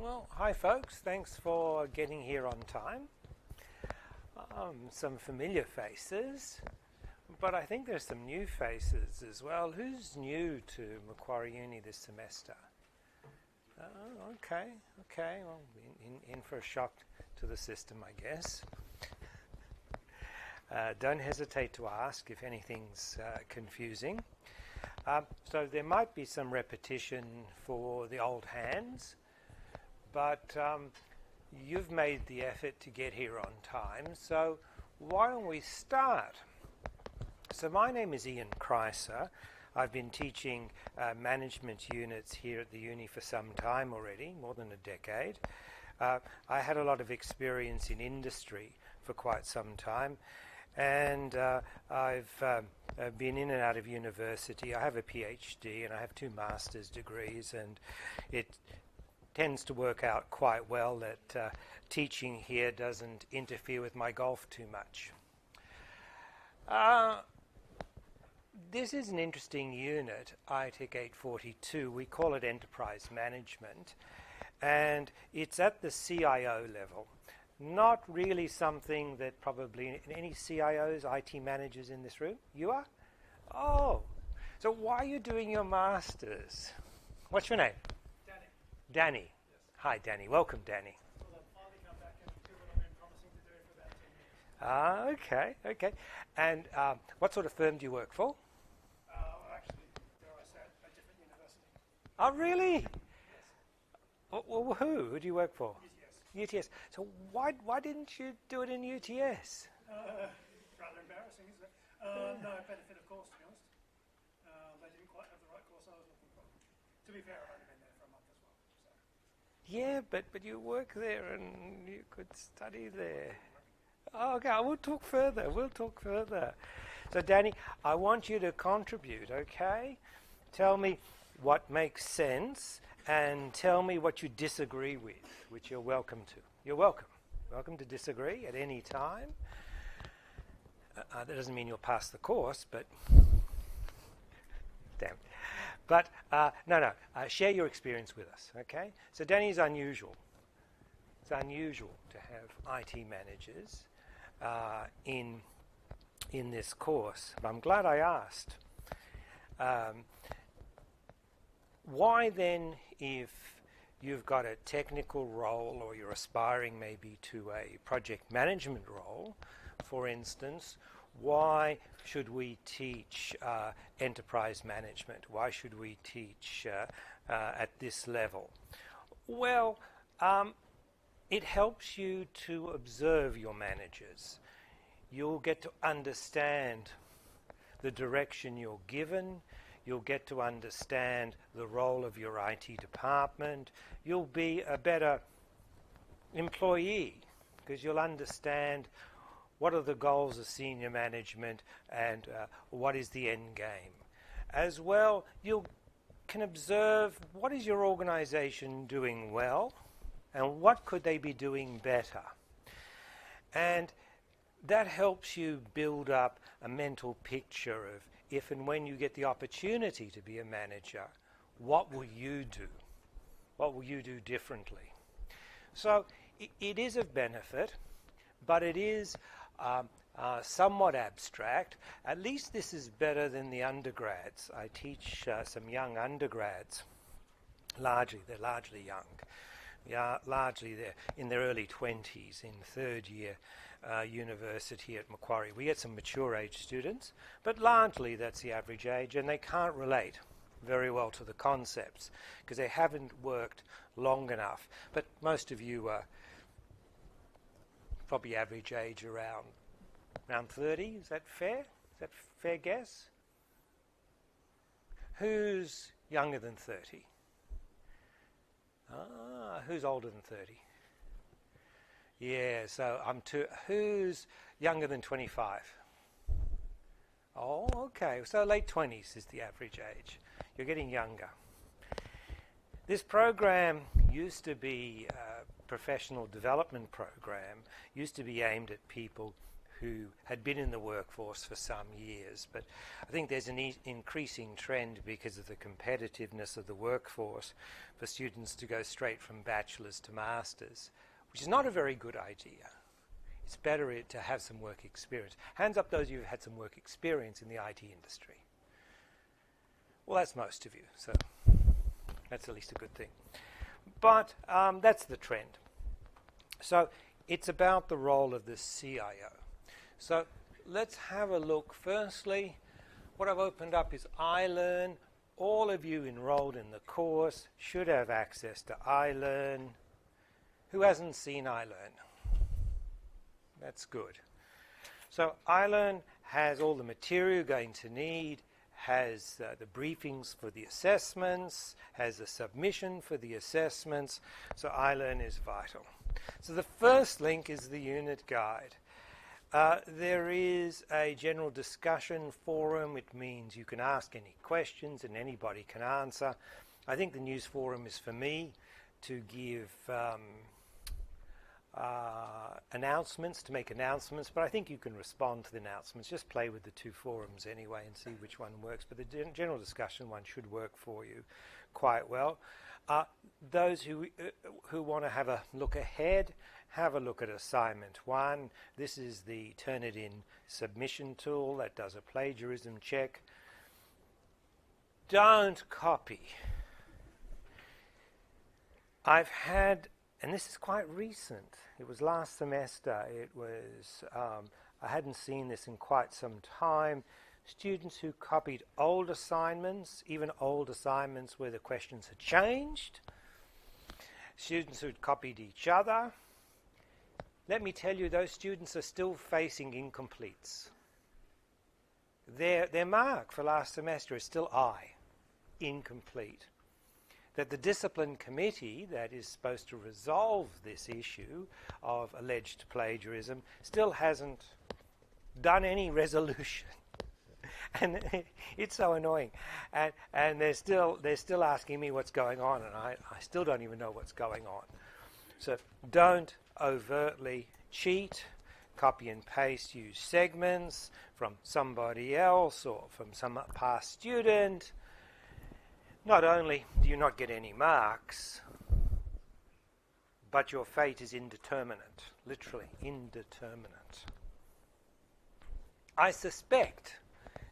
Well, hi folks, thanks for getting here on time. Some familiar faces, but I think there's some new faces as well. Who's new to Macquarie Uni this semester? Okay, well, in for a shock to the system, I guess. Don't hesitate to ask if anything's confusing. So there might be some repetition for the old hands, but you've made the effort to get here on time, so why don't we start? So my name is Ian Chrysler. I've been teaching management units here at the uni for some time already, more than a decade. I had a lot of experience in industry for quite some time, and I've been in and out of university. I have a PhD and I have 2 master's degrees, and it tends to work out quite well that teaching here doesn't interfere with my golf too much. This is an interesting unit, ITIC 842. We call it Enterprise Management, and it's at the CIO level. Not really something that probably any CIOs, IT managers in this room? You are? Oh, so why are you doing your Masters? What's your name? Danny. Yes. Hi, Danny. Welcome, Danny. Well, I've finally come back and do what I've been promising to do for about 10 years. Okay. And what sort of firm do you work for? Actually, dare I say it, a different university. Oh, really? Yes. Well, who do you work for? UTS. UTS. So why didn't you do it in UTS? Rather embarrassing, isn't it? No benefit of course, to be honest. They didn't quite have the right course I was looking for. To be fair, I've only been there for a month as well. So. Yeah, but you work there and you could study there. Oh, okay, we'll talk further. So, Danny, I want you to contribute, okay? Tell me what makes sense and tell me what you disagree with, which you're welcome to. You're welcome. Welcome to disagree at any time. That doesn't mean you'll pass the course, but... Damn. But, share your experience with us, okay? So Danny's unusual. It's unusual to have IT managers in this course. But I'm glad I asked. Why then, if you've got a technical role or you're aspiring maybe to a project management role, for instance, why should we teach enterprise management? Why should we teach at this level? Well, it helps you to observe your managers. You'll get to understand the direction you're given. You'll get to understand the role of your IT department. You'll be a better employee because you'll understand what are the goals of senior management and what is the end game. As well, you can observe what is your organization doing well and what could they be doing better. And that helps you build up a mental picture of if and when you get the opportunity to be a manager, what will you do? What will you do differently? So it is of benefit, but it is somewhat abstract. At least this is better than the undergrads. I teach some young undergrads. They're largely young. Yeah, largely they're in their early 20s, in 3rd year university at Macquarie. We get some mature age students, but largely that's the average age, and they can't relate very well to the concepts because they haven't worked long enough. But most of you are probably average age around 30. Is that fair? Is that a fair guess? Who's younger than 30? Who's older than 30? Yeah, so who's younger than 25? Oh, okay, so late 20s is the average age. You're getting younger. This program used to be a professional development program, used to be aimed at people who had been in the workforce for some years. But I think there's an increasing trend because of the competitiveness of the workforce for students to go straight from bachelor's to master's, which is not a very good idea. It's better to have some work experience. Hands up those of you who've had some work experience in the IT industry. Well, that's most of you, so that's at least a good thing. But that's the trend. So it's about the role of the CIO. So let's have a look. Firstly, what I've opened up is iLearn. All of you enrolled in the course should have access to iLearn. Who hasn't seen iLearn? That's good. So iLearn has all the material you're going to need, has the briefings for the assessments, has a submission for the assessments. So iLearn is vital. So the first link is the unit guide. There is a general discussion forum. It means you can ask any questions and anybody can answer. I think the news forum is for me to give announcements, to make announcements, but I think you can respond to the announcements. Just play with the two forums anyway and see which one works. But the general discussion one should work for you quite well. Those who want to have a look ahead, have a look at assignment 1. This is the Turnitin submission tool that does a plagiarism check. Don't copy. I've had, and this is quite recent, it was last semester, it was, I hadn't seen this in quite some time, students who copied old assignments, even old assignments where the questions had changed, students who'd copied each other. Let me tell you, those students are still facing incompletes. Their mark for last semester is still I, incomplete. That the discipline committee that is supposed to resolve this issue of alleged plagiarism still hasn't done any resolution. And it's so annoying. And they're still asking me what's going on, and I still don't even know what's going on. So don't overtly cheat, copy and paste, use segments from somebody else or from some past student. Not only do you not get any marks, but your fate is indeterminate, literally indeterminate. I suspect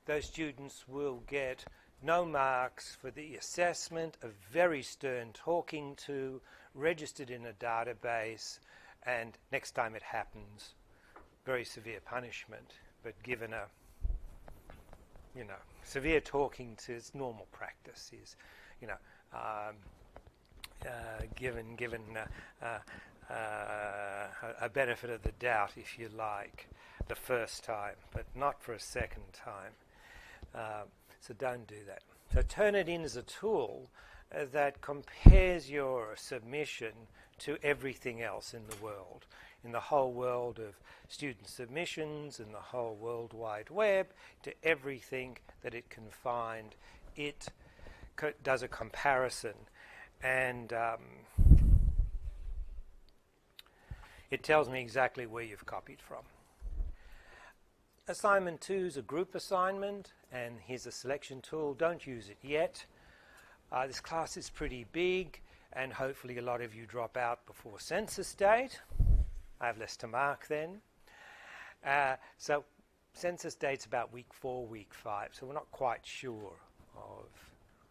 those students will get no marks for the assessment, a very stern talking to, registered in a database, and next time it happens, very severe punishment, but given a, severe talking to, its normal practice is, given a benefit of the doubt, if you like, the first time, but not for a second time. So don't do that. So Turnitin is a tool that compares your submission to everything else in the world, in the whole world of student submissions, in the whole World Wide Web, to everything that it can find. It does a comparison, and it tells me exactly where you've copied from. Assignment 2 is a group assignment, and here's a selection tool. Don't use it yet. This class is pretty big, and hopefully a lot of you drop out before census date. I have less to mark then. So census date's about week 4, week 5, so we're not quite sure of,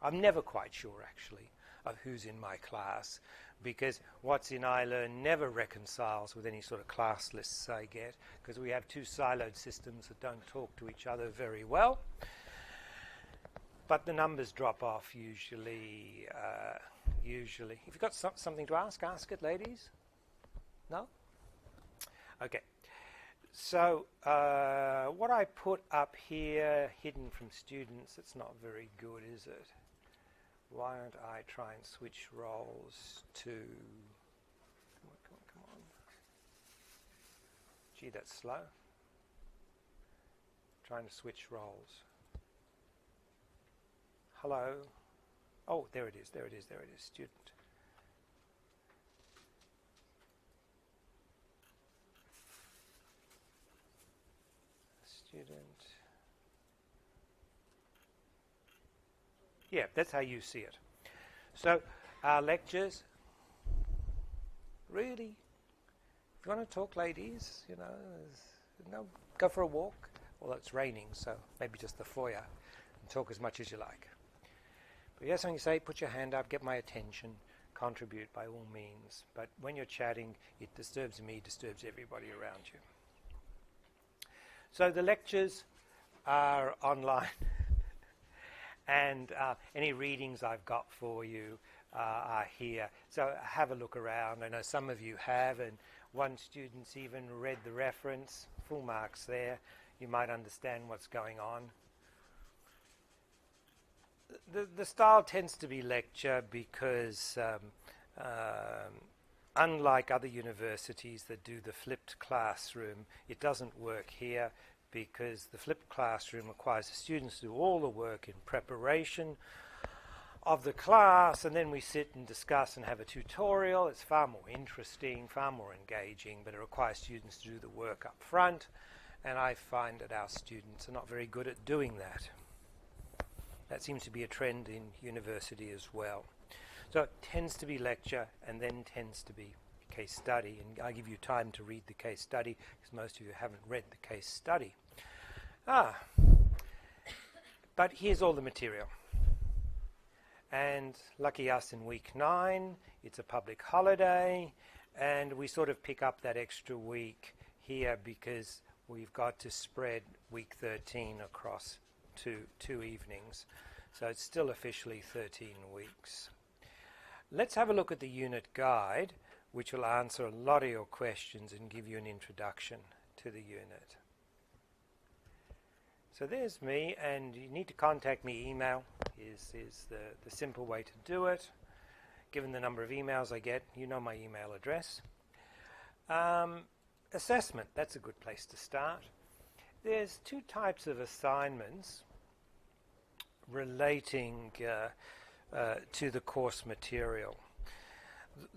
I'm never quite sure actually, of who's in my class, because what's in iLearn never reconciles with any sort of class lists I get, because we have two siloed systems that don't talk to each other very well. But the numbers drop off usually. If you've got something to ask it, ladies. No? Okay. So what I put up here, hidden from students, it's not very good, is it? Why don't I try and switch roles to... Come on. Gee, that's slow. Trying to switch roles. Hello. Oh, there it is, student. student. Yeah, that's how you see it. So our lectures, really, if you want to talk, ladies, go for a walk. Well, it's raining, so maybe just the foyer, and talk as much as you like. But if you have something to say, put your hand up, get my attention, contribute by all means. But when you're chatting, it disturbs me, disturbs everybody around you. So the lectures are online, and any readings I've got for you are here. So have a look around. I know some of you have, and one student's even read the reference, full marks there. You might understand what's going on. The style tends to be lecture because unlike other universities that do the flipped classroom, it doesn't work here because the flipped classroom requires the students to do all the work in preparation of the class, and then we sit and discuss and have a tutorial. It's far more interesting, far more engaging, but it requires students to do the work up front, and I find that our students are not very good at doing that. That seems to be a trend in university as well. So it tends to be lecture and then tends to be case study, and I give you time to read the case study because most of you haven't read the case study. But here's all the material. And lucky us, in week 9, it's a public holiday, and we sort of pick up that extra week here because we've got to spread week 13 across two evenings. So it's still officially 13 weeks. Let's have a look at the unit guide, which will answer a lot of your questions and give you an introduction to the unit. So there's me, and you need to contact me. Email is the simple way to do it. Given the number of emails I get, you know my email address. Assessment, that's a good place to start. There's 2 types of assignments relating to the course material.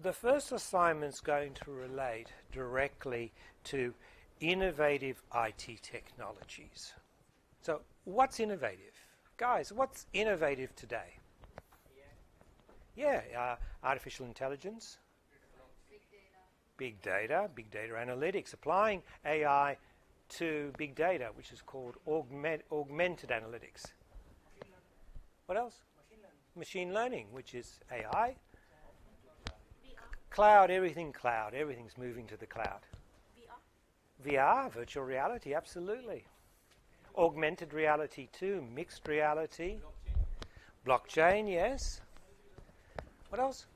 The first assignment is going to relate directly to innovative IT technologies. So what's innovative? Guys, what's innovative today? Yeah, artificial intelligence, big data analytics, applying AI to big data, which is called augmented analytics. What else? Machine learning, which is AI. Cloud, everything's moving to the cloud. VR, virtual reality, absolutely. Augmented reality too, mixed reality. Blockchain, yes. What else?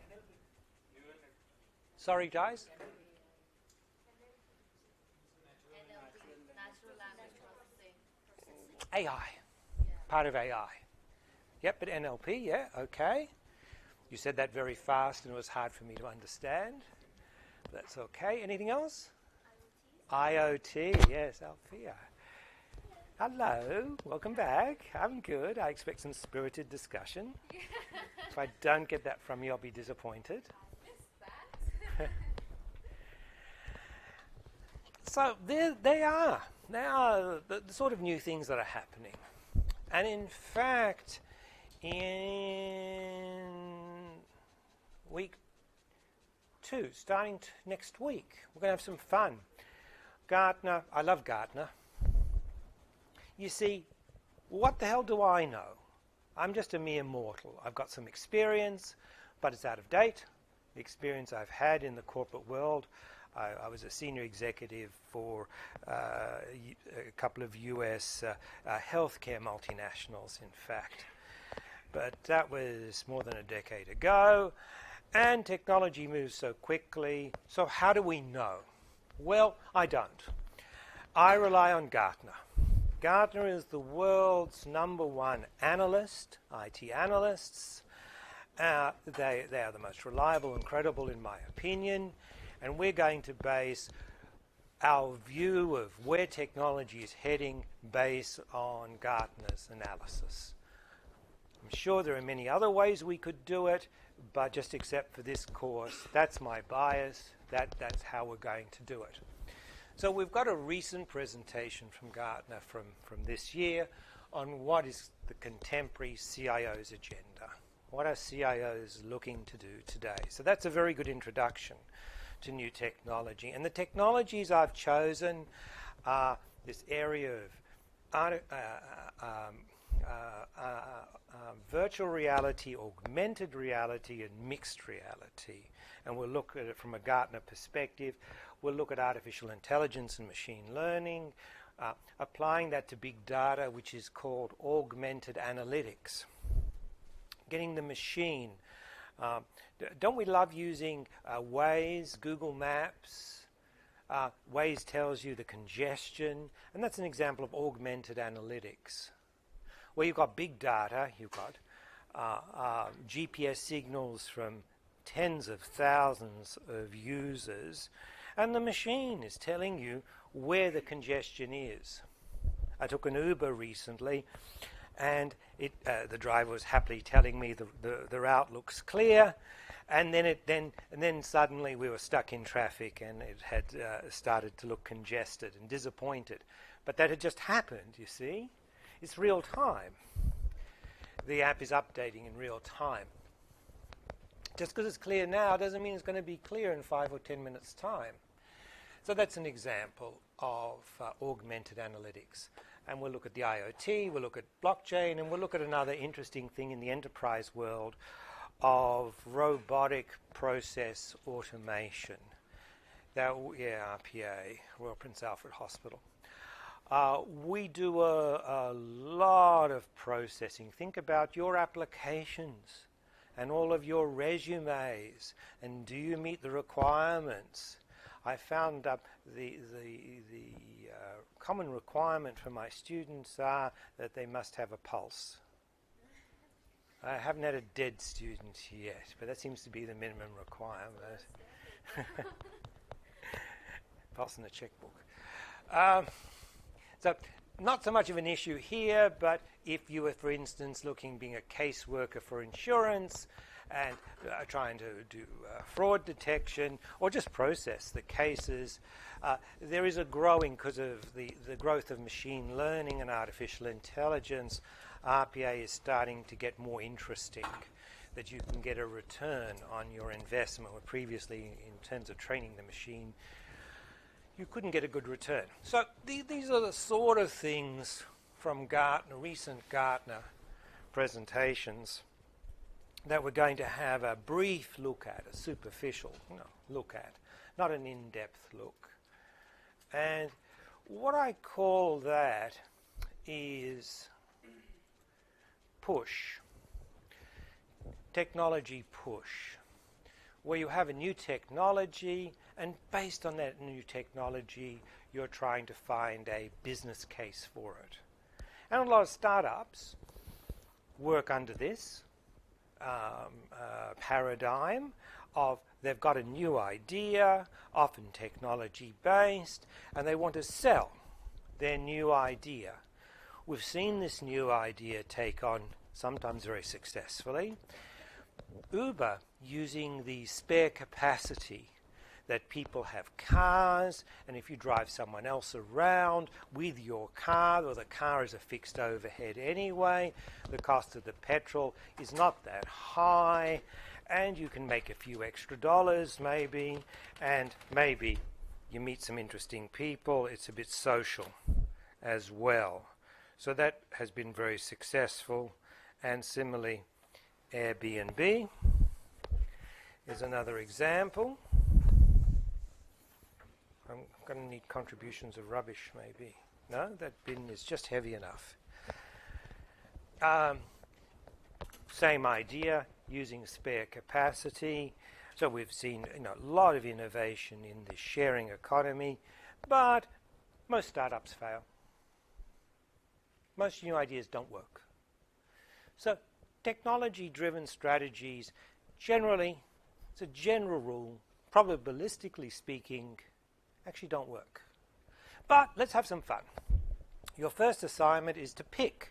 Sorry, guys? AI, part of AI. Yep, but NLP, yeah, okay. You said that very fast and it was hard for me to understand. That's okay. Anything else? IoT, yes, Althea. Hello, welcome back. I'm good. I expect some spirited discussion. If I don't get that from you, I'll be disappointed. I missed that. So there they are. They are the sort of new things that are happening. And in fact, in week 2, starting next week, we're going to have some fun. Gartner, I love Gartner. You see, what the hell do I know? I'm just a mere mortal. I've got some experience, but it's out of date. The experience I've had in the corporate world. I was a senior executive for a couple of US healthcare multinationals, in fact. But that was more than a decade ago, and technology moves so quickly. So how do we know? Well, I don't. I rely on Gartner. Gartner is the world's #1 analyst, IT analysts. They are the most reliable and credible, in my opinion, and we're going to base our view of where technology is heading based on Gartner's analysis. I'm sure there are many other ways we could do it, but just except for this course, that's my bias. That's how we're going to do it. So we've got a recent presentation from Gartner from this year on what is the contemporary CIO's agenda. What are CIOs looking to do today? So that's a very good introduction to new technology. And the technologies I've chosen are this area of virtual reality, augmented reality, and mixed reality. And we'll look at it from a Gartner perspective. We'll look at artificial intelligence and machine learning, applying that to big data, which is called augmented analytics. Getting the machine. Don't we love using Waze, Google Maps? Waze tells you the congestion, and that's an example of augmented analytics. Where you've got big data, you've got GPS signals from tens of thousands of users, and the machine is telling you where the congestion is. I took an Uber recently, and the driver was happily telling me the route looks clear, and then suddenly we were stuck in traffic, and it had started to look congested and disappointed. But that had just happened, you see. It's real time. The app is updating in real time. Just because it's clear now doesn't mean it's going to be clear in 5 or 10 minutes' time. So that's an example of augmented analytics. And we'll look at the IoT, we'll look at blockchain, and we'll look at another interesting thing in the enterprise world of robotic process automation. RPA, Royal Prince Alfred Hospital. We do a lot of processing. Think about your applications and all of your resumes, and do you meet the requirements? I found the common requirement for my students are that they must have a pulse. I haven't had a dead student yet, but that seems to be the minimum requirement. Pulse in the checkbook. So not so much of an issue here, but if you were, for instance, being a caseworker for insurance and trying to do fraud detection or just process the cases, there is a growing, because of the growth of machine learning and artificial intelligence, RPA is starting to get more interesting, that you can get a return on your investment, where previously, in terms of training the machine, you couldn't get a good return. So these are the sort of things from Gartner, recent Gartner presentations, that we're going to have a brief look at, a superficial look at, not an in-depth look. And what I call that is push, technology push, where you have a new technology, and based on that new technology, you're trying to find a business case for it. And a lot of startups work under this paradigm of they've got a new idea, often technology-based, and they want to sell their new idea. We've seen this new idea take on, sometimes very successfully, Uber using the spare capacity that people have cars, and if you drive someone else around with your car, or the car is a fixed overhead anyway, the cost of the petrol is not that high, and you can make a few extra dollars maybe, and maybe you meet some interesting people. It's a bit social as well. So that has been very successful, and similarly Airbnb is another example. I'm going to need contributions of rubbish, maybe. No, that bin is just heavy enough. Same idea, using spare capacity. So we've seen a lot of innovation in the sharing economy, but most startups fail. Most new ideas don't work. So technology-driven strategies, generally, it's a general rule, probabilistically speaking, actually don't work. But let's have some fun. Your first assignment is to pick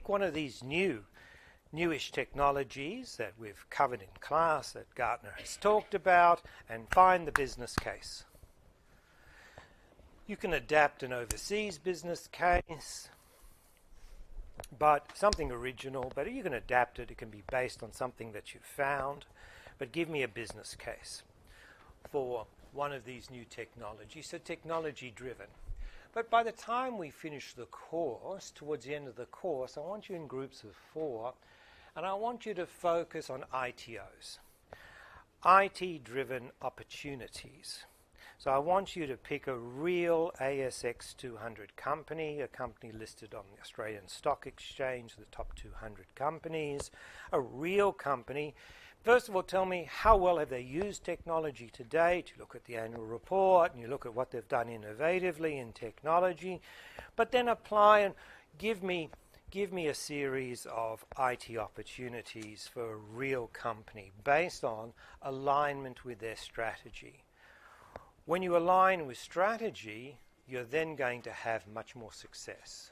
one of these newish technologies that we've covered in class, that Gartner has talked about, and find the business case. You can adapt an overseas business case, but something original, but you can adapt it. It can be based on something that you've found, but give me a business case for one of these new technologies, so technology driven. But by the time we finish the course, towards the end of the course, I want you in groups of 4, and I want you to focus on ITOs, IT-driven opportunities. So I want you to pick a real ASX 200 company, a company listed on the Australian Stock Exchange, the top 200 companies, a real company. First of all, tell me how well have they used technology to date. You look at the annual report and you look at what they've done innovatively in technology, but then apply and give me a series of IT opportunities for a real company based on alignment with their strategy. When you align with strategy, you're then going to have much more success.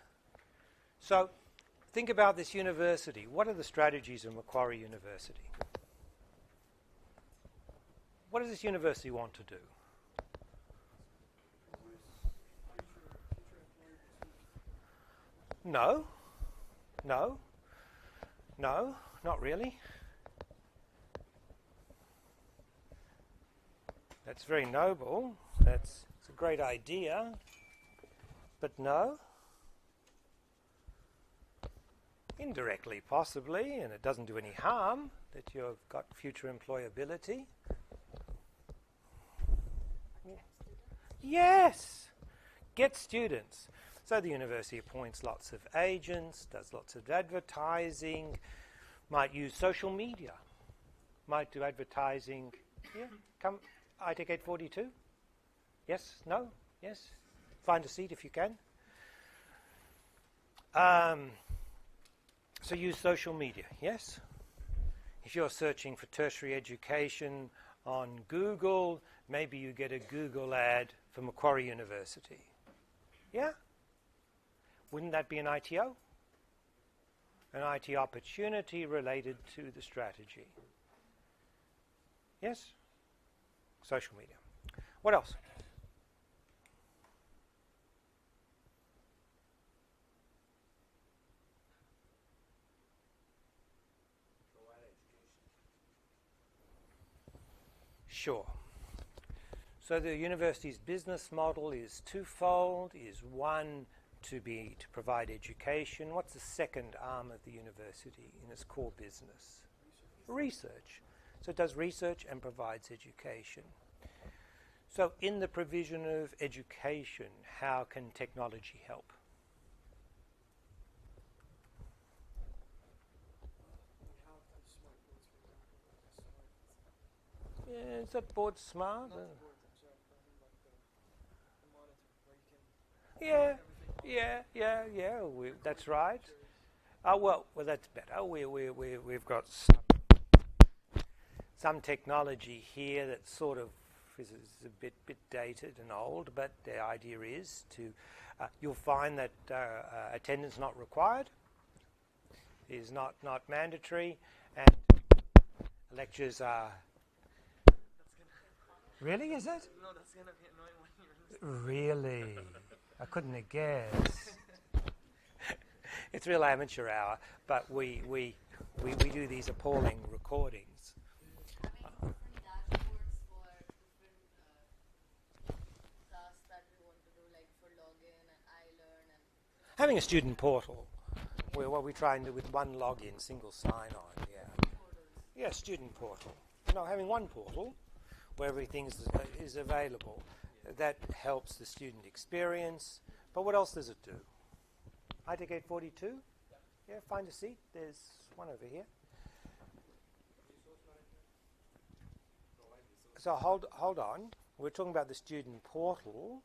So think about this university. What are the strategies of Macquarie University? What does this university want to do? No, not really. That's very noble. It's a great idea. But no. Indirectly, possibly, and it doesn't do any harm that you've got future employability. Yes, get students. So the university appoints lots of agents, does lots of advertising, might use social media, might do advertising. Yeah, come, ITEC 842? Yes, no, yes. Find a seat if you can. So use social media, yes? If you're searching for tertiary education on Google, maybe you get a Google ad for Macquarie University. Yeah? Wouldn't that be an ITO? An IT opportunity related to the strategy. Yes? Social media. What else? Sure. So the university's business model is twofold. Is one to provide education. What's the second arm of the university in its core business? Research. So it does research and provides education. So in the provision of education, how can technology help? Yeah, is that board smart? Yeah, that's right. Well, that's better. We've got some technology here that sort of is a bit dated and old, but the idea is to, you'll find that attendance not required, is not mandatory, and lectures are... Really, is it? No, that's going to be annoying when you're Really? I couldn't have guessed. It's real amateur hour, but we do these appalling recordings. Having different dashboards for different tasks that we want to do, like for login and iLearn and... Having a student portal, where what we try and do with one login, single sign-on, yeah. Yeah, student portal. No, having one portal where everything is available. That helps the student experience. But what else does it do? ITEC 842? Yeah, find a seat. There's one over here. So hold on. We're talking about the student portal.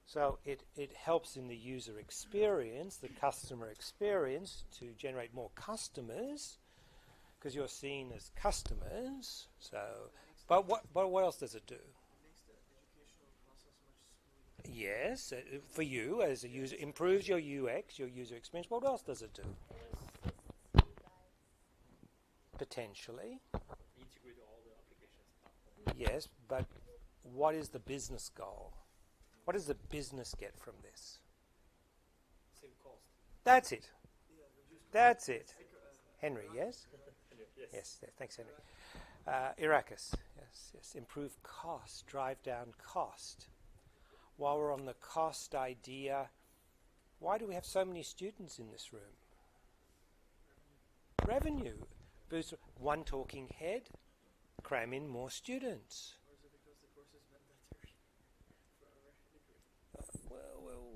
So it helps in the user experience, the customer experience, to generate more customers, because you're seen as customers. So, but what else does it do? Yes, for you as a user, improves your UX, your user experience. What else does it do? Potentially. integrate all the applications platform. Yes, but what is the business goal? What does the business get from this? Same cost. That's it. Yeah, reduce That's it. Henry, yes? Yes, thanks, Henry. Irakis, yes. Improve cost, drive down cost. While we're on the cost idea, why do we have so many students in this room? Revenue. Boost one talking head, cram in more students. Or is it because the course is mandatory for our degree?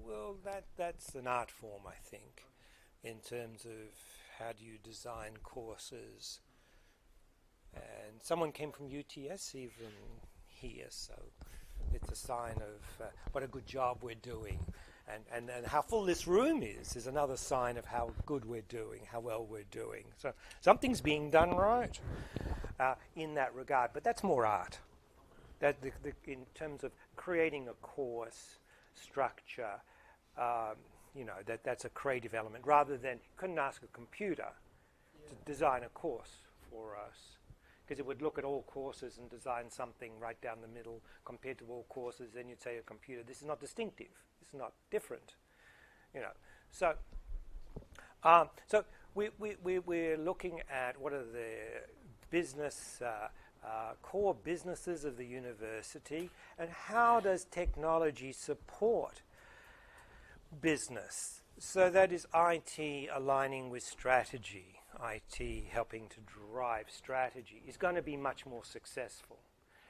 Well, that's an art form, I think, in terms of how do you design courses. And someone came from UTS even here, so it's a sign of what a good job we're doing. And how full this room is another sign of how good we're doing, how well we're doing. So something's being done right in that regard, but that's more art. That in terms of creating a course structure, that's a creative element. Rather than, couldn't ask a computer to design a course for us, because it would look at all courses and design something right down the middle compared to all courses. Then you'd say a computer, this is not distinctive. This is not different. So we're looking at what are the business core businesses of the university, and how does technology support business? So that is IT aligning with strategy. IT helping to drive strategy is going to be much more successful.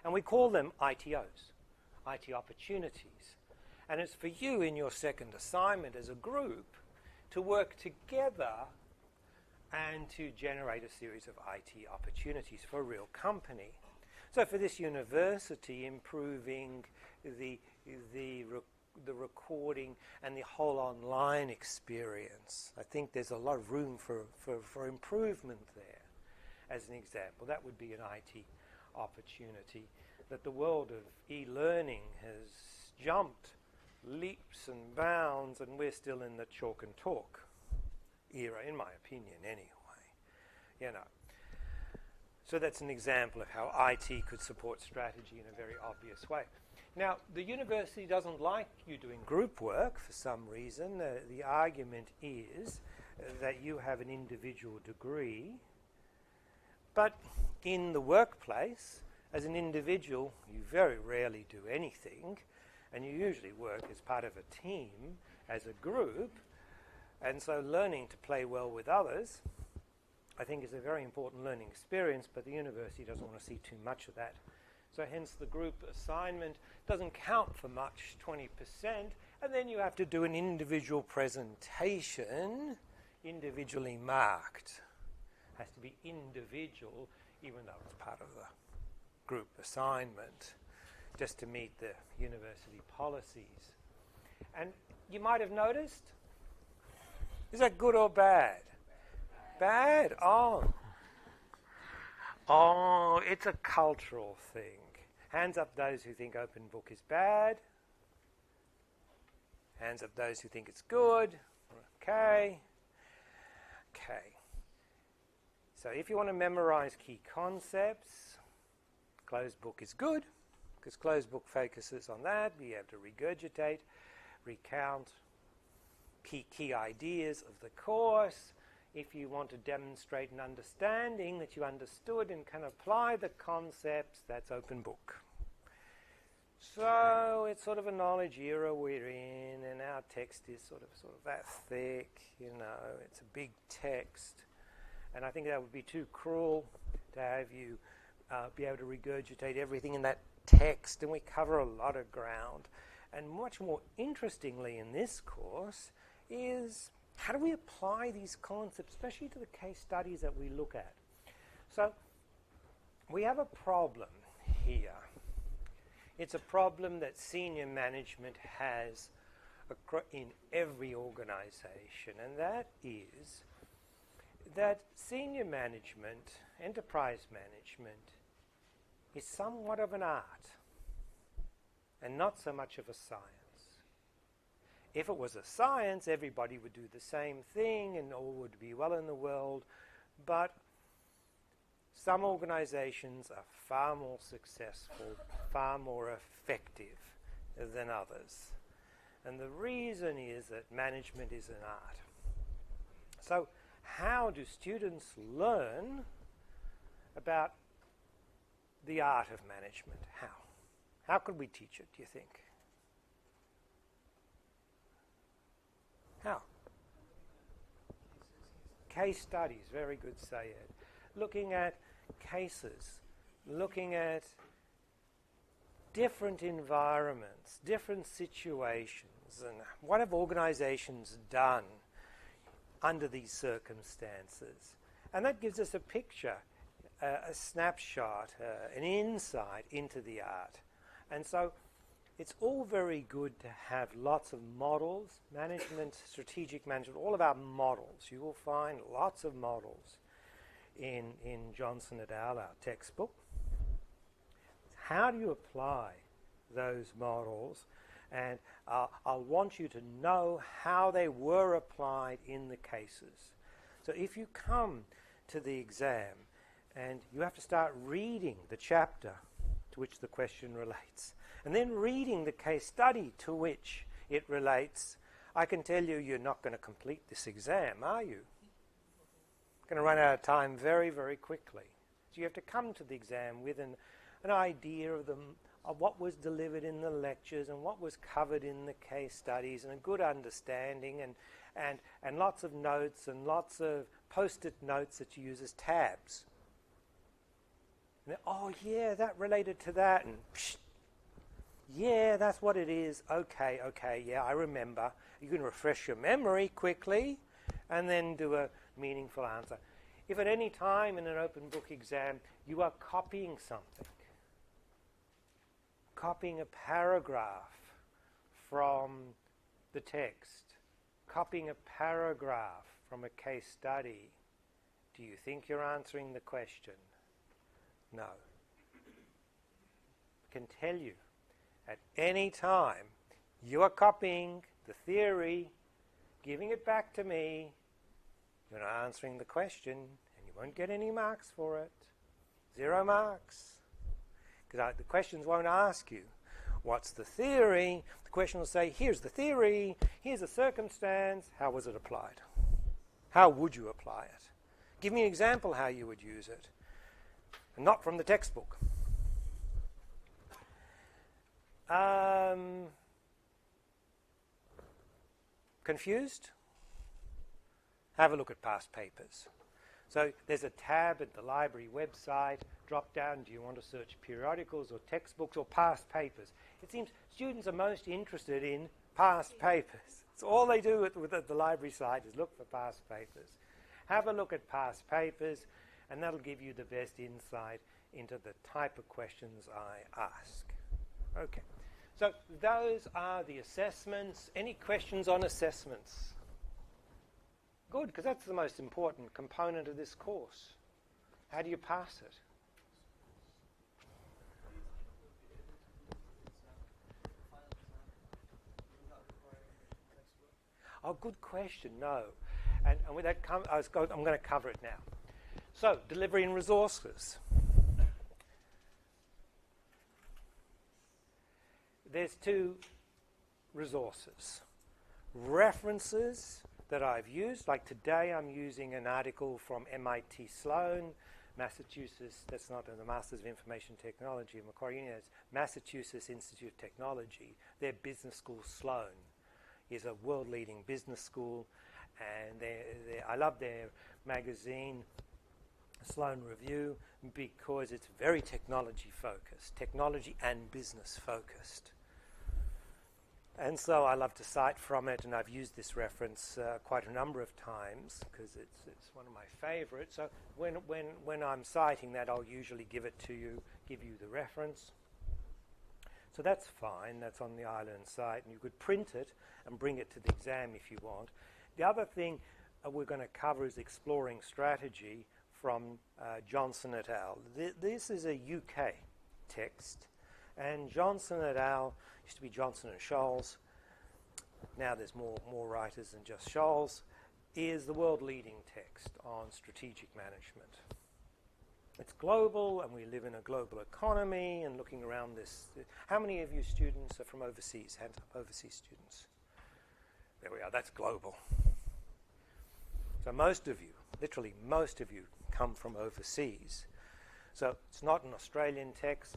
And we call them ITOs, IT opportunities. And it's for you in your second assignment as a group to work together and to generate a series of IT opportunities for a real company. So for this university, improving the recording and the whole online experience. I think there's a lot of room for improvement there. As an example, that would be an IT opportunity. That the world of e-learning has jumped leaps and bounds, and we're still in the chalk and talk era, in my opinion, anyway. So that's an example of how IT could support strategy in a very obvious way. Now, the university doesn't like you doing group work for some reason. The argument is that you have an individual degree, but in the workplace, as an individual, you very rarely do anything, and you usually work as part of a team, as a group, and so learning to play well with others, I think, is a very important learning experience, but the university doesn't want to see too much of that. So hence the group assignment doesn't count for much, 20%, and then you have to do an individual presentation, individually marked. Has to be individual, even though it's part of the group assignment, just to meet the university policies. And you might have noticed, is that good or bad? Bad? Oh, it's a cultural thing. Hands up those who think open book is bad. Hands up those who think it's good. Okay. So if you want to memorize key concepts, closed book is good, because closed book focuses on that. Be able to regurgitate, recount key ideas of the course. If you want to demonstrate an understanding that you understood and can apply the concepts, that's open book. So it's sort of a knowledge era we're in, and our text is sort of that thick, it's a big text. And I think that would be too cruel to have you be able to regurgitate everything in that text, and we cover a lot of ground. And much more interestingly in this course is, how do we apply these concepts, especially to the case studies that we look at? So we have a problem here. It's a problem that senior management has in every organization, and that is that senior management, enterprise management, is somewhat of an art and not so much of a science. If it was a science, everybody would do the same thing and all would be well in the world, but some organizations are far more successful, far more effective than others. And the reason is that management is an art. So how do students learn about the art of management? How? How could we teach it, do you think? How? Case studies, very good, Sayed. Looking at cases, looking at different environments, different situations, and what have organizations done under these circumstances. And that gives us a picture, a snapshot, an insight into the art. And so it's all very good to have lots of models, management, strategic management, all of our models. You will find lots of models in Johnson et al., our textbook. How do you apply those models? And I'll want you to know how they were applied in the cases. So if you come to the exam and you have to start reading the chapter to which the question relates, and then reading the case study to which it relates, I can tell you you're not going to complete this exam, are you? Going to run out of time very, very quickly. So you have to come to the exam with an idea of what was delivered in the lectures and what was covered in the case studies, and a good understanding, and lots of notes and lots of post-it notes that you use as tabs. And then, oh yeah, that related to that, and psh, yeah, that's what it is. Okay, yeah, I remember. You can refresh your memory quickly and then do a meaningful answer. If at any time in an open book exam you are copying something, copying a paragraph from the text, copying a paragraph from a case study, do you think you're answering the question? No. I can tell you, at any time, you are copying the theory, giving it back to me, you're not answering the question, and you won't get any marks for it. 0 marks. Because the questions won't ask you, what's the theory? The question will say, here's the theory, here's the circumstance, how was it applied? How would you apply it? Give me an example how you would use it. And not from the textbook. Confused? Have a look at past papers. So there's a tab at the library website, drop down, do you want to search periodicals or textbooks or past papers? It seems students are most interested in past papers. It's all they do at the library site is look for past papers. Have a look at past papers, and that'll give you the best insight into the type of questions I ask. Okay, so those are the assessments. Any questions on assessments? Good, because that's the most important component of this course. How do you pass it? Oh, good question. No. And with that, I'm going to cover it now. So, delivery and resources. There's 2 resources. References that I've used, like today I'm using an article from MIT Sloan, Massachusetts, that's not the Masters of Information Technology at Macquarie University, it's Massachusetts Institute of Technology. Their business school, Sloan, is a world-leading business school, and I love their magazine, Sloan Review, because it's very technology-focused, technology and business-focused. And so I love to cite from it, and I've used this reference quite a number of times because it's one of my favorites. So when I'm citing that, I'll usually give it to you, give you the reference. So that's fine. That's on the Ireland site, and you could print it and bring it to the exam if you want. The other thing we're going to cover is exploring strategy from Johnson et al. This is a UK text, and Johnson et al. Used to be Johnson and Scholes. Now there's more writers than just Scholes. Is the world-leading text on strategic management. It's global, and we live in a global economy, and looking around this. How many of you students are from overseas? Hands up, overseas students. There we are, that's global. So most of you, literally most of you, come from overseas. So it's not an Australian text,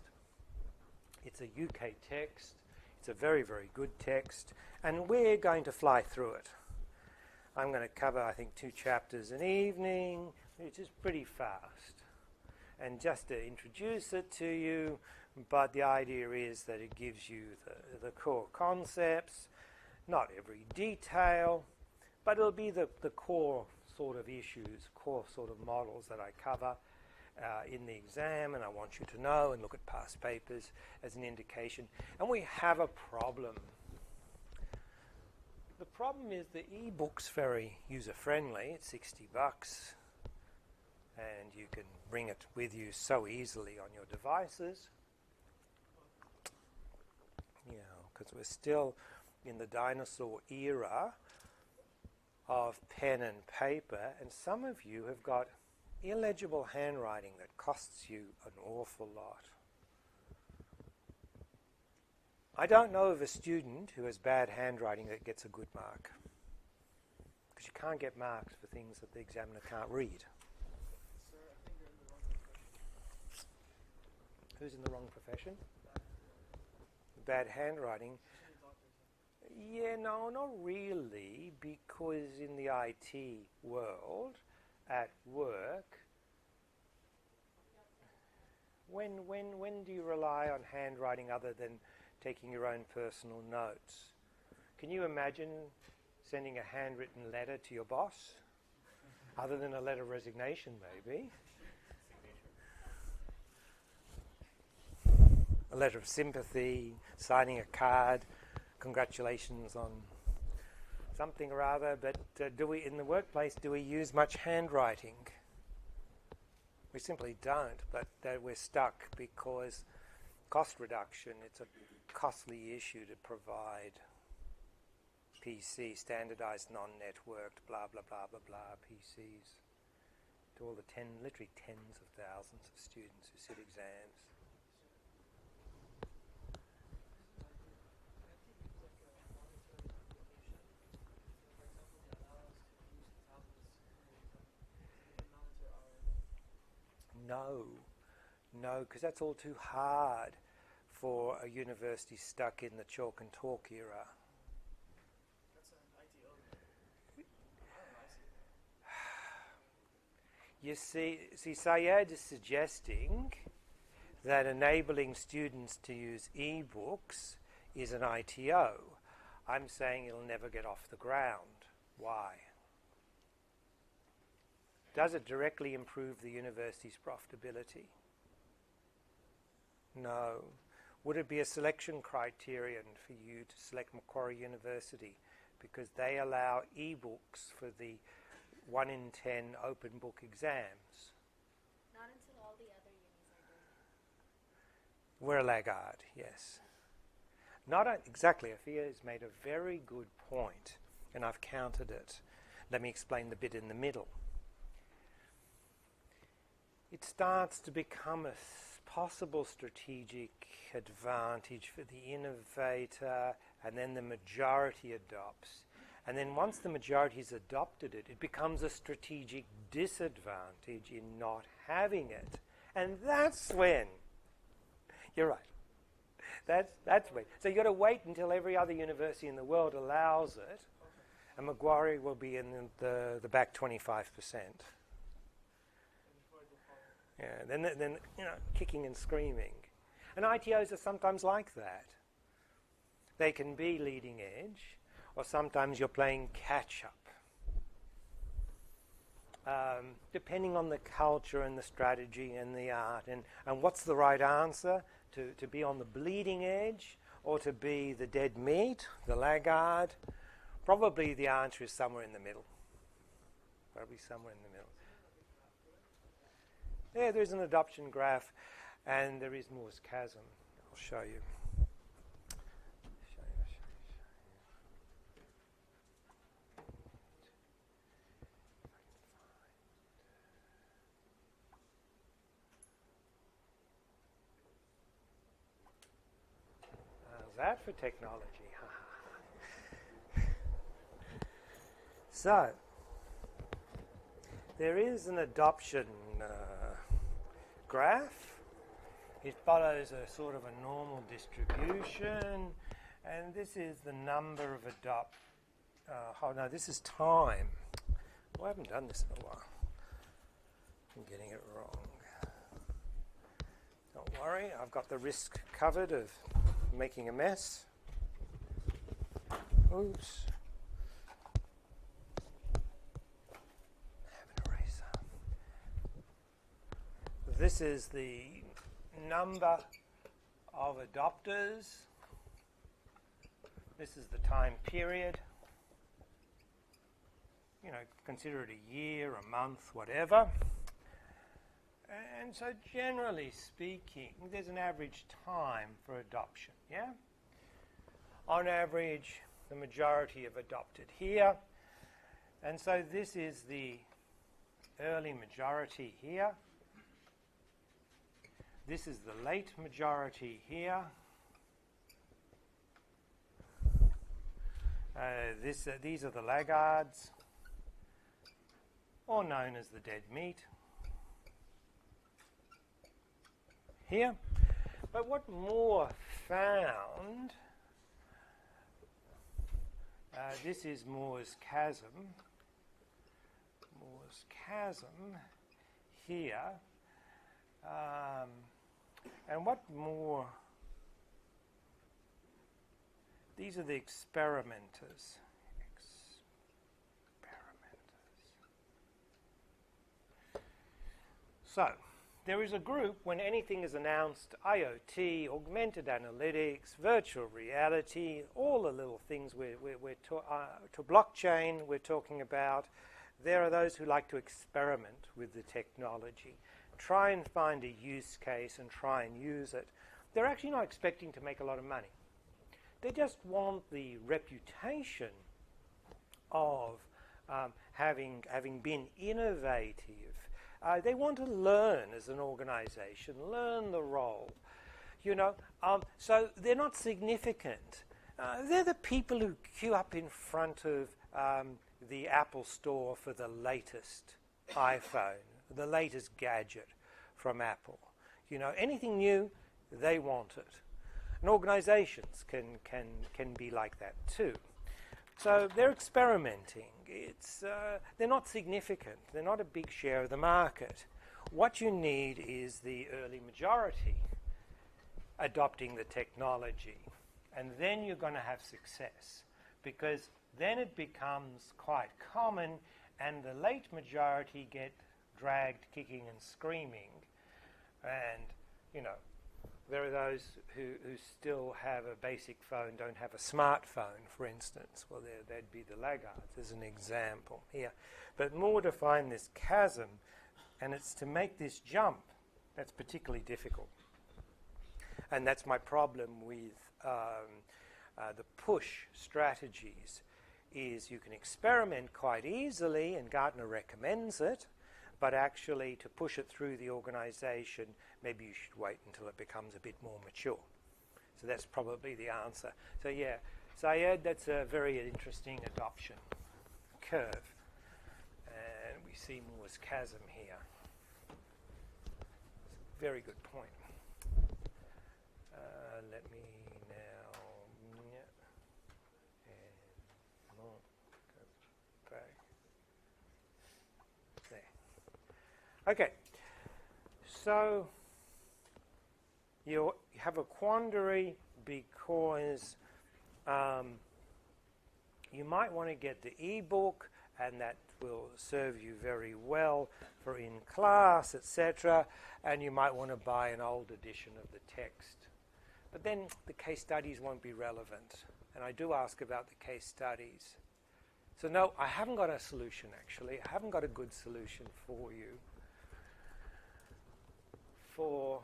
it's a UK text, it's a very, very good text, and we're going to fly through it. I'm going to cover, I think, 2 chapters an evening, which is pretty fast. And just to introduce it to you, but the idea is that it gives you the core concepts, not every detail, but it'll be the core sort of issues, core sort of models that I cover in the exam, and I want you to know and look at past papers as an indication. And we have a problem. The problem is the e-book's very user-friendly. It's $60, and you can bring it with you so easily on your devices. Because we're still in the dinosaur era of pen and paper, and some of you have got illegible handwriting that costs you an awful lot. I don't know of a student who has bad handwriting that gets a good mark, because you can't get marks for things that the examiner can't read. Sir, I think you're in the wrong profession. Who's in the wrong profession? Bad handwriting. Yeah, no, not really, because in the IT world, at work, when do you rely on handwriting other than taking your own personal notes? Can you imagine sending a handwritten letter to your boss? Other than a letter of resignation, maybe. A letter of sympathy, signing a card, congratulations on something or other, but do we, in the workplace, do we use much handwriting? We simply don't, but we're stuck because cost reduction, it's a costly issue to provide PC, standardized, non-networked, blah, blah, blah, blah, blah, PCs to all the literally tens of thousands of students who sit exams. No, because that's all too hard for a university stuck in the chalk and talk era. That's an ITO. You see, Syed is suggesting that enabling students to use e-books is an ITO. I'm saying it'll never get off the ground. Why? Does it directly improve the university's profitability? No. Would it be a selection criterion for you to select Macquarie University because they allow e-books for the 1 in 10 open book exams? Not until all the other unis are doing it. We're a laggard, yes. Not exactly. Afia has made a very good point, and I've countered it. Let me explain the bit in the middle. It starts to become a possible strategic advantage for the innovator, and then the majority adopts. And then once the majority has adopted it, it becomes a strategic disadvantage in not having it. And that's when, you're right, that's when. So you've got to wait until every other university in the world allows it, and Macquarie will be in the back 25%. Yeah, then kicking and screaming. And ITOs are sometimes like that. They can be leading edge, or sometimes you're playing catch-up. Depending on the culture and the strategy and the art, and what's the right answer, to be on the bleeding edge or to be the dead meat, the laggard. Probably the answer is somewhere in the middle. Probably somewhere in the middle. Yeah, there's an adoption graph, and there is Moore's chasm. I'll show you. that for technology? So, there is an adoption graph. It follows a sort of a normal distribution, and this is the number of oh no, this is time. Well, I haven't done this in a while. I'm getting it wrong. Don't worry, I've got the risk covered of making a mess. Oops. Have an eraser. This is the number of adopters. This is the time period. You know, consider it a year, a month, whatever. And so generally speaking, there's an average time for adoption, yeah? On average, the majority have adopted here. And so this is the early majority here. This is the late majority here. These are the laggards, or known as the dead meat. Here. But what Moore found, this is Moore's chasm. Moore's chasm here. And what Moore, these are the experimenters. So, there is a group when anything is announced, IoT, augmented analytics, virtual reality, all the little things to blockchain we're talking about. There are those who like to experiment with the technology, try and find a use case and try and use it. They're actually not expecting to make a lot of money. They just want the reputation of having been innovative. They want to learn as an organization, learn the role, you know. So they're not significant. They're the people who queue up in front of the Apple store for the latest iPhone, the latest gadget from Apple. You know, anything new, they want it. And organizations can be like that too. So they're experimenting. They're not significant. They're not a big share of the market. What you need is the early majority adopting the technology. And then you're going to have success, because then it becomes quite common and the late majority get dragged kicking and screaming. And, you know, there are those who still have a basic phone, don't have a smartphone, for instance. Well, they'd be the laggards as an example here. But more to find this chasm, and it's to make this jump that's particularly difficult. And that's my problem with the push strategies, is you can experiment quite easily, and Gartner recommends it, but actually to push it through the organization, maybe you should wait until it becomes a bit more mature. So that's probably the answer. So yeah, Syed, that's a very interesting adoption curve. And we see Moore's chasm here. Very good point. Let me now, and go back. There. Okay, so you have a quandary because you might want to get the ebook, and that will serve you very well for in class, etc. And you might want to buy an old edition of the text. But then the case studies won't be relevant. And I do ask about the case studies. So no, I haven't got a solution, actually. I haven't got a good solution for you for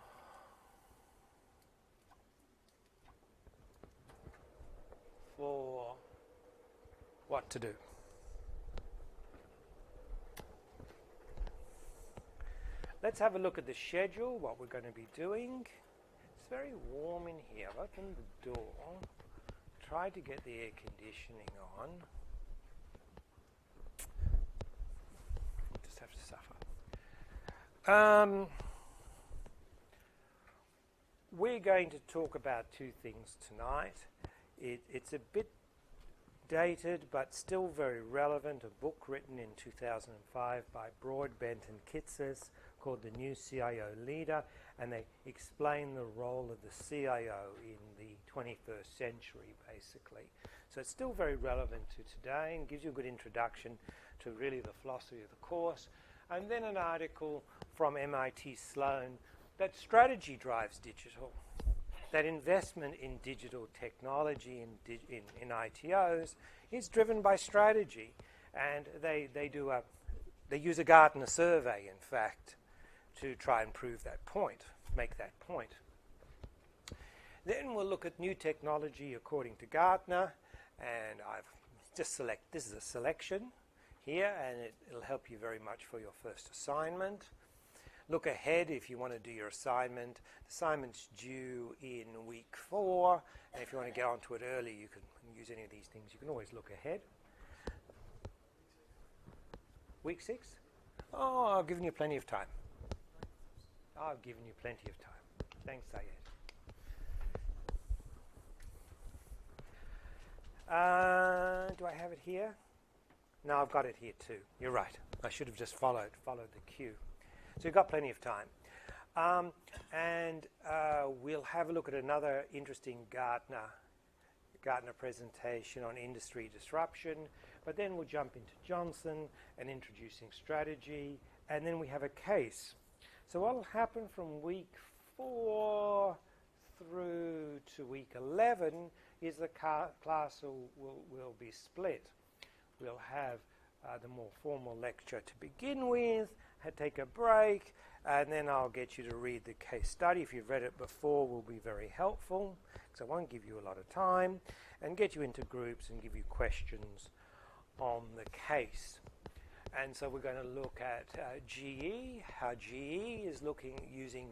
what to do. Let's have a look at the schedule, what we're going to be doing. It's very warm in here. I've opened the door, tried to get the air conditioning on. Just have to suffer. We're going to talk about two things tonight. It's a bit dated, but still very relevant. A book written in 2005 by Broadbent and Kitces called The New CIO Leader, and they explain the role of the CIO in the 21st century, basically. So it's still very relevant to today and gives you a good introduction to really the philosophy of the course. And then an article from MIT Sloan that strategy drives digital, that investment in digital technology in ITOs is driven by strategy. And they use a Gartner survey, in fact, to try and prove that point, make that point. Then we'll look at new technology according to Gartner, and I've just this is a selection here, and it'll help you very much for your first assignment. Look ahead if you want to do your assignment. The assignment's due in week 4, and if you want to get onto it early, you can use any of these things. You can always look ahead. Week 6? Oh, I've given you plenty of time. I've given you plenty of time. Thanks, Syed. Do I have it here? No, I've got it here too. You're right. I should have just followed the cue. So you've got plenty of time. And we'll have a look at another interesting Gartner presentation on industry disruption. But then we'll jump into Johnson and introducing strategy. And then we have a case. So what will happen from week 4 through to week 11 is the class will be split. We'll have the more formal lecture to begin with, take a break, and then I'll get you to read the case study. If you've read it before, will be very helpful, because I won't give you a lot of time, and get you into groups and give you questions on the case. And so we're going to look at GE, how GE is using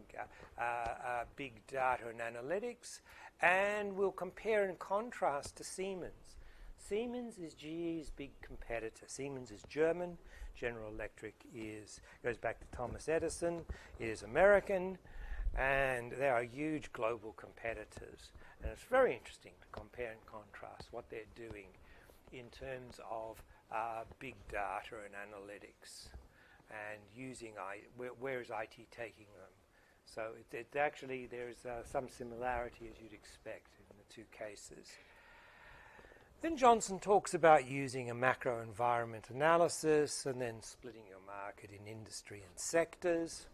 big data and analytics, and we'll compare and contrast to Siemens. Siemens is GE's big competitor. Siemens is German. General Electric goes back to Thomas Edison. It is American, and they are huge global competitors. And it's very interesting to compare and contrast what they're doing in terms of big data and analytics, and using where is IT taking them. So it actually there's some similarity, as you'd expect, in the two cases. Then Johnson talks about using a macro environment analysis and then splitting your market in industry and sectors.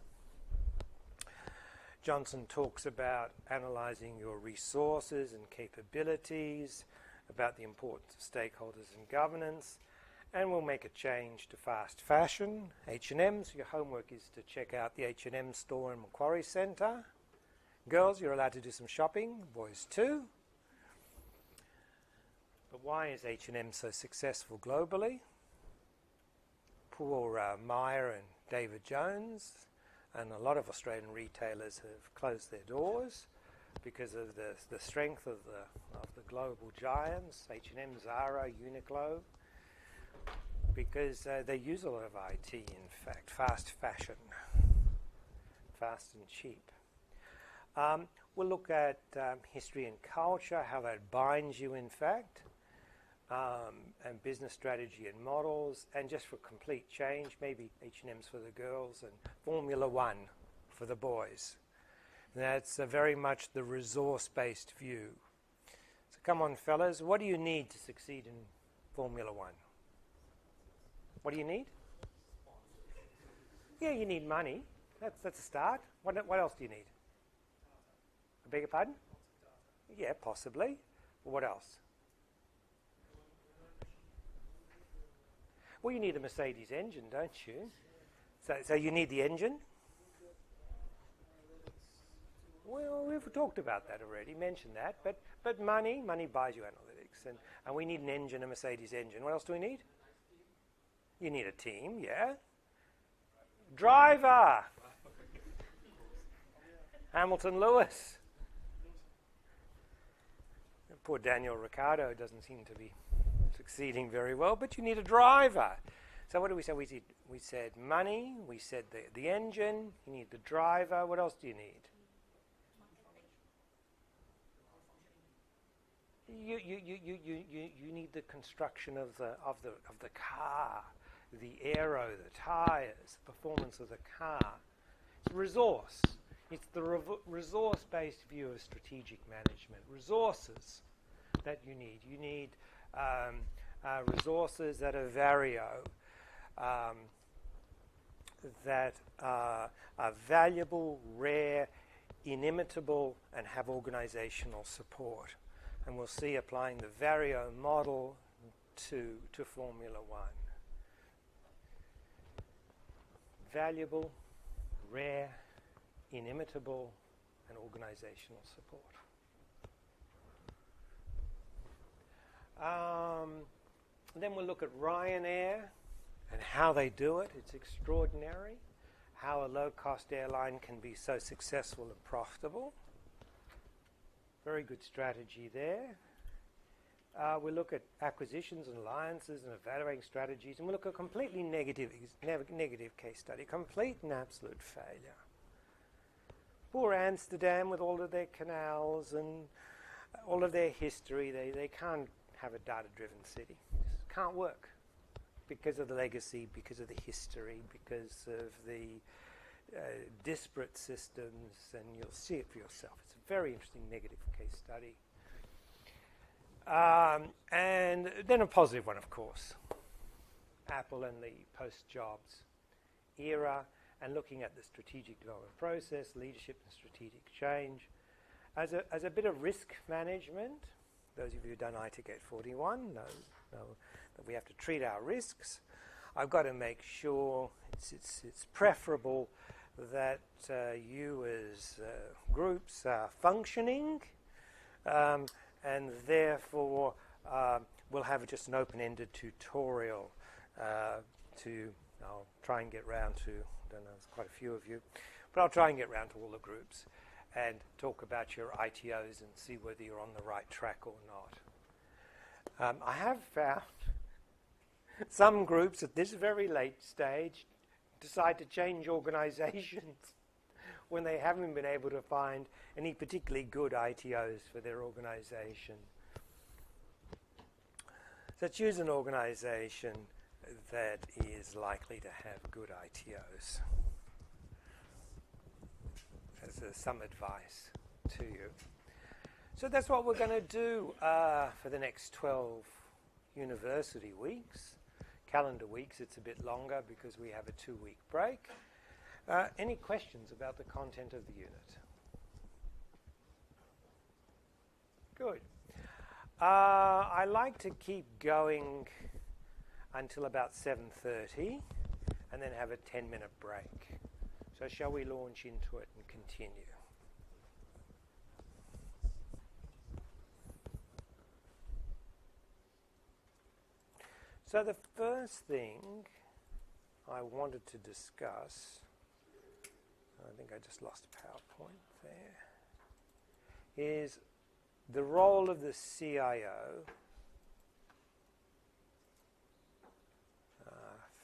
Johnson talks about analyzing your resources and capabilities, about the importance of stakeholders and governance, and we'll make a change to fast fashion, H&M. So your homework is to check out the H&M store in Macquarie Centre. Girls, you're allowed to do some shopping, boys too. But why is H&M so successful globally? Poor Myer and David Jones, and a lot of Australian retailers have closed their doors because of the strength of the global giants, H&M, Zara, Uniqlo, because they use a lot of IT, in fact, fast fashion, fast and cheap. We'll look at history and culture, how that binds you, in fact, and business strategy and models, and just for complete change, maybe H&M's for the girls and Formula One for the boys. And that's very much the resource-based view. So come on, fellas, what do you need to succeed in Formula One? What do you need? Yeah, you need money. That's a start. What else do you need? I beg your pardon? Yeah, possibly. But what else? Well, you need a Mercedes engine, don't you? So you need the engine? Well, we've talked about that already, mentioned that. But money buys you analytics. And we need an engine, a Mercedes engine. What else do we need? You need a team, yeah. Driver! Hamilton Lewis. poor Daniel Ricciardo doesn't seem to be succeeding very well, but you need a driver. So what did we say? We said money, we said the engine, you need the driver. What else do you need? You need the construction of the car, the aero, the tires, the performance of the car. It's resource. It's the resource-based view of strategic management. Resources that you need. You need resources that are vario, that are valuable, rare, inimitable, and have organizational support. And we'll see applying the Vario model to Formula One. Valuable, rare, inimitable, and organizational support. Then we'll look at Ryanair and how they do it. It's extraordinary how a low-cost airline can be so successful and profitable. Very good strategy there. We'll look at acquisitions and alliances and evaluating strategies, and we'll look at a completely negative case study, complete and absolute failure. Poor Amsterdam with all of their canals and all of their history, they can't have a data-driven city. It can't work because of the legacy, because of the history, because of the disparate systems, and you'll see it for yourself. It's a very interesting negative case study. And then a positive one, of course. Apple and the post-Jobs era, and looking at the strategic development process, leadership and strategic change. As a bit of risk management, those of you who've done ITIC 841 know that we have to treat our risks. I've got to make sure it's preferable that you as groups are functioning, and therefore we'll have just an open-ended tutorial I'll try and get round to, I don't know, there's quite a few of you, but I'll try and get round to all the groups and talk about your ITOs and see whether you're on the right track or not. I have found some groups at this very late stage decide to change organizations when they haven't been able to find any particularly good ITOs for their organization. So choose an organization that is likely to have good ITOs. As some advice to you. So that's what we're going to do for the next 12 university weeks. Calendar weeks, it's a bit longer because we have a 2-week break. Any questions about the content of the unit? Good. I like to keep going until about 7:30 and then have a 10-minute break. So shall we launch into it and continue? So the first thing I wanted to discuss, I think I just lost a PowerPoint there, is the role of the CIO,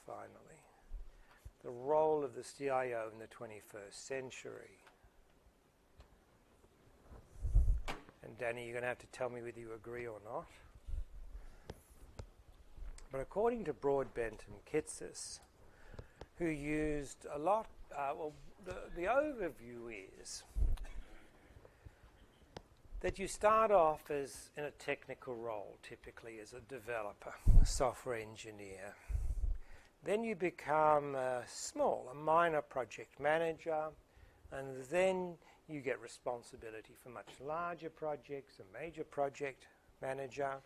finally, the role of the CIO in the 21st century. And Danny, you're going to have to tell me whether you agree or not. But according to Broadbent and Kitsis, who used a lot, the overview is that you start off as in a technical role, typically as a developer, a software engineer. Then you become a minor project manager, and then you get responsibility for much larger projects, a major project manager,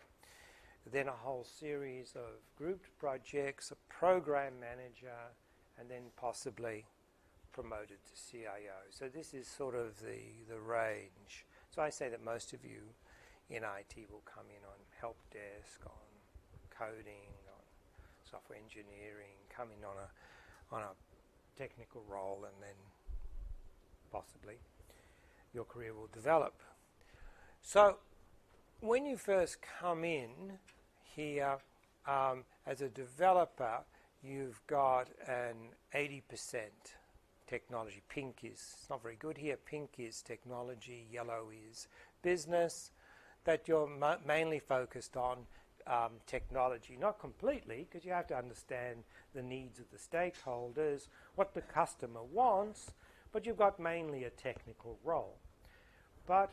then a whole series of grouped projects, a program manager, and then possibly promoted to CIO. So this is sort of the range. So I say that most of you in IT will come in on help desk, on coding, on software engineering, come in on a technical role, and then possibly your career will develop. So when you first come in here as a developer, you've got an 80% technology. Pink is it's not very good here. Pink is technology, yellow is business, that you're mainly focused on technology. Not completely, because you have to understand the needs of the stakeholders, what the customer wants, but you've got mainly a technical role. But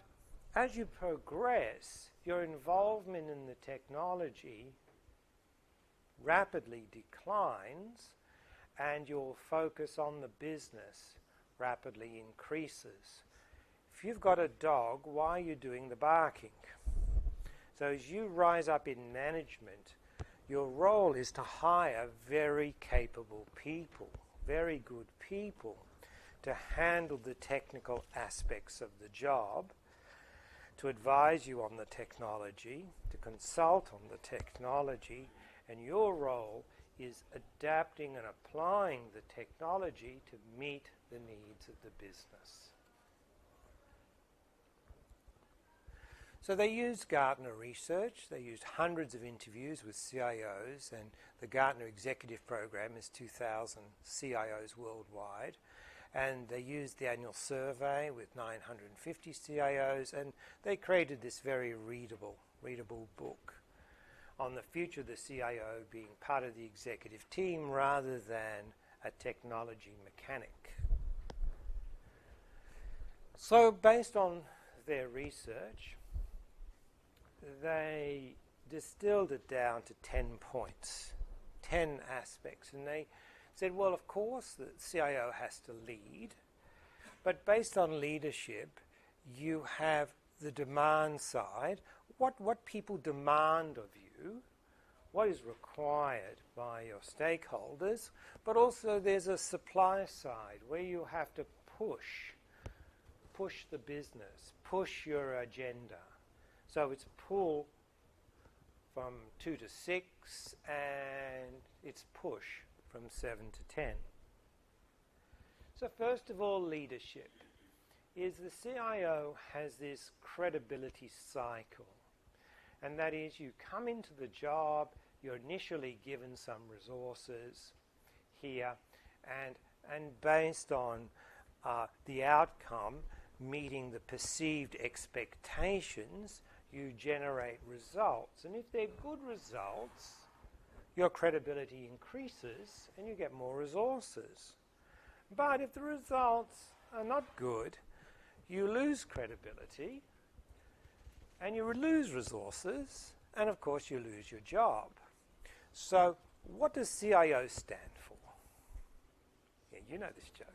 as you progress, your involvement in the technology rapidly declines and your focus on the business rapidly increases. If you've got a dog, why are you doing the barking? So as you rise up in management, your role is to hire very capable people, very good people, to handle the technical aspects of the job, to advise you on the technology, to consult on the technology, and your role is adapting and applying the technology to meet the needs of the business. So they used Gartner research. They used hundreds of interviews with CIOs, and the Gartner Executive Program is 2,000 CIOs worldwide. And they used the annual survey with 950 CIOs, and they created this very readable book on the future of the CIO being part of the executive team rather than a technology mechanic. So based on their research, they distilled it down to 10 points, 10 aspects, and they said, well, of course, the CIO has to lead, but based on leadership, you have the demand side, what people demand of you, what is required by your stakeholders, but also there's a supply side where you have to push the business, push your agenda. So it's pull from 2 to 6, and it's push from 7 to 10. So first of all, leadership is the CIO has this credibility cycle, and that is you come into the job, you're initially given some resources here, and based on the outcome meeting the perceived expectations, you generate results. And if they're good results, your credibility increases and you get more resources. But if the results are not good, you lose credibility and you lose resources, and of course you lose your job. So what does CIO stand for? Yeah, you know this joke.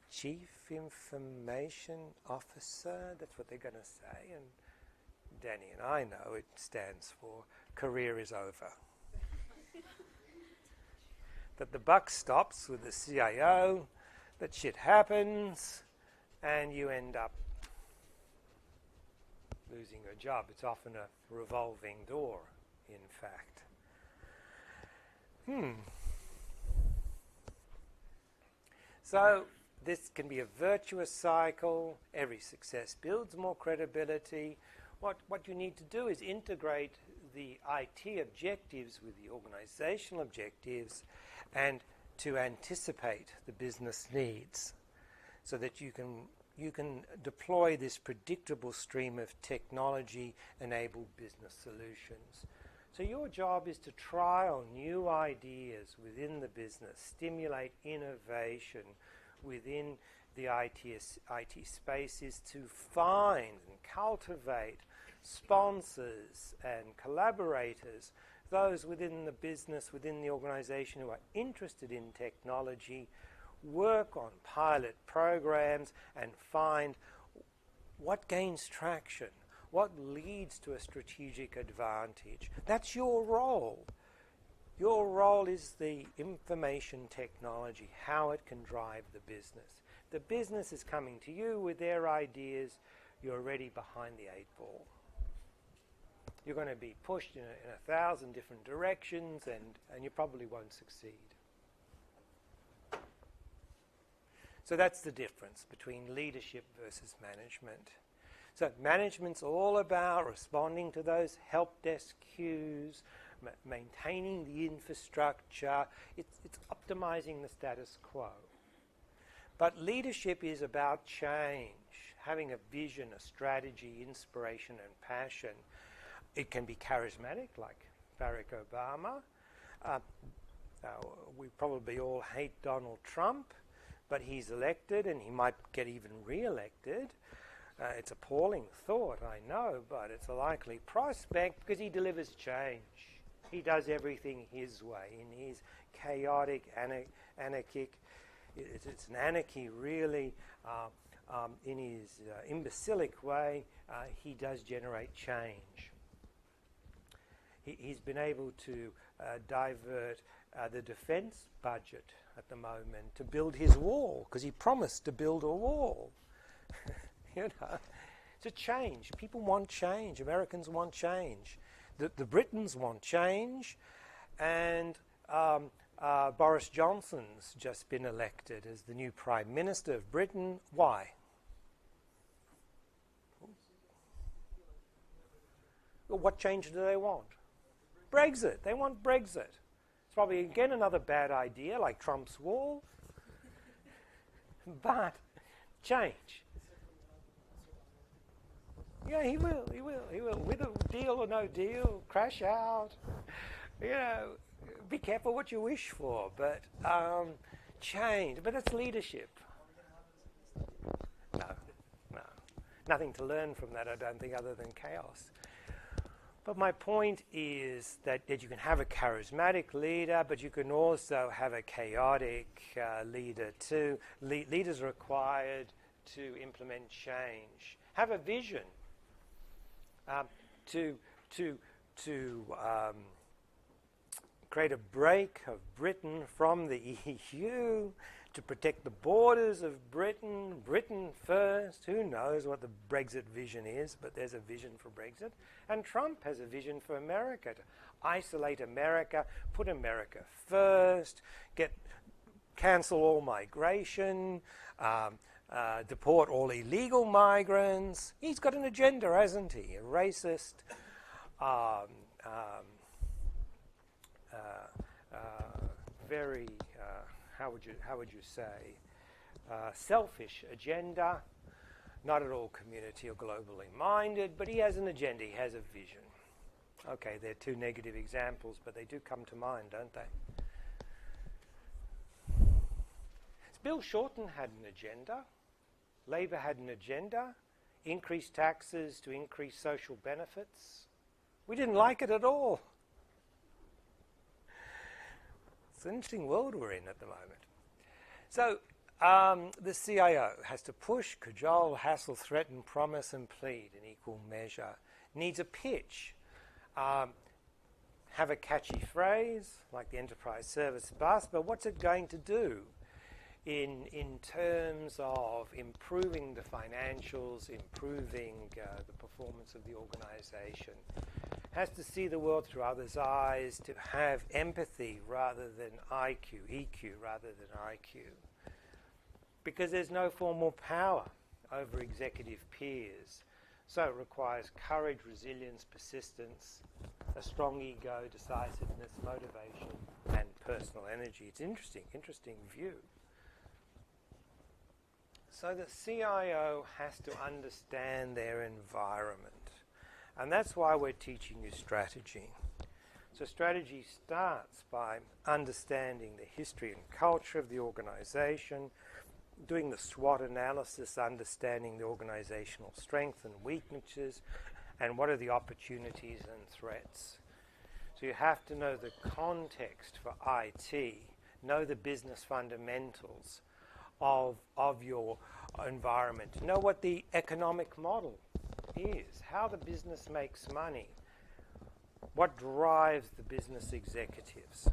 Chief Information Officer, that's what they're going to say, and Danny and I know it stands for career is over. That the buck stops with the CIO, that shit happens, and you end up losing your job. It's often a revolving door, in fact. So this can be a virtuous cycle. Every success builds more credibility. What you need to do is integrate the IT objectives with the organizational objectives and to anticipate the business needs so that you can deploy this predictable stream of technology-enabled business solutions. So your job is to trial new ideas within the business, stimulate innovation within the IT spaces, to find and cultivate sponsors and collaborators, those within the business, within the organization who are interested in technology, work on pilot programs and find what gains traction, what leads to a strategic advantage. That's your role. Your role is the information technology, how it can drive the business. The business is coming to you with their ideas. You're already behind the 8 ball. You're going to be pushed in 1,000 different directions, and you probably won't succeed. So that's the difference between leadership versus management. So management's all about responding to those help desk queues, maintaining the infrastructure. It's optimizing the status quo. But leadership is about change, having a vision, a strategy, inspiration and passion. It can be charismatic, like Barack Obama. We probably all hate Donald Trump, but he's elected and he might get even re-elected. It's appalling thought, I know, but it's a likely prospect because he delivers change. He does everything his way, in his chaotic, anarchic. It's an anarchy, really. In his imbecilic way, he does generate change. He's been able to divert the defence budget at the moment to build his wall, because he promised to build a wall. You know, it's a change. People want change. Americans want change. The Britons want change, and Boris Johnson's just been elected as the new Prime Minister of Britain. Why? Well, what change do they want? Brexit. They want Brexit. It's probably, again, another bad idea, like Trump's wall. But change. Yeah, he will. With a deal or no deal, crash out. You know, be careful what you wish for, but change. But it's leadership. No. Nothing to learn from that, I don't think, other than chaos. But my point is that you can have a charismatic leader, but you can also have a chaotic leader too. Leaders are required to implement change. Have a vision. To create a break of Britain from the EU, to protect the borders of Britain first. Who knows what the Brexit vision is, but there's a vision for Brexit. And Trump has a vision for America, to isolate America, put America first, cancel all migration, deport all illegal migrants. He's got an agenda, hasn't he? A racist, very, how would you say, selfish agenda, not at all community or globally minded, but he has an agenda, he has a vision. Okay, they're two negative examples, but they do come to mind, don't they? Bill Shorten had an agenda. Labor had an agenda. Increase taxes to increase social benefits. We didn't like it at all. It's an interesting world we're in at the moment. So the CIO has to push, cajole, hassle, threaten, promise, and plead in equal measure. Needs a pitch. Have a catchy phrase, like the enterprise service bus, but what's it going to do in terms of improving the financials, improving the performance of the organization? Has to see the world through others' eyes, to have empathy rather than IQ, EQ rather than IQ. Because there's no formal power over executive peers. So it requires courage, resilience, persistence, a strong ego, decisiveness, motivation, and personal energy. It's interesting view. So the CIO has to understand their environment. And that's why we're teaching you strategy. So strategy starts by understanding the history and culture of the organization, doing the SWOT analysis, understanding the organizational strengths and weaknesses, and what are the opportunities and threats. So you have to know the context for IT, know the business fundamentals of your environment, know what the economic model is, how the business makes money, what drives the business executives.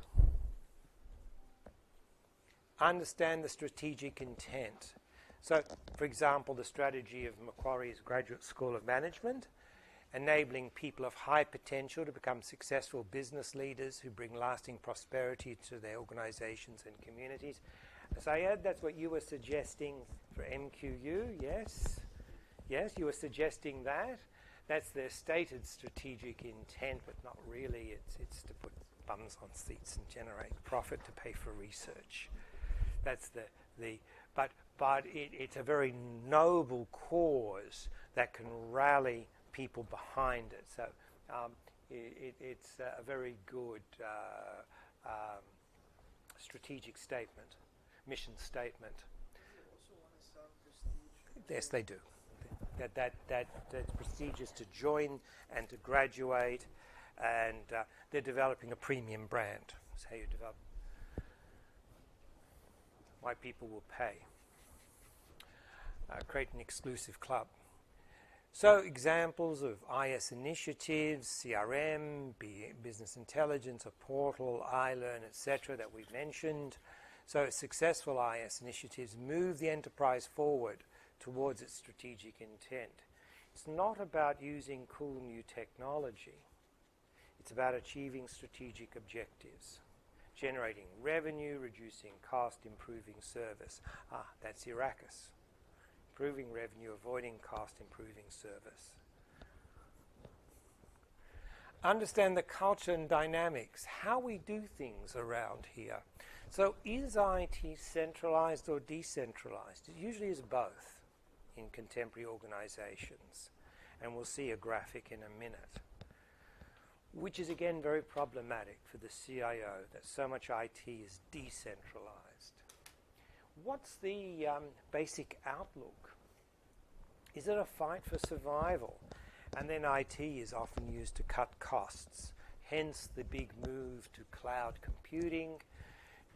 Understand the strategic intent. So, for example, the strategy of Macquarie's Graduate School of Management, enabling people of high potential to become successful business leaders who bring lasting prosperity to their organizations and communities. Syed, that's what you were suggesting for MQU, yes? Yes, you were suggesting that. That's their stated strategic intent, but not really. It's to put bums on seats and generate profit to pay for research. That's but it's a very noble cause that can rally people behind it. So it's a very good strategic statement, mission statement. Also want to sound prestige. Yes, they do. That's prestigious to join and to graduate, and they're developing a premium brand. That's how you develop. Why people will pay. Create an exclusive club. So examples of IS initiatives, CRM, business intelligence, a portal, iLearn, etc. that we've mentioned. So successful IS initiatives move the enterprise forward towards its strategic intent. It's not about using cool new technology. It's about achieving strategic objectives, generating revenue, reducing cost, improving service. That's Iracus. Improving revenue, avoiding cost, improving service. Understand the culture and dynamics, how we do things around here. So is IT centralized or decentralized? It usually is both in contemporary organizations. And we'll see a graphic in a minute, which is again very problematic for the CIO that so much IT is decentralized. What's the basic outlook? Is it a fight for survival? And then IT is often used to cut costs, hence the big move to cloud computing,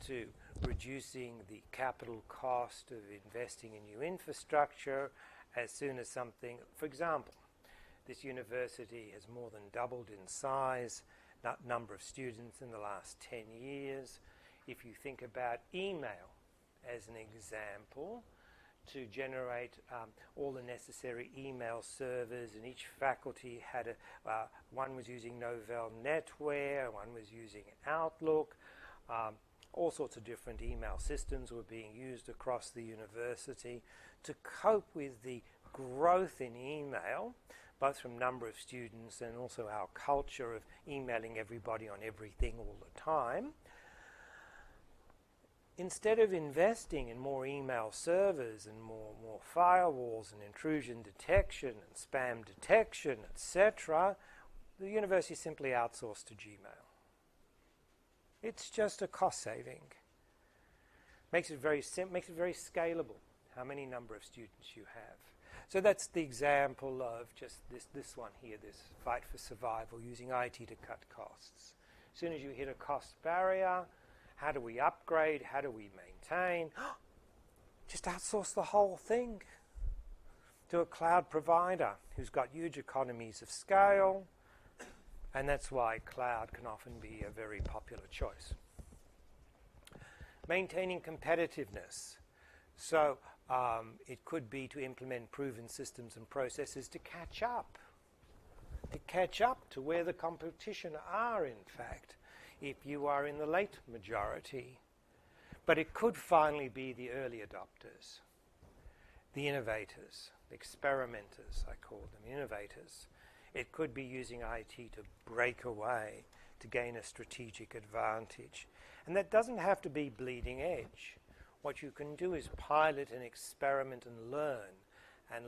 to reducing the capital cost of investing in new infrastructure as soon as something, for example, this university has more than doubled in size, number of students in the last 10 years. If you think about email as an example, to generate all the necessary email servers, and each faculty had one was using Novell NetWare, one was using Outlook. All sorts of different email systems were being used across the university to cope with the growth in email, both from number of students and also our culture of emailing everybody on everything all the time. Instead of investing in more email servers and more firewalls and intrusion detection and spam detection, etc., the university simply outsourced to Gmail. It's just a cost saving. Makes it very scalable, how many number of students you have. So that's the example of just this one here, this fight for survival, using IT to cut costs. As soon as you hit a cost barrier, how do we upgrade? How do we maintain? Just outsource the whole thing to a cloud provider who's got huge economies of scale, and that's why cloud can often be a very popular choice. Maintaining competitiveness. So it could be to implement proven systems and processes to catch up to where the competition are, in fact, if you are in the late majority. But it could finally be the early adopters, the innovators, the experimenters, I call them, innovators. It could be using IT to break away, to gain a strategic advantage. And that doesn't have to be bleeding edge. What you can do is pilot and experiment and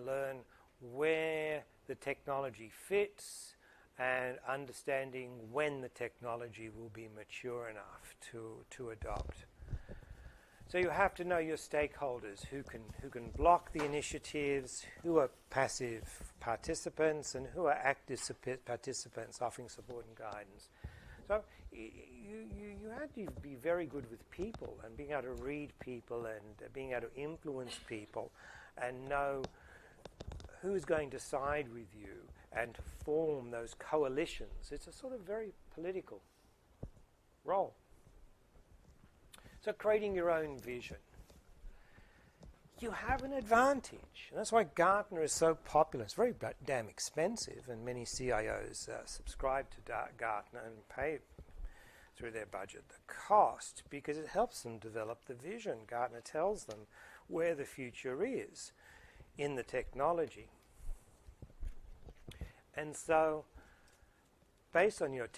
learn where the technology fits, and understanding when the technology will be mature enough to adopt. So you have to know your stakeholders, who can block the initiatives, who are passive participants, and who are active participants offering support and guidance. So you have to be very good with people and being able to read people and being able to influence people and know who's going to side with you and to form those coalitions. It's a sort of very political role. So creating your own vision. You have an advantage. And that's why Gartner is so popular. It's very damn expensive, and many CIOs subscribe to Gartner and pay through their budget the cost, because it helps them develop the vision. Gartner tells them where the future is in the technology. And so, based on your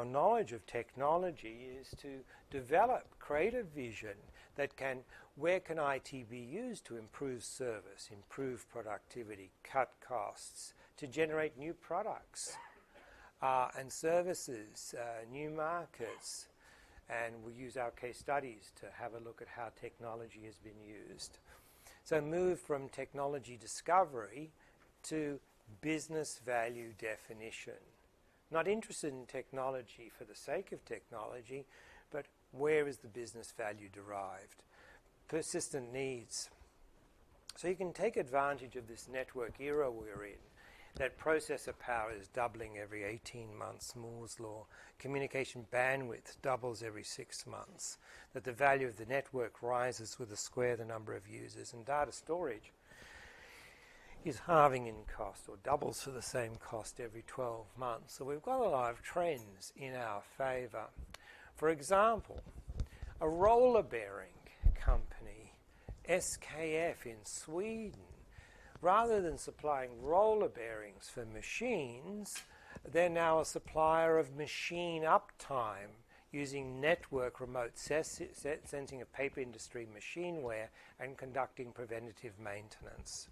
knowledge of technology, is to develop creative vision that can, where can IT be used to improve service, improve productivity, cut costs, to generate new products and services, new markets. And we'll use our case studies to have a look at how technology has been used. So move from technology discovery to business value definition. Not interested in technology for the sake of technology, but where is the business value derived? Persistent needs. So you can take advantage of this network era we're in. That processor power is doubling every 18 months, Moore's law. Communication bandwidth doubles every 6 months. That the value of the network rises with a square the number of users. And data storage is halving in cost, or doubles for the same cost every 12 months. So we've got a lot of trends in our favour. For example, a roller bearing company, SKF in Sweden, rather than supplying roller bearings for machines, they're now a supplier of machine uptime using network remote sensing of paper industry machineware and conducting preventative maintenance.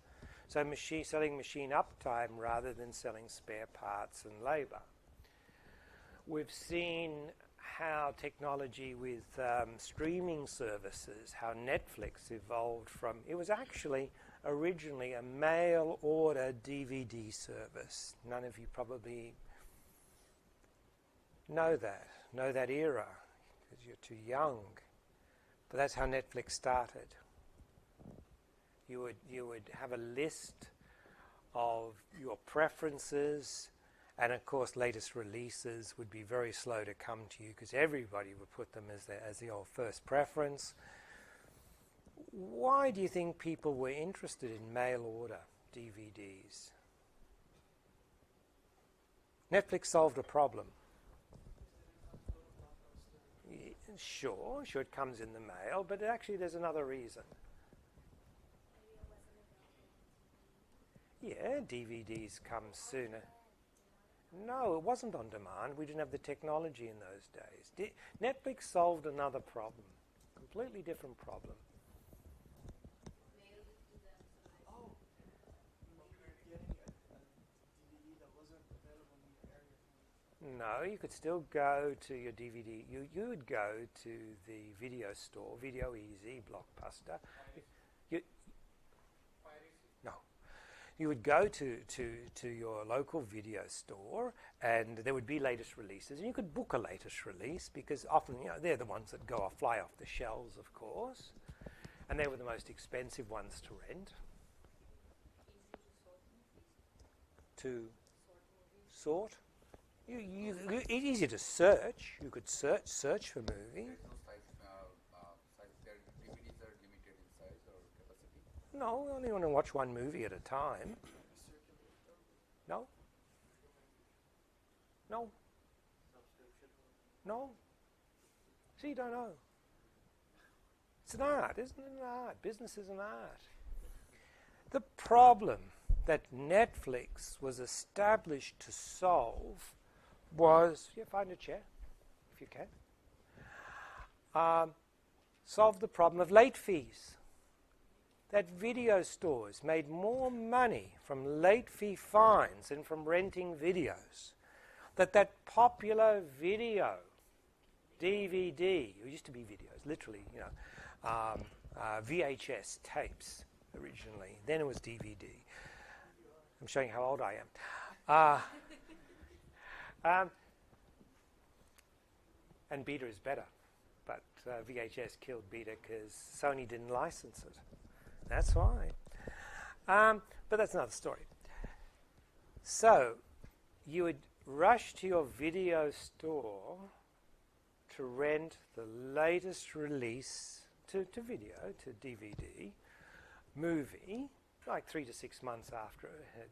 So selling machine uptime rather than selling spare parts and labour. We've seen how technology with streaming services, how Netflix evolved from, it was actually originally a mail order DVD service. None of you probably know that era, because you're too young. But that's how Netflix started. You would have a list of your preferences, and of course latest releases would be very slow to come to you because everybody would put them as the old first preference. Why do you think people were interested in mail order DVDs? Netflix solved a problem. Sure, it comes in the mail, but actually there's another reason. Yeah, DVDs come sooner. No, it wasn't on demand. We didn't have the technology in those days. Netflix solved another problem, completely different problem. Oh, you were getting a DVD that wasn't available in your area. No, you could still go to your DVD. You would go to the video store, Video Easy, Blockbuster. No. You would go to your local video store, and there would be latest releases, and you could book a latest release because often, they're the ones that fly off the shelves, of course, and they were the most expensive ones to rent. To sort? It's easier to search. You could search for movies. DVDs are limited in size or capacity? No, we only want to watch one movie at a time. No. See, you don't know. It's an art, isn't it? An art. Business is an art. The problem that Netflix was established to solve was, find a chair, if you can, solve the problem of late fees. That video stores made more money from late fee fines than from renting videos. That popular video, DVD, it used to be videos, literally, VHS tapes originally. Then it was DVD. I'm showing how old I am. And beta is better, but VHS killed beta because Sony didn't license it. That's why. But that's another story. So you would rush to your video store to rent the latest release to video, to DVD, movie, like 3 to 6 months after it had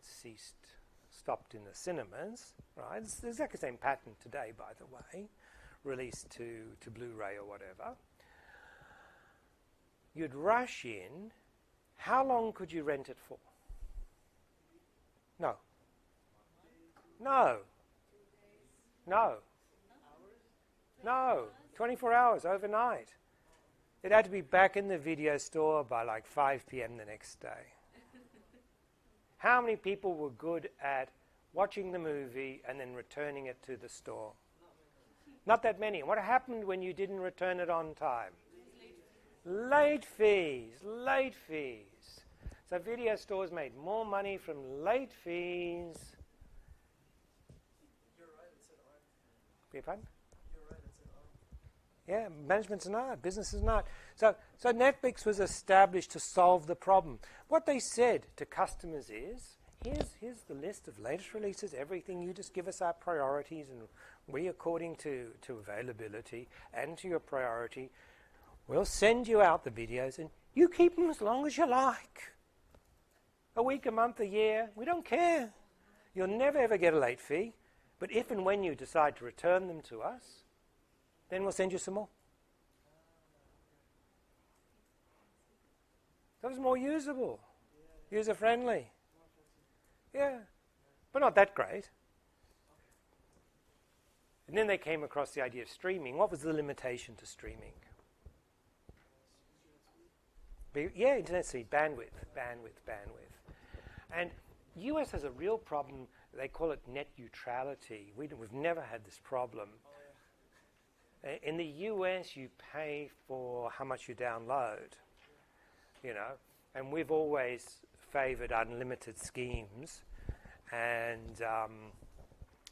stopped in the cinemas, right? It's the exact same pattern today, by the way, released to Blu-ray or whatever. You'd rush in. How long could you rent it for? No. No. No. No. 24 hours overnight. It had to be back in the video store by like 5 p.m. the next day. How many people were good at watching the movie and then returning it to the store? Not that many. What happened when you didn't return it on time? Late fees. Late fees. So video stores made more money from late fees. You're right, it's an art. Beg your pardon? You're right, it's an art. Yeah, management's an art, business is an art. So Netflix was established to solve the problem. What they said to customers is, here's the list of latest releases, everything, you just give us our priorities, and we, according to availability and to your priority, we'll send you out the videos, and you keep them as long as you like. A week, a month, a year, we don't care. You'll never ever get a late fee, but if and when you decide to return them to us, then we'll send you some more. That was more usable, user-friendly. Yeah, but not that great. And then they came across the idea of streaming. What was the limitation to streaming? Yeah, internet speed, bandwidth. And US has a real problem. They call it net neutrality. We've never had this problem. In the US, you pay for how much you download, you know, and we've always favored unlimited schemes. And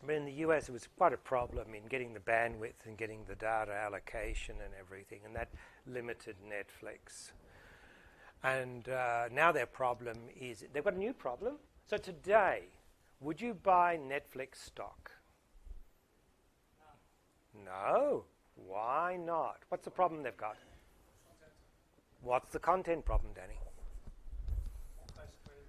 but in the US, it was quite a problem in getting the bandwidth and getting the data allocation and everything, and that limited Netflix. And now their problem is, they've got a new problem. So today, would you buy Netflix stock? No. Why not? What's the problem they've got? What's the content problem, Danny? Basically,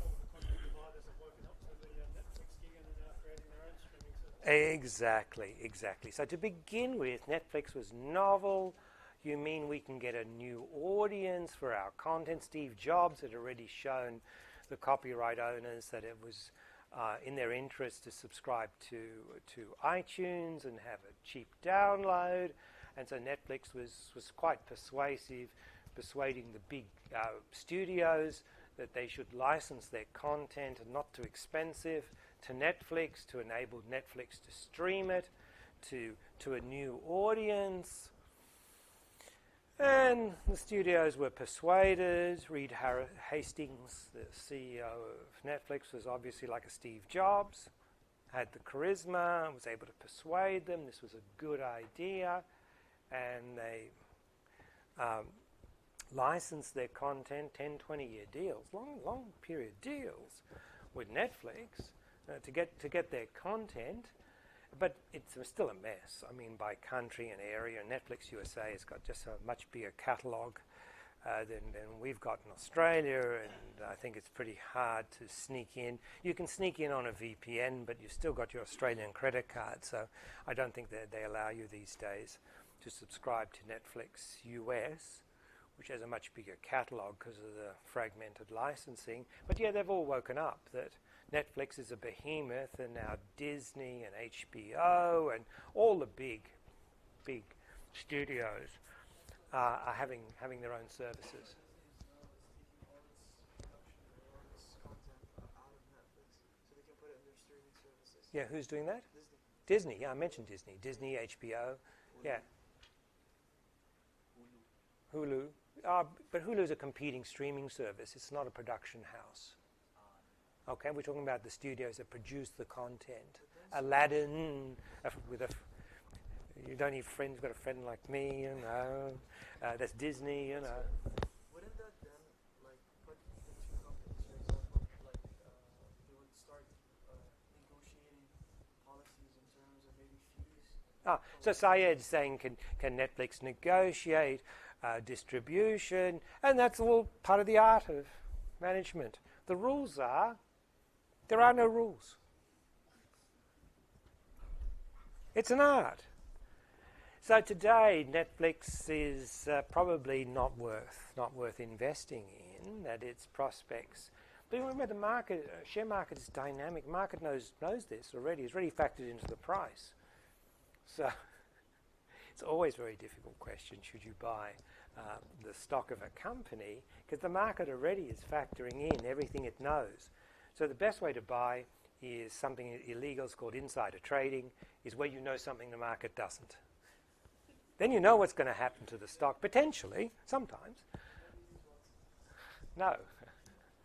all the content providers have woken up to the Netflix gig and are now creating their own streaming service. Exactly. So to begin with, Netflix was novel. You mean we can get a new audience for our content? Steve Jobs had already shown the copyright owners that it was in their interest to subscribe to iTunes and have a cheap download. And so Netflix was quite persuasive, persuading the big studios that they should license their content and not too expensive to Netflix to enable Netflix to stream it to a new audience. And the studios were persuaded. Reed Hastings, the CEO of Netflix, was obviously like a Steve Jobs, had the charisma, was able to persuade them this was a good idea, and they licensed their content, 10, 20-year deals, long period deals with Netflix to get their content. But it's still a mess. I mean, by country and area, Netflix USA has got just a much bigger catalogue than we've got in Australia, and I think it's pretty hard to sneak in. You can sneak in on a VPN, but you've still got your Australian credit card, so I don't think that they allow you these days to subscribe to Netflix US, which has a much bigger catalogue because of the fragmented licensing. But yeah, they've all woken up that Netflix is a behemoth, and now Disney and HBO and all the big studios are having their own services. Yeah, who's doing that? Disney. Yeah, I mentioned Disney. Disney, HBO. Yeah. Hulu. But Hulu's a competing streaming service. It's not a production house. Okay, we're talking about the studios that produce the content. Aladdin, you don't need friends, you've got a friend like me, you know. That's Disney, you know. Wouldn't that then, like, put the two companies, for example, like, they would start negotiating policies in terms of maybe fees? So Syed's saying, can Netflix negotiate distribution? And that's all part of the art of management. The rules are, there are no rules. It's an art. So today, Netflix is probably not worth investing in. That its prospects But remember, the market, share market is dynamic. Market knows this already. It's already factored into the price. So it's always a very difficult question. Should you buy the stock of a company? Because the market already is factoring in everything it knows. So the best way to buy is something illegal. It's called insider trading. Is where you know something the market doesn't. Then you know what's going to happen to the stock potentially. Sometimes. No.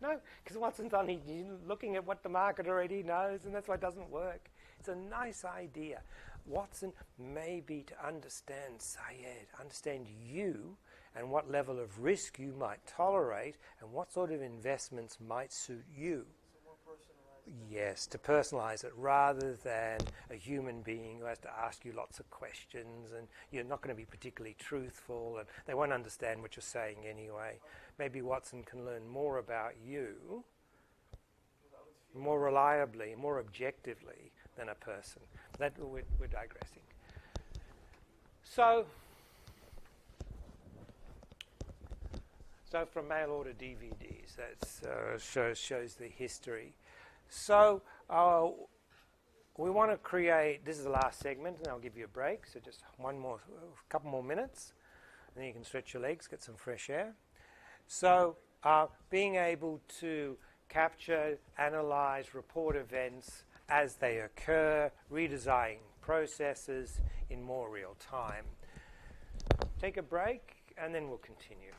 No, because Watson's only looking at what the market already knows, and that's why it doesn't work. It's a nice idea. Watson may be to understand Syed, understand you, and what level of risk you might tolerate, and what sort of investments might suit you. So more personalized. Yes, to personalize it rather than a human being who has to ask you lots of questions, and you're not going to be particularly truthful, and they won't understand what you're saying anyway. Maybe Watson can learn more about you more reliably, more objectively than a person. That we're digressing. So from mail order DVDs, that shows the history. So we want to create. This is the last segment, and I'll give you a break. So just a couple more minutes, and then you can stretch your legs, get some fresh air. So being able to capture, analyze, report events as they occur, redesign processes in more real time. Take a break, and then we'll continue.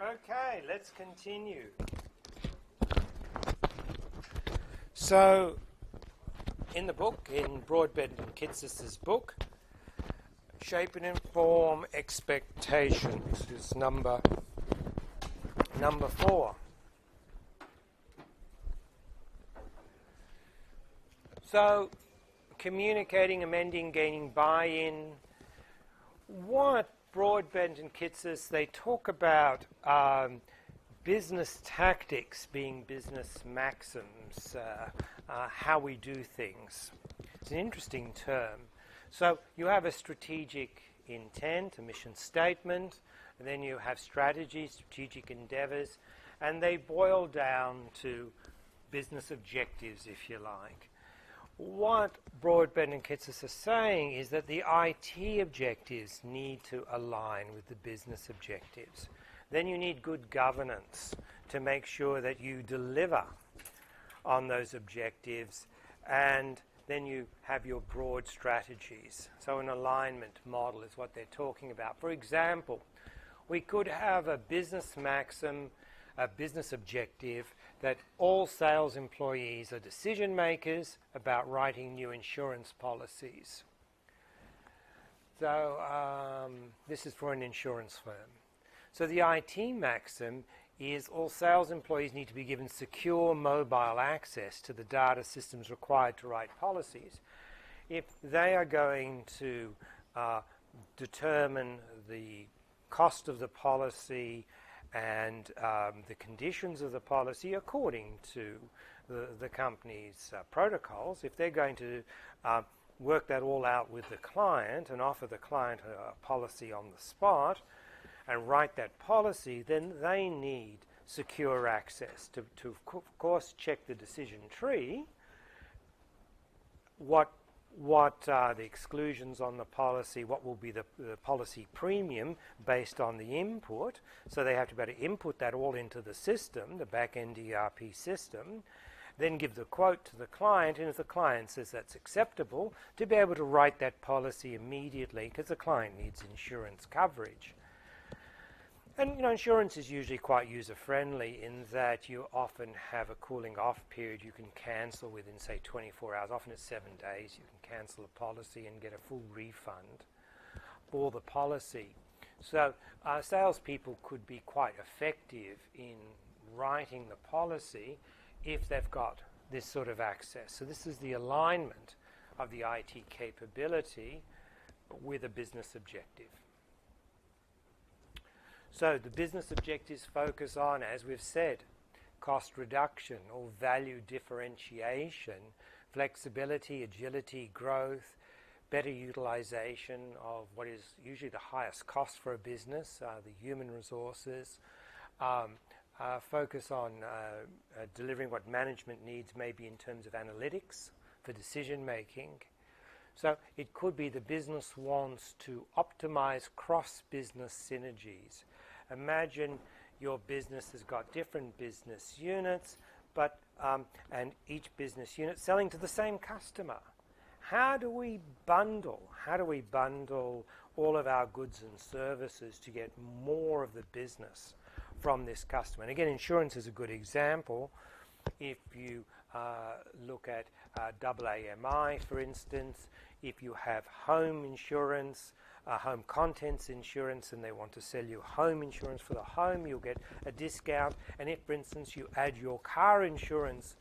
Okay, let's continue. So, in the book, in Broadbent and Kitsis' book, Shape and Inform Expectations is number 4. So, communicating, amending, gaining buy-in. What Broadbent and Kitsis, they talk about business tactics being business maxims, how we do things. It's an interesting term. So you have a strategic intent, a mission statement, and then you have strategies, strategic endeavors, and they boil down to business objectives, if you like. What Broadbent and Kitsis are saying is that the IT objectives need to align with the business objectives. Then you need good governance to make sure that you deliver on those objectives, and then you have your broad strategies. So an alignment model is what they're talking about. For example, we could have a business maxim, a business objective, that all sales employees are decision makers about writing new insurance policies. So this is for an insurance firm. So the IT maxim is all sales employees need to be given secure mobile access to the data systems required to write policies. If they are going to determine the cost of the policy and the conditions of the policy according to the company's protocols, if they're going to work that all out with the client and offer the client a policy on the spot and write that policy, then they need secure access to of course, check the decision tree, what are the exclusions on the policy, what will be the policy premium based on the input. So they have to be able to input that all into the system, the back-end ERP system, then give the quote to the client, and if the client says that's acceptable, to be able to write that policy immediately because the client needs insurance coverage. And insurance is usually quite user-friendly in that you often have a cooling-off period you can cancel within, say, 24 hours. Often it's 7 days. You can cancel a policy and get a full refund for the policy. So salespeople could be quite effective in writing the policy if they've got this sort of access. So this is the alignment of the IT capability with a business objective. So the business objectives focus on, as we've said, cost reduction or value differentiation, flexibility, agility, growth, better utilization of what is usually the highest cost for a business, the human resources, focus on delivering what management needs maybe in terms of analytics for decision making. So it could be the business wants to optimize cross-business synergies. Imagine your business has got different business units, but and each business unit selling to the same customer. How do we bundle all of our goods and services to get more of the business from this customer? And again, insurance is a good example. If you look at AAMI, for instance, if you have home insurance, home contents insurance, and they want to sell you home insurance for the home, you'll get a discount. And if, for instance, you add your car insurance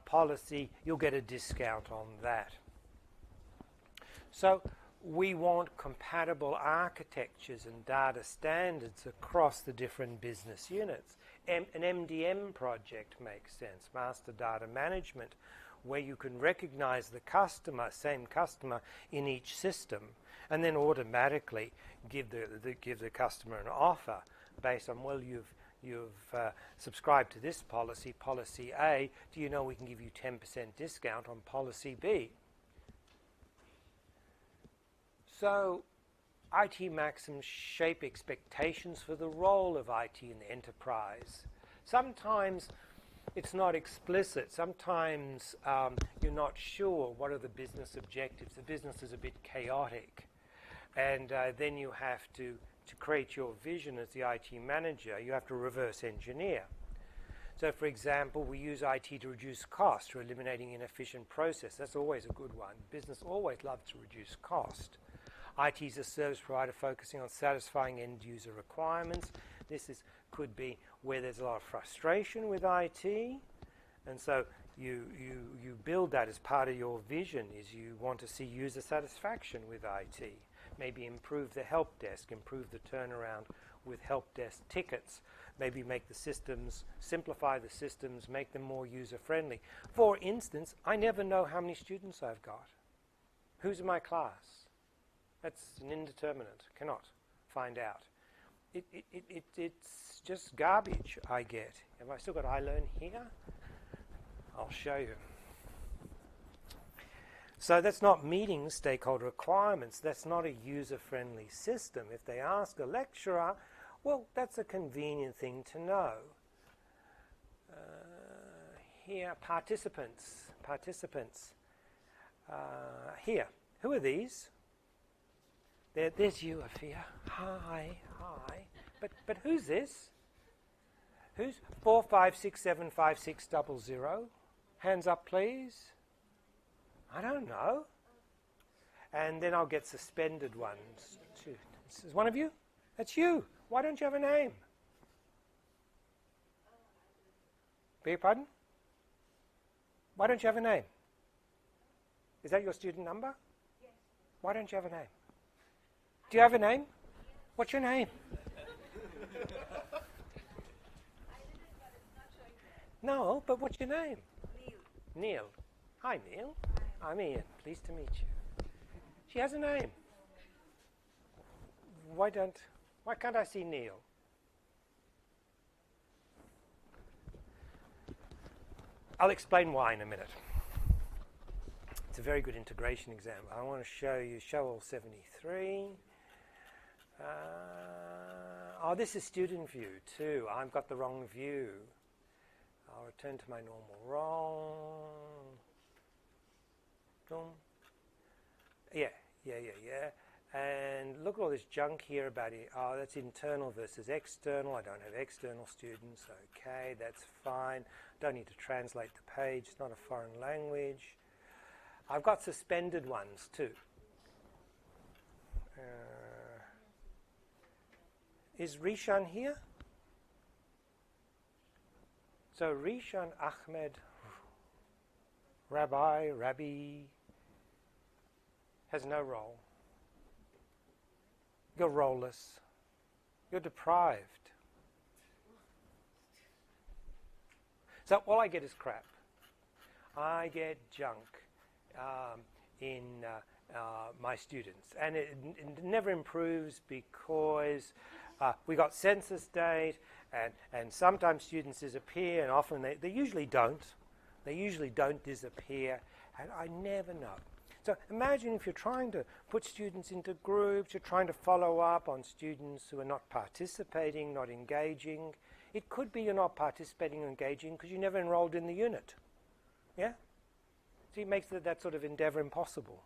policy, you'll get a discount on that. So we want compatible architectures and data standards across the different business units. An MDM project makes sense, Master Data Management, where you can recognize the customer, same customer, in each system, and then automatically give the customer an offer based on, well, you've subscribed to this policy, policy A. Do you know we can give you 10% discount on policy B? So IT maxims shape expectations for the role of IT in the enterprise. Sometimes it's not explicit. Sometimes you're not sure what are the business objectives. The business is a bit chaotic. And then you have to to create your vision as the IT manager, you have to reverse engineer. So, for example, we use IT to reduce cost through eliminating inefficient process. That's always a good one. Business always loves to reduce cost. IT is a service provider focusing on satisfying end-user requirements. Could be where there's a lot of frustration with IT, and so you build that as part of your vision. Is you want to see user satisfaction with IT. Maybe improve the help desk, improve the turnaround with help desk tickets. Maybe make the systems, simplify the systems, make them more user-friendly. For instance, I never know how many students I've got. Who's in my class? That's an indeterminate. Cannot find out. It's just garbage I get. Have I still got iLearn here? I'll show you. So that's not meeting stakeholder requirements. That's not a user-friendly system. If they ask a lecturer, well, that's a convenient thing to know. Here, participants. Here, who are these? There's you, Afia. Hi. But who's this? Who's 4567560? Hands up, please. I don't know. And then I'll get suspended ones too. This is one of you? That's you. Why don't you have a name? Beg your pardon? Why don't you have a name? Is that your student number? Yes. Why don't you have a name? Do you have a name? What's your name? No, but what's your name? Neil. Hi, Neil. I'm Ian. Pleased to meet you. She has a name. Why can't I see Neil? I'll explain why in a minute. It's a very good integration example. I want to show you show all 73. This is student view too. I've got the wrong view. I'll return to my normal role. Yeah. And look at all this junk here about it. Oh, that's internal versus external. I don't have external students. Okay, that's fine. Don't need to translate the page. It's not a foreign language. I've got suspended ones too. Is Rishan here? So Rishan Ahmed, Rabbi, has no role. You're roleless. You're deprived. So all I get is crap. I get junk in my students. And it never improves because we got census date and sometimes students disappear and often they usually don't. They usually don't disappear and I never know. So imagine if you're trying to put students into groups, you're trying to follow up on students who are not participating, not engaging. It could be you're not participating or engaging because you never enrolled in the unit. Yeah? So it makes that sort of endeavor impossible.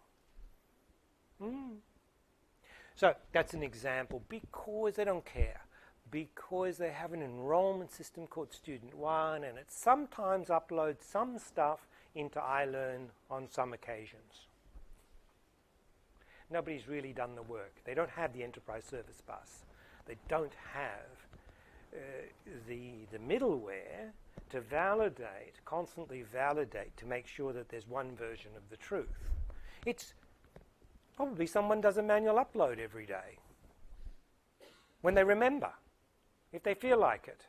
So that's an example because they don't care. Because they have an enrollment system called Student One and it sometimes uploads some stuff into iLearn on some occasions. Nobody's really done the work. They don't have the enterprise service bus. They don't have the middleware to validate, constantly validate, to make sure that there's one version of the truth. It's probably someone does a manual upload every day when they remember, if they feel like it.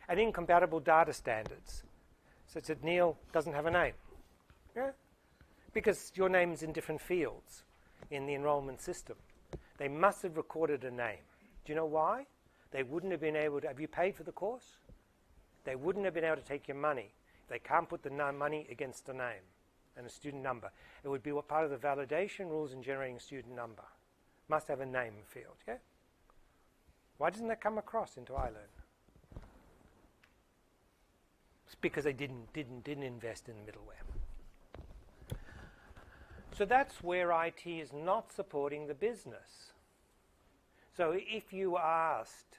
And incompatible data standards, such that Neil doesn't have a name. Yeah? Because your name's in different fields in the enrollment system. They must have recorded a name. Do you know why? They wouldn't have been able to... Have you paid for the course? They wouldn't have been able to take your money. They can't put the money against a name and a student number. It would be part of the validation rules in generating a student number. Must have a name field, yeah? Why doesn't that come across into iLearn? It's because they didn't invest in the middleware. So that's where IT is not supporting the business. So if you asked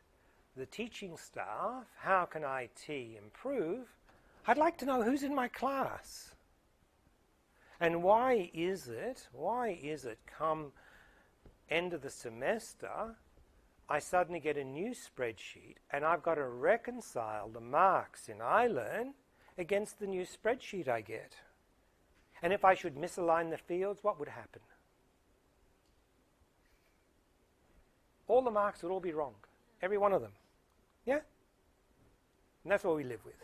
the teaching staff, how can IT improve? I'd like to know who's in my class. And why is it come end of the semester, I suddenly get a new spreadsheet and I've got to reconcile the marks in iLearn against the new spreadsheet I get. And if I should misalign the fields, what would happen? All the marks would all be wrong. Every one of them. Yeah? And that's what we live with.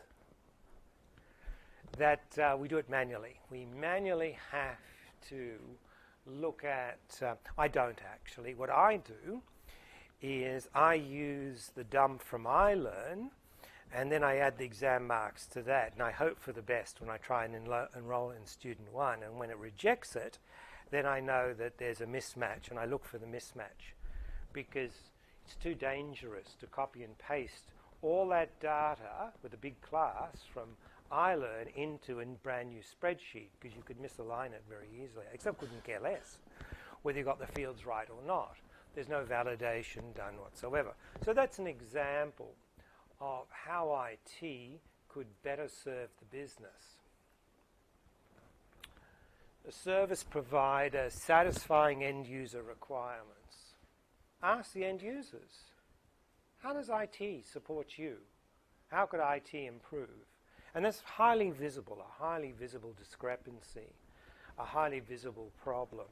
That we do it manually. We manually have to look at... I don't actually. What I do is I use the dump from iLearn, and then I add the exam marks to that, and I hope for the best when I try and enroll in student one. And when it rejects it, then I know that there's a mismatch, and I look for the mismatch, because it's too dangerous to copy and paste all that data with a big class from iLearn into a brand new spreadsheet, because you could misalign it very easily. Excel couldn't care less whether you got the fields right or not. There's no validation done whatsoever. So that's an example of how IT could better serve the business. The service provider satisfying end user requirements. Ask the end users. How does IT support you? How could IT improve? And that's highly visible, a highly visible discrepancy, a highly visible problem.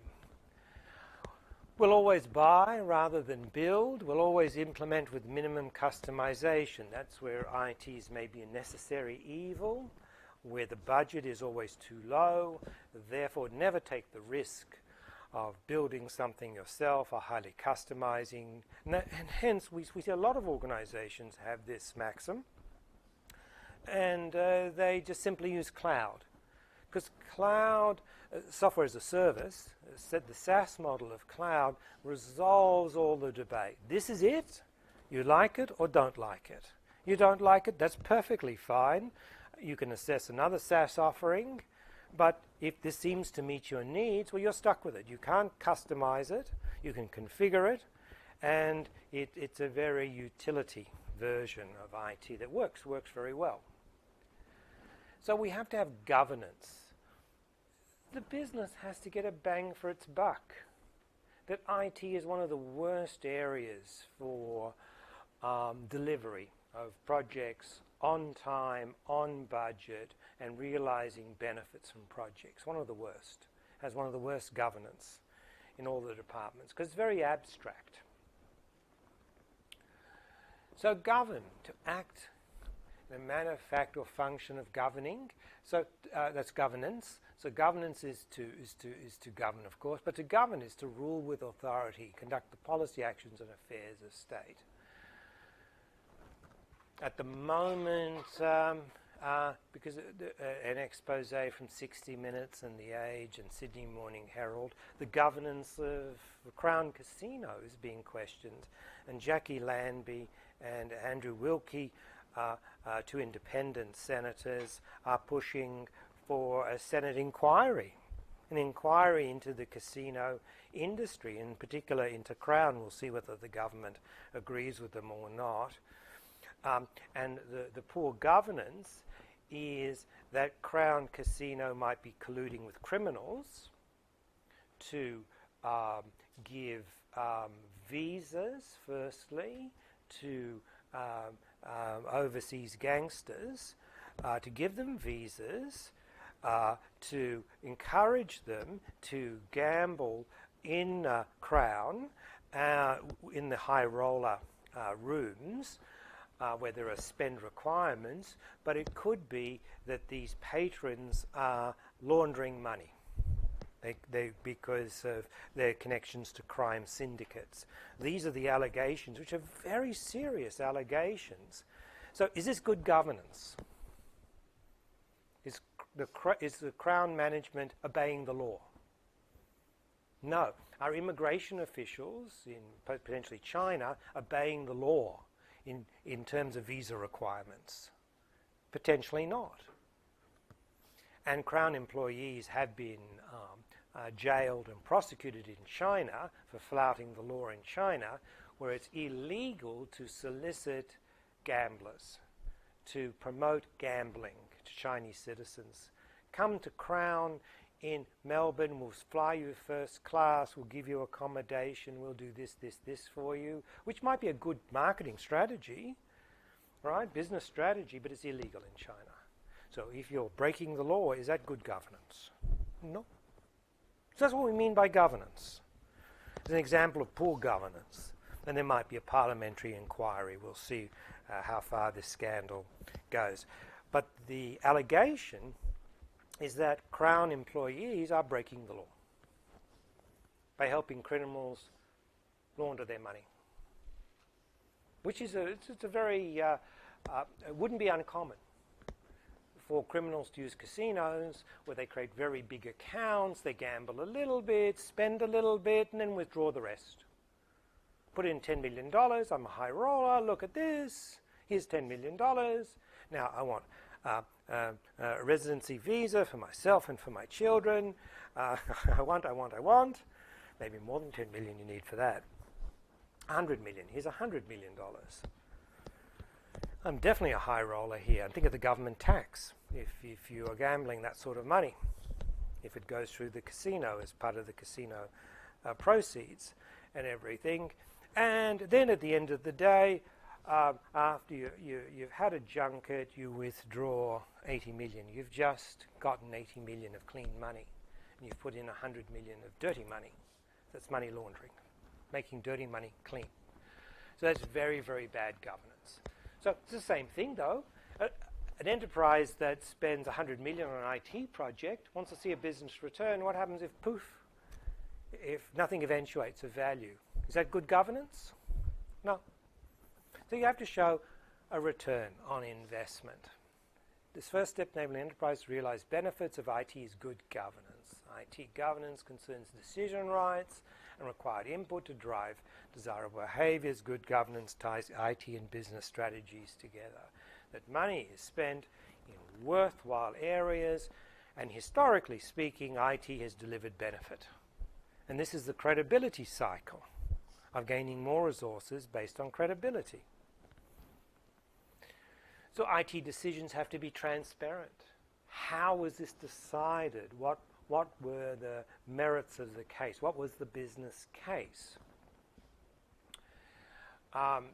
We'll always buy rather than build. We'll always implement with minimum customization. That's where IT is maybe a necessary evil, where the budget is always too low, therefore never take the risk of building something yourself or highly customizing. And hence, we see a lot of organizations have this maxim, and they just simply use cloud. Because cloud, software as a service, the SaaS model of cloud resolves all the debate. This is it. You like it or don't like it. You don't like it, that's perfectly fine. You can assess another SaaS offering, but if this seems to meet your needs, well, you're stuck with it. You can't customize it. You can configure it, and it's a very utility version of IT that works very well. So we have to have governance. The business has to get a bang for its buck. That IT is one of the worst areas for delivery of projects on time, on budget, and realizing benefits from projects. One of the worst. Has one of the worst governance in all the departments because it's very abstract. So govern, to act in a manner, fact, or function of governing. So that's governance. So governance is to govern, of course, but to govern is to rule with authority, conduct the policy actions and affairs of state. At the moment, because an expose from 60 Minutes and The Age and Sydney Morning Herald, the governance of the Crown Casino is being questioned, and Jackie Lanby and Andrew Wilkie, two independent senators, are pushing for a Senate inquiry, an inquiry into the casino industry, in particular into Crown. We'll see whether the government agrees with them or not. And the poor governance is that Crown Casino might be colluding with criminals to give visas, firstly, to overseas gangsters, to give them visas, to encourage them to gamble in Crown, in the high roller rooms, where there are spend requirements, but it could be that these patrons are laundering money because of their connections to crime syndicates. These are the allegations, which are very serious allegations. So is this good governance? Is the Crown management obeying the law? No. Are immigration officials in potentially China obeying the law in terms of visa requirements? Potentially not. And Crown employees have been jailed and prosecuted in China for flouting the law in China, where it's illegal to solicit gamblers, to promote gambling to Chinese citizens. Come to Crown in Melbourne, we'll fly you first class, we'll give you accommodation, we'll do this, this, this for you, which might be a good marketing strategy, right? Business strategy, but it's illegal in China. So if you're breaking the law, is that good governance? No. So that's what we mean by governance. It's an example of poor governance. And there might be a parliamentary inquiry. We'll see how far this scandal goes. But the allegation is that Crown employees are breaking the law by helping criminals launder their money, which is it's a very, it wouldn't be uncommon for criminals to use casinos where they create very big accounts, they gamble a little bit, spend a little bit, and then withdraw the rest. Put in $10 million, I'm a high roller, look at this, here's $10 million. Now I want a residency visa for myself and for my children. I want. Maybe more than 10 million you need for that. 100 million, here's $100 million. I'm definitely a high roller here. And think of the government tax if you are gambling that sort of money, if it goes through the casino as part of the casino proceeds and everything. And then at the end of the day, after you've had a junket, you withdraw 80 million. You've just gotten 80 million of clean money, and you've put in 100 million of dirty money. That's money laundering, making dirty money clean. So that's very, very bad governance. So it's the same thing, though. An enterprise that spends 100 million on an IT project wants to see a business return. What happens if, poof, if nothing eventuates of value? Is that good governance? No. So you have to show a return on investment. This first step, enabling enterprise to realize benefits of IT, is good governance. IT governance concerns decision rights and required input to drive desirable behaviors. Good governance ties IT and business strategies together. That money is spent in worthwhile areas, and historically speaking, IT has delivered benefit. And this is the credibility cycle of gaining more resources based on credibility. So IT decisions have to be transparent. How was this decided? What were the merits of the case? What was the business case?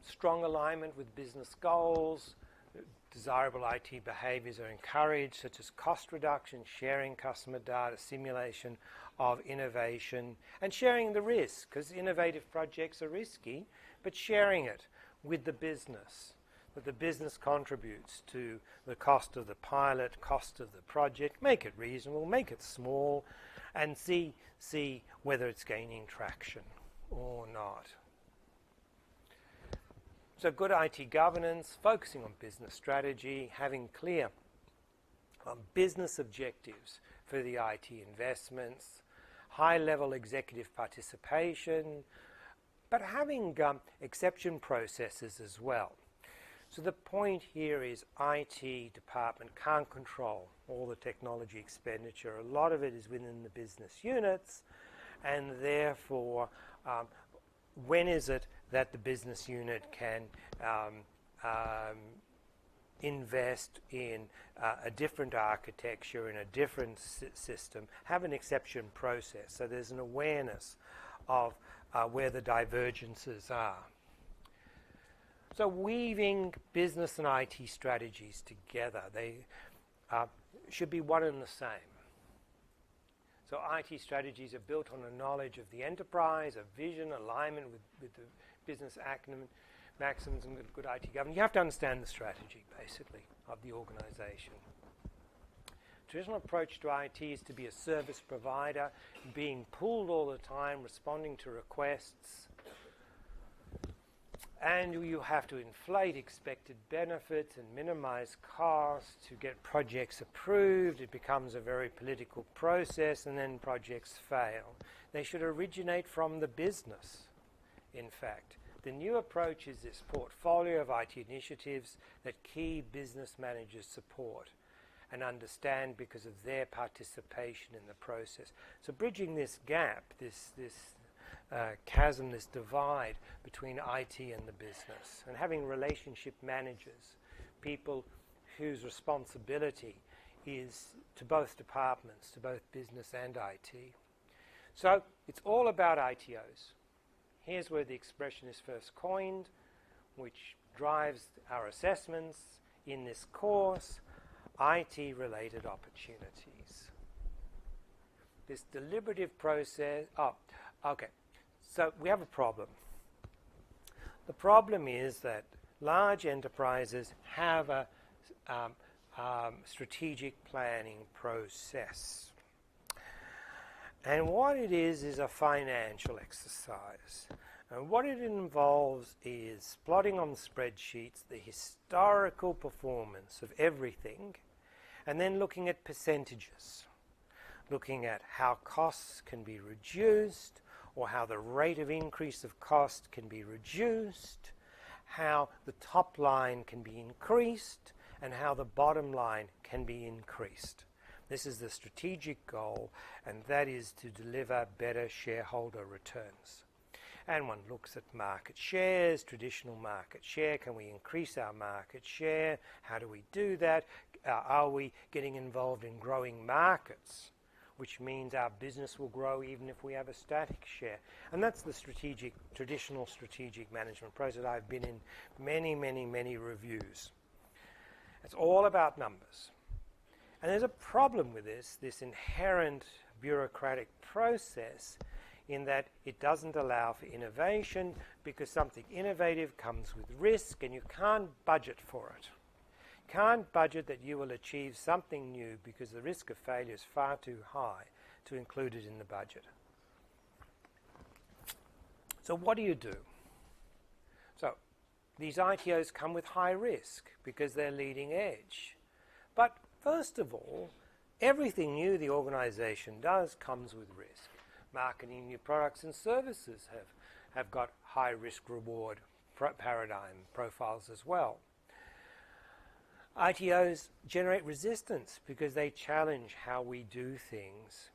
Strong alignment with business goals. Desirable IT behaviors are encouraged, such as cost reduction, sharing customer data, simulation of innovation, and sharing the risk, because innovative projects are risky, but sharing it with the business, that the business contributes to the cost of the pilot, cost of the project, make it reasonable, make it small, and see whether it's gaining traction or not. So good IT governance, focusing on business strategy, having clear business objectives for the IT investments, high-level executive participation, but having exception processes as well. So the point here is IT department can't control all the technology expenditure. A lot of it is within the business units, and therefore, when is it that the business unit can invest in a different architecture, in a different system, have an exception process. So there's an awareness of where the divergences are. So weaving business and IT strategies together, they should be one and the same. So IT strategies are built on a knowledge of the enterprise, a vision, alignment with the business acumen, maxims, and good IT governance. You have to understand the strategy, basically, of the organization. Traditional approach to IT is to be a service provider, being pulled all the time, responding to requests. And you have to inflate expected benefits and minimize costs to get projects approved. It becomes a very political process, and then projects fail. They should originate from the business, in fact. The new approach is this portfolio of IT initiatives that key business managers support and understand because of their participation in the process. So bridging this gap, this chasm, this divide between IT and the business, and having relationship managers, people whose responsibility is to both departments, to both business and IT. So it's all about ITOs. Here's where the expression is first coined, which drives our assessments in this course: IT-related opportunities. This deliberative process. Okay. So we have a problem. The problem is that large enterprises have a strategic planning process. And what it is a financial exercise. And what it involves is plotting on spreadsheets the historical performance of everything, and then looking at percentages, looking at how costs can be reduced, or how the rate of increase of cost can be reduced, how the top line can be increased, and how the bottom line can be increased. This is the strategic goal, and that is to deliver better shareholder returns. And one looks at market shares, traditional market share. Can we increase our market share? How do we do that? Are we getting involved in growing markets, which means our business will grow even if we have a static share? And that's the traditional strategic management process. I've been in many, many, many reviews. It's all about numbers. And there's a problem with this inherent bureaucratic process, in that it doesn't allow for innovation, because something innovative comes with risk, and you can't budget for it. Can't budget that you will achieve something new, because the risk of failure is far too high to include it in the budget. So what do you do? So these ITOs come with high risk because they're leading edge. But first of all, everything new the organization does comes with risk. Marketing new products and services have got high risk reward paradigm profiles as well. ITOs generate resistance because they challenge how we do things.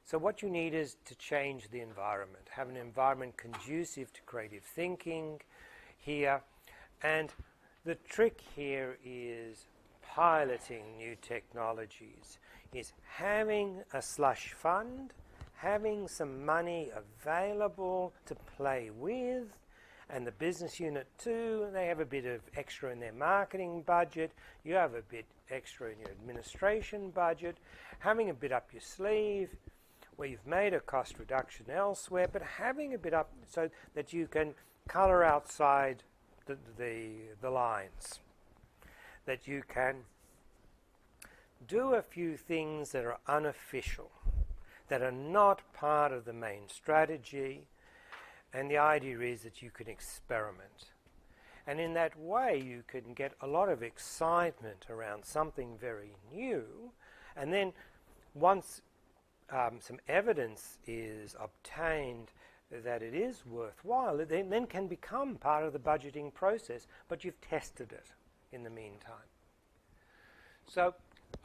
So what you need is to change the environment, have an environment conducive to creative thinking here. And the trick here is piloting new technologies, is having a slush fund, having some money available to play with, and the business unit too, they have a bit of extra in their marketing budget, you have a bit extra in your administration budget, having a bit up your sleeve where you've made a cost reduction elsewhere, but having a bit up so that you can colour outside the lines, that you can do a few things that are unofficial, that are not part of the main strategy, and the idea is that you can experiment. And in that way you can get a lot of excitement around something very new, and then once some evidence is obtained that it is worthwhile, it then can become part of the budgeting process, but you've tested it in the meantime. So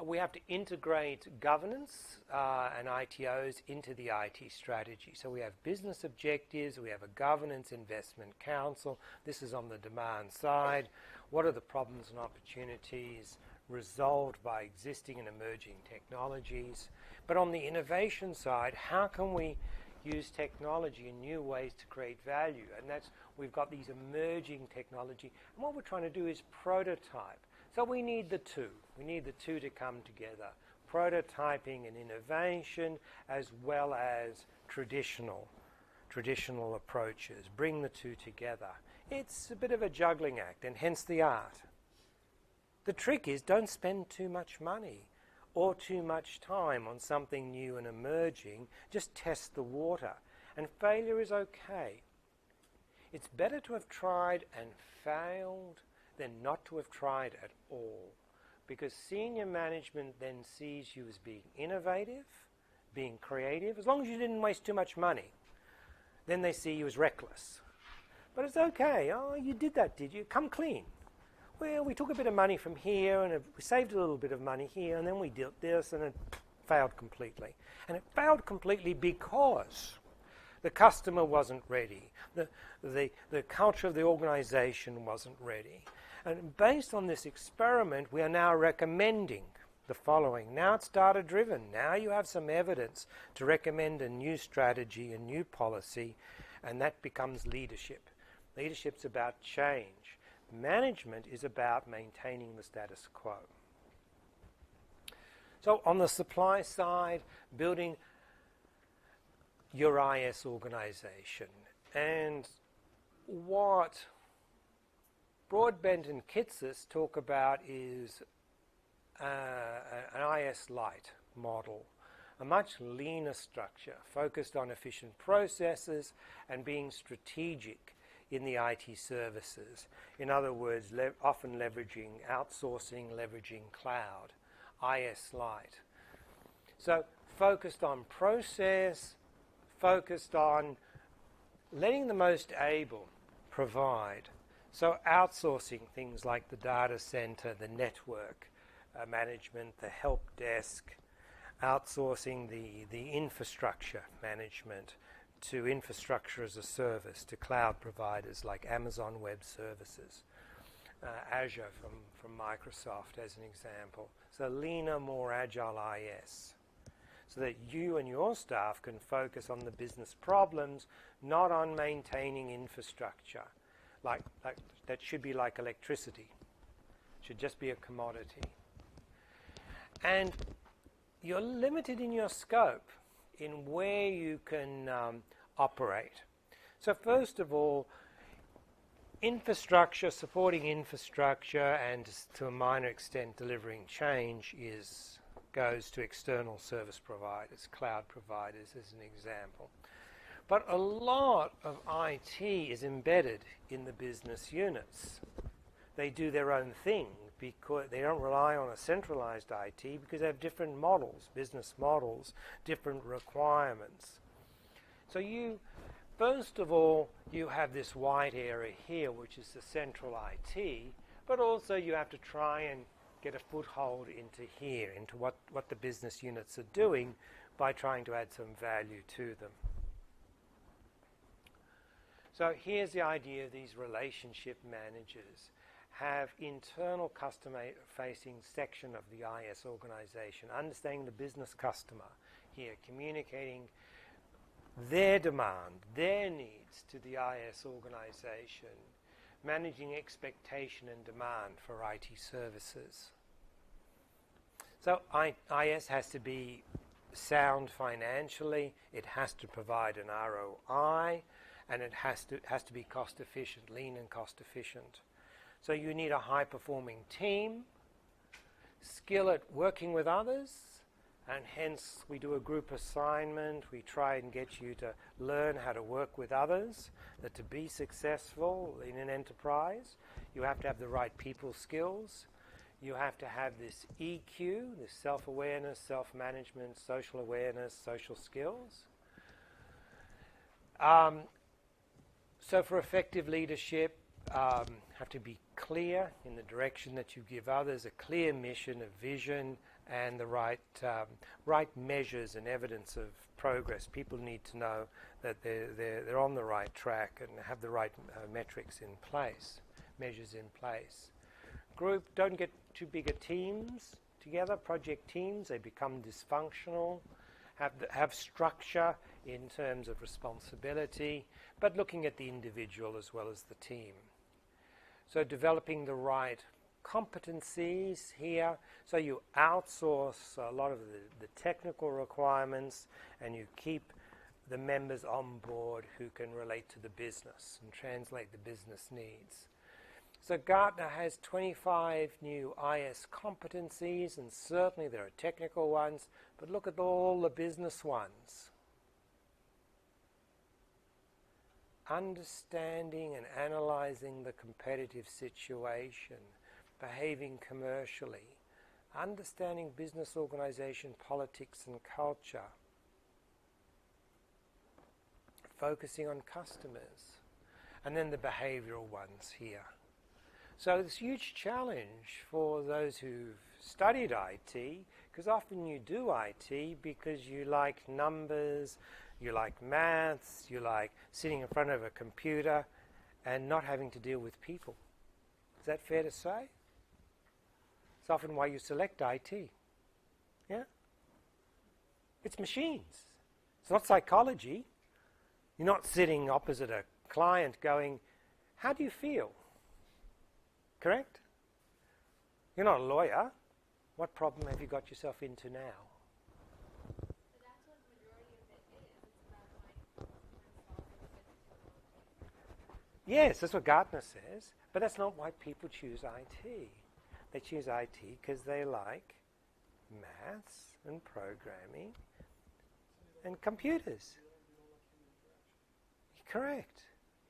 we have to integrate governance and ITOs into the IT strategy. So we have business objectives, we have a governance investment council. This is on the demand side. What are the problems and opportunities resolved by existing and emerging technologies? But on the innovation side, how can we use technology in new ways to create value? And that's, we've got these emerging technology, and what we're trying to do is prototype. So we need the two. We need the two to come together. Prototyping and innovation, as well as traditional approaches. Bring the two together. It's a bit of a juggling act, and hence the art. The trick is, don't spend too much money or too much time on something new and emerging. Just test the water. And failure is okay. It's better to have tried and failed than not to have tried at all, because senior management then sees you as being innovative, being creative, as long as you didn't waste too much money. Then they see you as reckless. But it's okay. Oh, you did that, did you? Come clean. Well, we took a bit of money from here, and we saved a little bit of money here, and then we did this, and it failed completely. And it failed completely because The customer wasn't ready. The culture of the organization wasn't ready. And based on this experiment, we are now recommending the following. Now it's data-driven. Now you have some evidence to recommend a new strategy, a new policy, and that becomes leadership. Leadership's about change. Management is about maintaining the status quo. So on the supply side, building your IS organization. And what Broadbent and Kitces talk about is an IS Lite model, a much leaner structure focused on efficient processes and being strategic in the IT services. In other words, often leveraging outsourcing, leveraging cloud, IS Lite. So focused on process, focused on letting the most able provide. So outsourcing things like the data center, the network management, the help desk, outsourcing the infrastructure management to infrastructure as a service, to cloud providers like Amazon Web Services, Azure from Microsoft as an example. So leaner, more agile IS, so that you and your staff can focus on the business problems, not on maintaining infrastructure. Like that should be like electricity. It should just be a commodity. And you're limited in your scope in where you can operate. So first of all, infrastructure, supporting infrastructure, and to a minor extent delivering change goes to external service providers, cloud providers as an example. But a lot of IT is embedded in the business units. They do their own thing because they don't rely on a centralized IT because they have different models, business models, different requirements. So first of all, you have this white area here, which is the central IT, but also you have to try and get a foothold into here, into what the business units are doing by trying to add some value to them. So here's the idea of these relationship managers have internal customer-facing section of the IS organization, understanding the business customer here, communicating their demand, their needs to the IS organization, managing expectation and demand for IT services. So IS has to be sound financially, it has to provide an ROI, and it has to be cost efficient, lean and cost efficient. So you need a high-performing team, skill at working with others, and hence we do a group assignment. We try and get you to learn how to work with others, that to be successful in an enterprise, you have to have the right people skills. You have to have this EQ, this self-awareness, self-management, social awareness, social skills. So for effective leadership, have to be clear in the direction that you give others, a clear mission, a vision, and the right measures and evidence of progress. People need to know that they're on the right track and have the right metrics in place, measures in place. Group, don't get too big a teams together, project teams. They become dysfunctional. Have structure in terms of responsibility, but looking at the individual as well as the team. So developing the right competencies here. So you outsource a lot of the technical requirements and you keep the members on board who can relate to the business and translate the business needs. So Gartner has 25 new IS competencies, and certainly there are technical ones, but look at all the business ones. Understanding and analyzing the competitive situation, behaving commercially, understanding business organization, politics and culture, focusing on customers, and then the behavioral ones here. So it's a huge challenge for those who've studied IT, because often you do IT because you like numbers, you like maths, you like sitting in front of a computer and not having to deal with people. Is that fair to say? It's often why you select IT. Yeah? It's machines. It's not psychology. You're not sitting opposite a client going, how do you feel? Correct? You're not a lawyer. What problem have you got yourself into now? But that's what majority of it is. It's about finding problems and solving with technology. Yes, that's what Gartner says, but that's not why people choose IT. They choose IT because they like maths and programming and computers. Correct.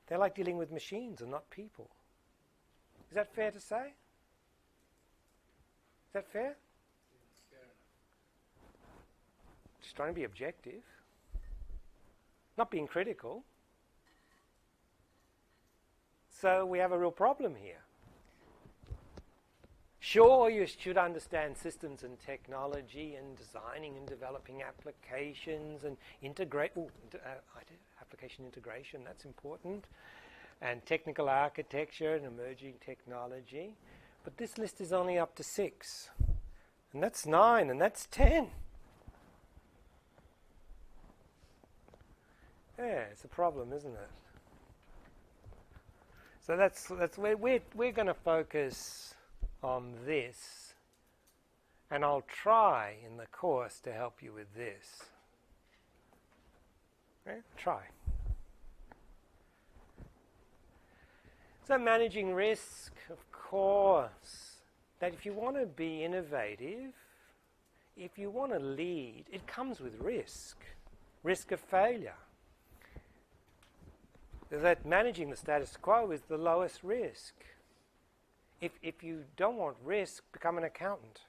They like dealing with machines and not people. Is that fair to say? Is that fair? Just trying to be objective. Not being critical. So we have a real problem here. Sure, you should understand systems and technology and designing and developing applications and application integration, that's important, and technical architecture and emerging technology. But this list is only up to 6. And that's 9, and that's 10. Yeah, it's a problem, isn't it? So that's where we're going to focus on this, and I'll try in the course to help you with this. Okay? Try. So managing risk, of course, that if you want to be innovative, if you want to lead, it comes with risk of failure. That managing the status quo is the lowest risk. If you don't want risk, become an accountant.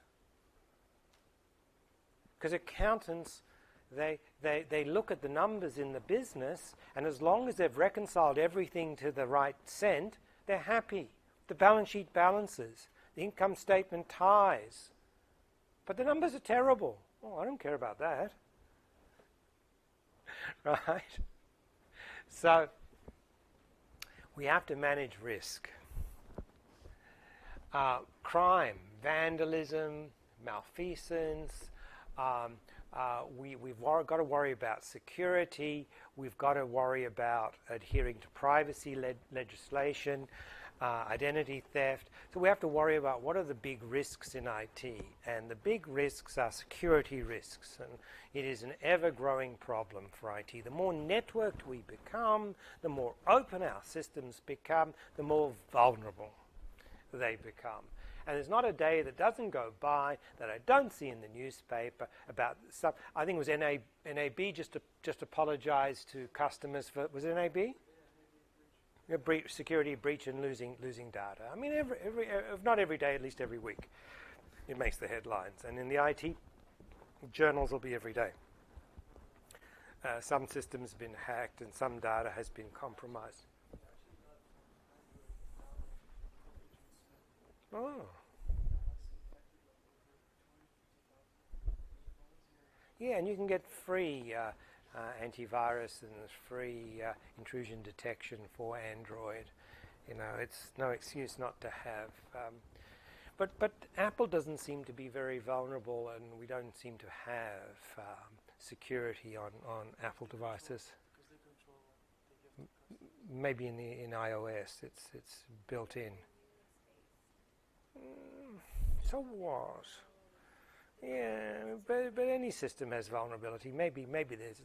Because accountants, they look at the numbers in the business, and as long as they've reconciled everything to the right cent, they're happy. The balance sheet balances. The income statement ties. But the numbers are terrible. Oh, I don't care about that. Right? So, we have to manage risk. Crime, vandalism, malfeasance. We've got to worry about security. We've got to worry about adhering to privacy legislation, identity theft. So we have to worry about what are the big risks in IT. And the big risks are security risks. And it is an ever-growing problem for IT. The more networked we become, the more open our systems become, the more vulnerable they become. And there's not a day that doesn't go by that I don't see in the newspaper about stuff. I think it was NAB just apologized to customers for, was it NAB? Security breach and losing data. I mean, if not every day, at least every week, it makes the headlines. And in the IT journals, will be every day. Some systems have been hacked and some data has been compromised. Oh. Yeah, and you can get free antivirus and free intrusion detection for Android. You know, it's no excuse not to have. But Apple doesn't seem to be very vulnerable, and we don't seem to have security on Apple devices. Maybe in iOS, it's built in. So what? Yeah, but any system has vulnerability. Maybe there's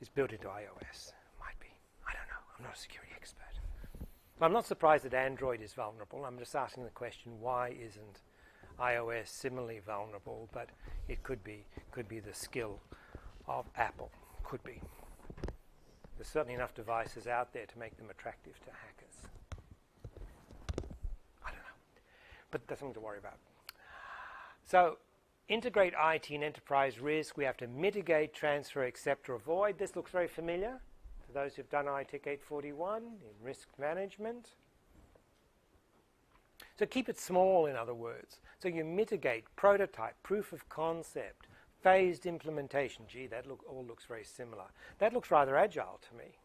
it's built into iOS. Might be. I don't know. I'm not a security expert. But I'm not surprised that Android is vulnerable. I'm just asking the question: why isn't iOS similarly vulnerable? But it could be the skill of Apple. Could be. There's certainly enough devices out there to make them attractive to hackers. I don't know. But that's something to worry about. So, integrate IT and enterprise risk. We have to mitigate, transfer, accept, or avoid. This looks very familiar to those who've done ITIC 841 in risk management. So keep it small, in other words. So you mitigate, prototype, proof of concept, phased implementation. Gee, that all looks very similar. That looks rather agile to me.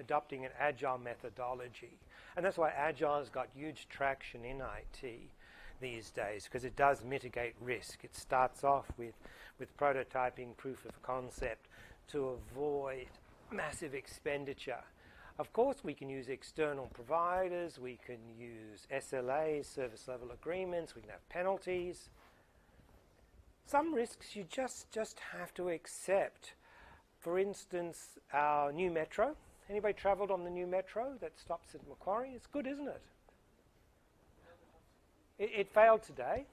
Adopting an agile methodology. And that's why agile has got huge traction in IT these days, because it does mitigate risk. It starts off with prototyping, proof of concept, to avoid massive expenditure. Of course, we can use external providers, we can use SLAs, service level agreements, we can have penalties. Some risks you just have to accept. For instance, our new metro. Anybody travelled on the new metro that stops at Macquarie? It's good, isn't it? It failed today.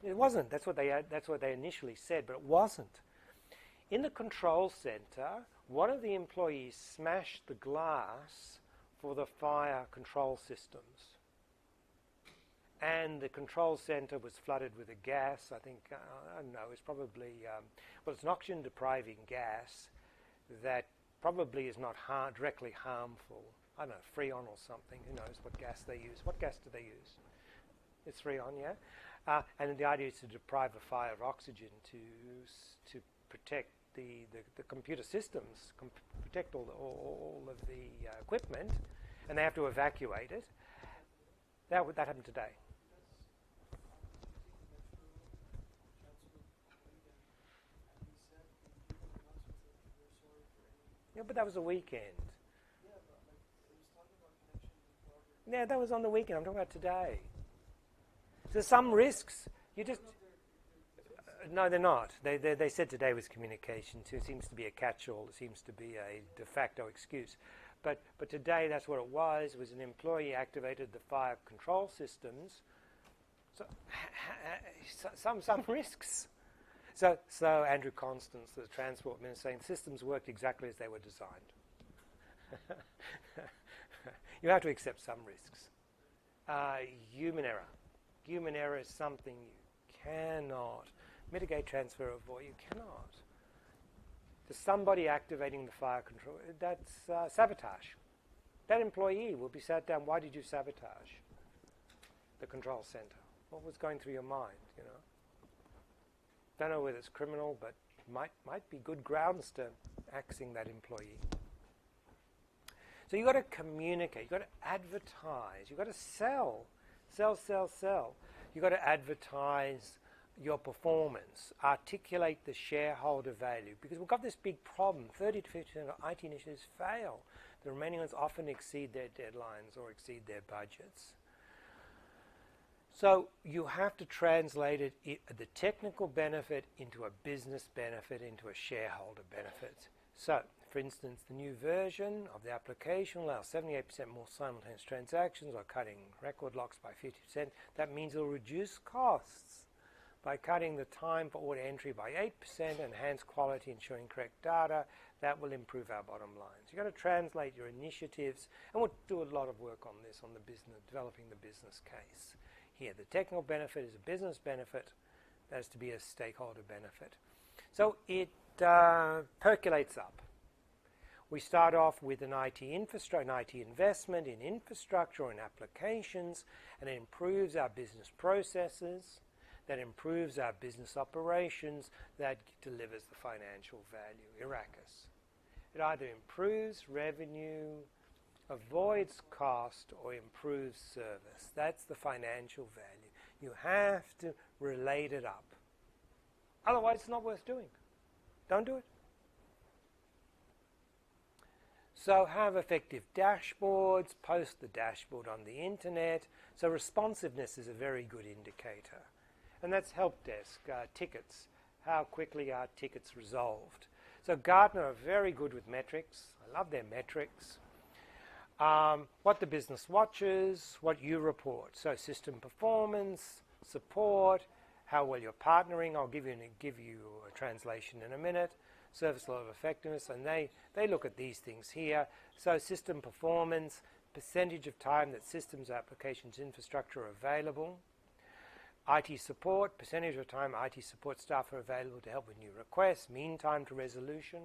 It wasn't. That's what they initially said, but it wasn't. In the control centre, one of the employees smashed the glass for the fire control systems. And the control centre was flooded with a gas. I think, I don't know, it's probably, it's an oxygen-depriving gas that probably is not directly harmful. I don't know, Freon or something. Who knows what gas they use? What gas do they use? It's Freon, yeah? And the idea is to deprive a fire of oxygen to protect the computer systems, protect all of the equipment, and they have to evacuate it. That happened today. Yeah, but that was a weekend. Yeah, that was on the weekend. I'm talking about today. So some risks, you just... No, they're not. They said today was communication too. It seems to be a catch-all. It seems to be a de facto excuse. But today, that's what it was. It was an employee activated the fire control systems. So some risks. So Andrew Constance, the Transport Minister, saying systems worked exactly as they were designed. You have to accept some risks. Human error. Human error is something you cannot mitigate, transfer, avoid. You cannot. There's somebody activating the fire control. That's sabotage. That employee will be sat down. Why did you sabotage the control centre? What was going through your mind? You know. Don't know whether it's criminal, but might be good grounds to axing that employee. So you've got to communicate. You've got to advertise. You've got to sell. You've got to advertise your performance, articulate the shareholder value, because we've got this big problem. 30 to 50% of IT initiatives fail. The remaining ones often exceed their deadlines or exceed their budgets. So you have to translate the technical benefit into a business benefit, into a shareholder benefit. So, for instance, the new version of the application allows 78% more simultaneous transactions or cutting record locks by 50%. That means it will reduce costs by cutting the time for order entry by 8%, enhance quality, ensuring correct data. That will improve our bottom lines. You've got to translate your initiatives, and we'll do a lot of work on this, on the business, developing the business case. Here, the technical benefit is a business benefit. That is to be a stakeholder benefit. So it percolates up. We start off with an IT infrastructure, an IT investment in infrastructure or in applications, and it improves our business processes, that improves our business operations, that delivers the financial value, IRACIS. It either improves revenue, avoids cost, or improves service. That's the financial value. You have to relate it up. Otherwise, it's not worth doing. Don't do it. So have effective dashboards, post the dashboard on the internet. So responsiveness is a very good indicator. And that's help desk, tickets, how quickly are tickets resolved. So Gartner are very good with metrics. I love their metrics. What the business watches, what you report. So system performance, support, how well you're partnering. I'll give you a translation in a minute. Service level of effectiveness, and they look at these things here. So system performance, percentage of time that systems, applications, infrastructure are available. IT support, percentage of time IT support staff are available to help with new requests. Mean time to resolution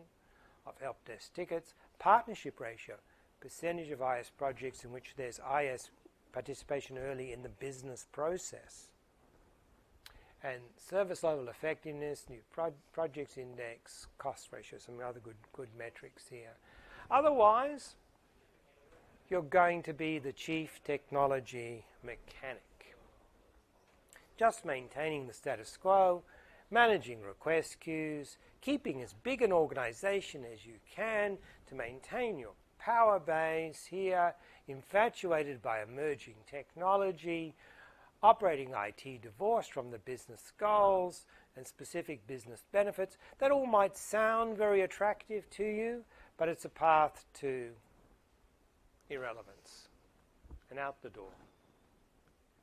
of help desk tickets. Partnership ratio, percentage of IS projects in which there's IS participation early in the business process. And service level effectiveness, new projects index, cost ratio, some other good metrics here. Otherwise, you're going to be the chief technology mechanic. Just maintaining the status quo, managing request queues, keeping as big an organization as you can to maintain your power base here, infatuated by emerging technology, operating IT divorced from the business goals and specific business benefits. That all might sound very attractive to you, but it's a path to irrelevance and out the door.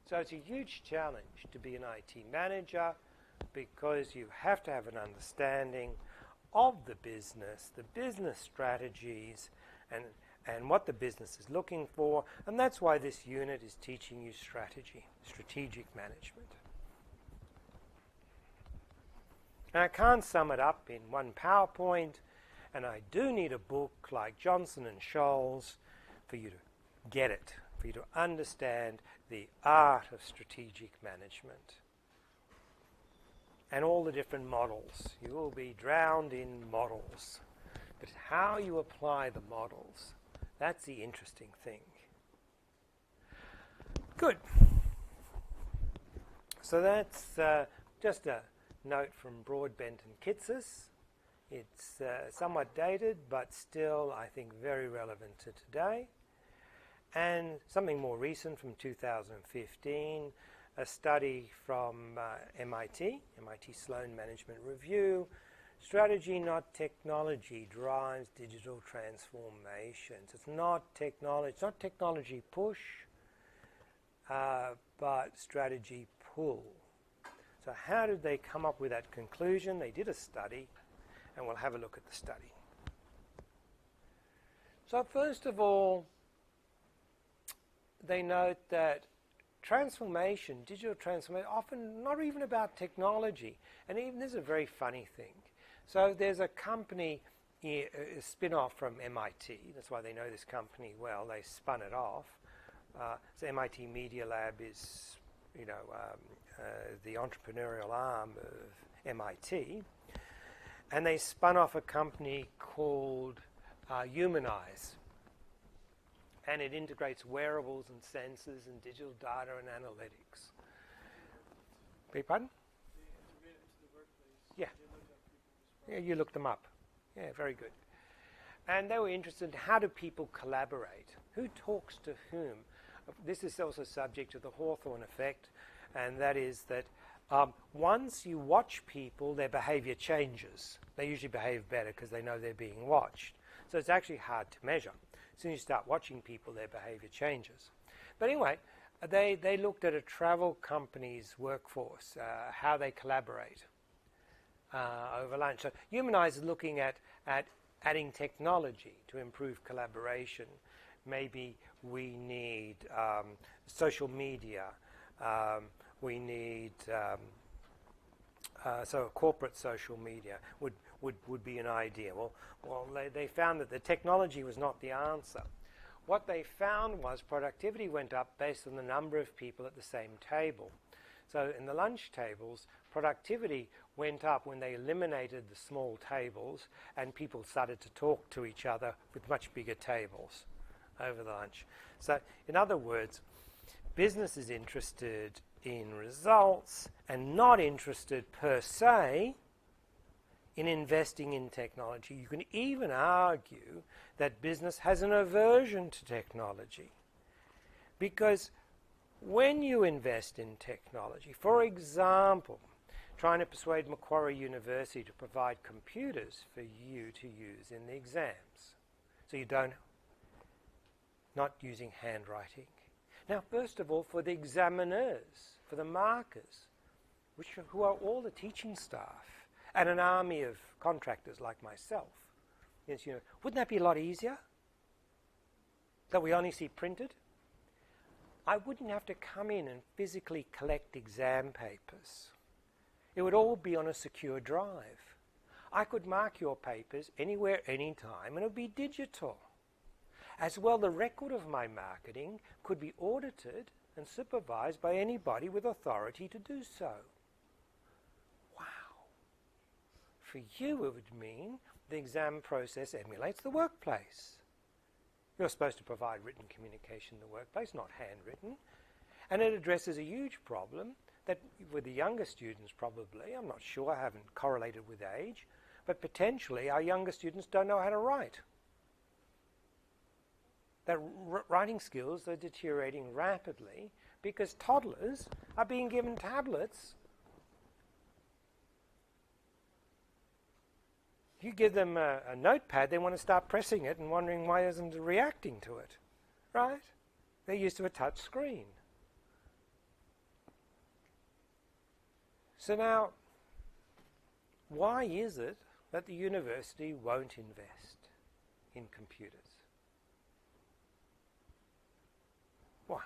So it's a huge challenge to be an IT manager because you have to have an understanding of the business strategies, and what the business is looking for, and that's why this unit is teaching you strategic management. And I can't sum it up in one PowerPoint, and I do need a book like Johnson and Scholes for you to get it, for you to understand the art of strategic management and all the different models. You will be drowned in models, but how you apply the models, that's the interesting thing. Good. So that's just a note from Broadbent and Kitsis. It's somewhat dated, but still, I think, very relevant to today. And something more recent from 2015, a study from MIT Sloan Management Review, Strategy, Not Technology, Drives Digital Transformations. It's not technology push, but strategy pull. So how did they come up with that conclusion? They did a study, and we'll have a look at the study. So first of all, they note that transformation, digital transformation, often not even about technology. And even this is a very funny thing. So there's a company, a spin-off from MIT. That's why they know this company well. They spun it off. So MIT Media Lab is, the entrepreneurial arm of MIT. And they spun off a company called Humanize. And it integrates wearables and sensors and digital data and analytics. Beg your pardon? They integrate into the workplace. Yeah. They look at people's Yeah, you looked them up. Yeah, very good. And they were interested in how do people collaborate? Who talks to whom? This is also subject to the Hawthorne effect, and that is that once you watch people, their behavior changes. They usually behave better because they know they're being watched. So it's actually hard to measure. As soon as you start watching people, their behavior changes. But anyway, they looked at a travel company's workforce, how they collaborate over lunch. So Humanize is looking at adding technology to improve collaboration. Maybe we need social media. We need so corporate social media would be an idea. Well, they found that the technology was not the answer. What they found was productivity went up based on the number of people at the same table. So in the lunch tables, productivity went up when they eliminated the small tables and people started to talk to each other with much bigger tables over the lunch. So in other words, business is interested in results and not interested per se in investing in technology. You can even argue that business has an aversion to technology, because when you invest in technology, for example, trying to persuade Macquarie University to provide computers for you to use in the exams, so you not using handwriting. Now, first of all, for the examiners, for the markers, who are all the teaching staff, and an army of contractors like myself. Yes, wouldn't that be a lot easier? That we only see printed? I wouldn't have to come in and physically collect exam papers. It would all be on a secure drive. I could mark your papers anywhere, anytime, and it would be digital. As well, the record of my marketing could be audited and supervised by anybody with authority to do so. For you, it would mean the exam process emulates the workplace. You're supposed to provide written communication in the workplace, not handwritten. And it addresses a huge problem that with the younger students probably, I'm not sure, I haven't correlated with age, but potentially our younger students don't know how to write. Their writing skills are deteriorating rapidly because toddlers are being given tablets. You give them a notepad, they want to start pressing it and wondering why isn't it reacting to it, right? They're used to a touch screen. So now, why is it that the university won't invest in computers? Why?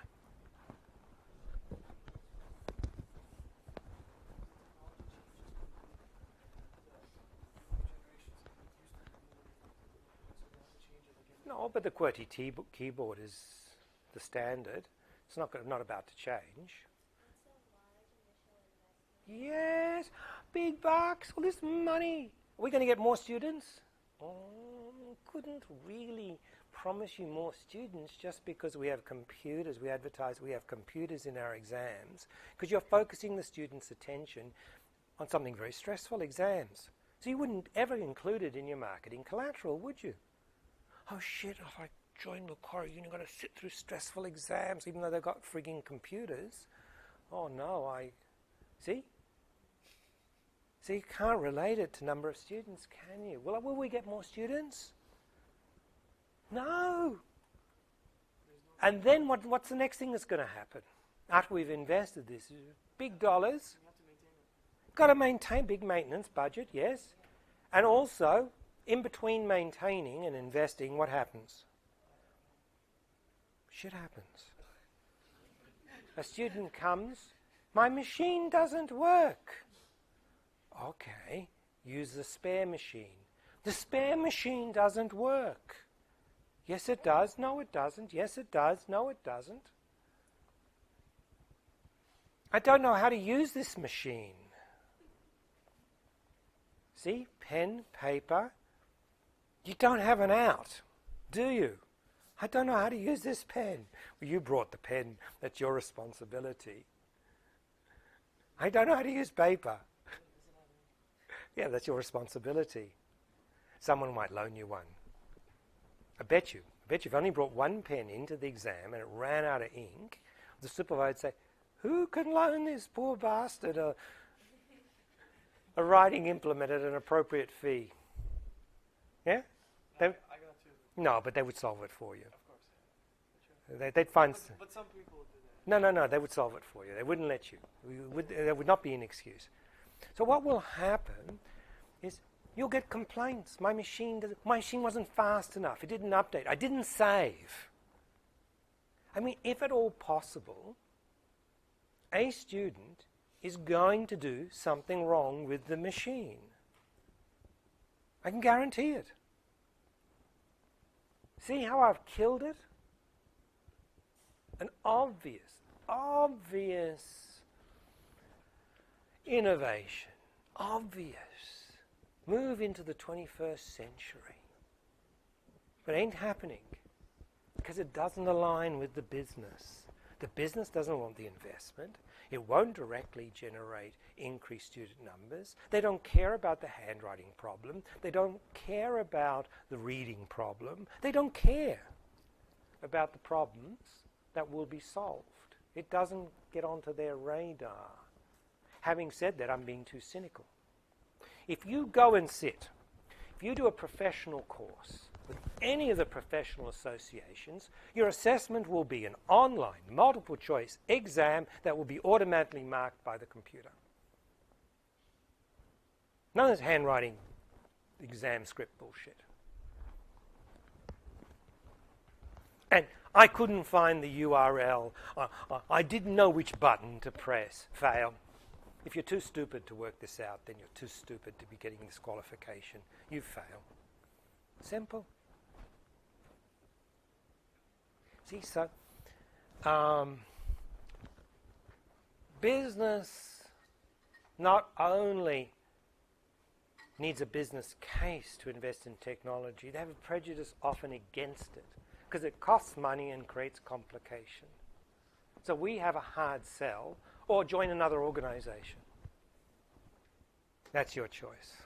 No, but the QWERTY keyboard is the standard. It's not about to change. Yes, big bucks, all this money. Are we going to get more students? Oh, couldn't really promise you more students just because we have computers. We advertise we have computers in our exams because you're focusing the students' attention on something very stressful, exams. So you wouldn't ever include it in your marketing collateral, would you? Oh shit, if I join Macquarie, you're going to sit through stressful exams even though they've got frigging computers. Oh no, See? So you can't relate it to number of students, can you? Well, will we get more students? No. And then what's the next thing that's going to happen? After we've invested this, big dollars. Got to maintain big maintenance budget, yes. And also, in between maintaining and investing, what happens? Shit happens. A student comes, my machine doesn't work. Okay, use the spare machine. The spare machine doesn't work. Yes, it does. No, it doesn't. Yes, it does. No, it doesn't. I don't know how to use this machine. See, pen, paper. You don't have an out, do you? I don't know how to use this pen. Well, you brought the pen. That's your responsibility. I don't know how to use paper. Yeah, that's your responsibility. Someone might loan you one. I bet you if only brought one pen into the exam and it ran out of ink, the supervisor would say, who can loan this poor bastard a writing implement at an appropriate fee? Yeah? I got two. No, but they would solve it for you. Of course. Sure. They'd find... But some people do that. No, they would solve it for you. They wouldn't let you. There would not be an excuse. So what will happen is you'll get complaints. My machine wasn't fast enough. It didn't update. I didn't save. I mean, if at all possible, a student is going to do something wrong with the machine. I can guarantee it. See how I've killed it? An obvious innovation, obvious move into the 21st century. But it ain't happening because it doesn't align with the business. The business doesn't want the investment. It won't directly generate increased student numbers. They don't care about the handwriting problem. They don't care about the reading problem. They don't care about the problems that will be solved. It doesn't get onto their radar. Having said that, I'm being too cynical. If you go and sit, if you do a professional course with any of the professional associations, your assessment will be an online multiple choice exam that will be automatically marked by the computer. None of this handwriting exam script bullshit. And I couldn't find the URL. I didn't know which button to press. Fail. If you're too stupid to work this out, then you're too stupid to be getting this qualification. You fail. Simple. See, so business not only needs a business case to invest in technology, they have a prejudice often against it because it costs money and creates complication. So we have a hard sell, or join another organization. That's your choice.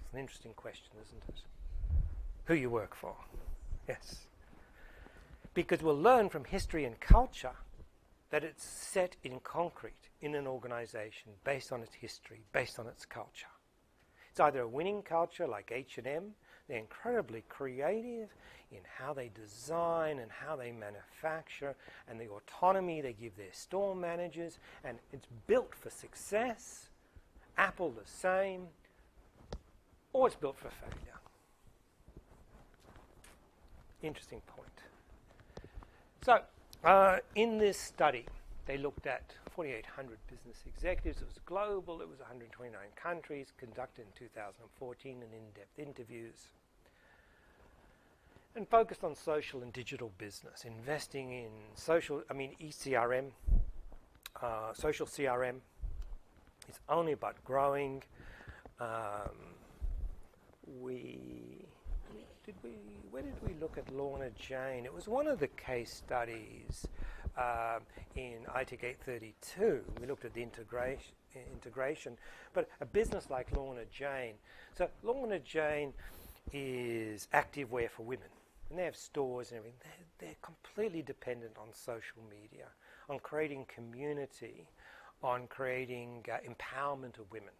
It's an interesting question, isn't it? Who you work for. Yes. Because we'll learn from history and culture that it's set in concrete in an organization based on its history, based on its culture. It's either a winning culture like H&M, they're incredibly creative in how they design and how they manufacture and the autonomy they give their store managers, and it's built for success. Apple the same, or it's built for failure. Interesting point. So, in this study, they looked at 4,800 business executives. It was global. It was 129 countries, conducted in 2014 and in-depth interviews, and focused on social and digital business, investing in ECRM, social CRM. It's only about growing. Where did we look at Lorna Jane? It was one of the case studies in iTech 832. We looked at the integration, but a business like Lorna Jane. So Lorna Jane is activewear for women, and they have stores and everything. They're completely dependent on social media, on creating community, on creating empowerment of women.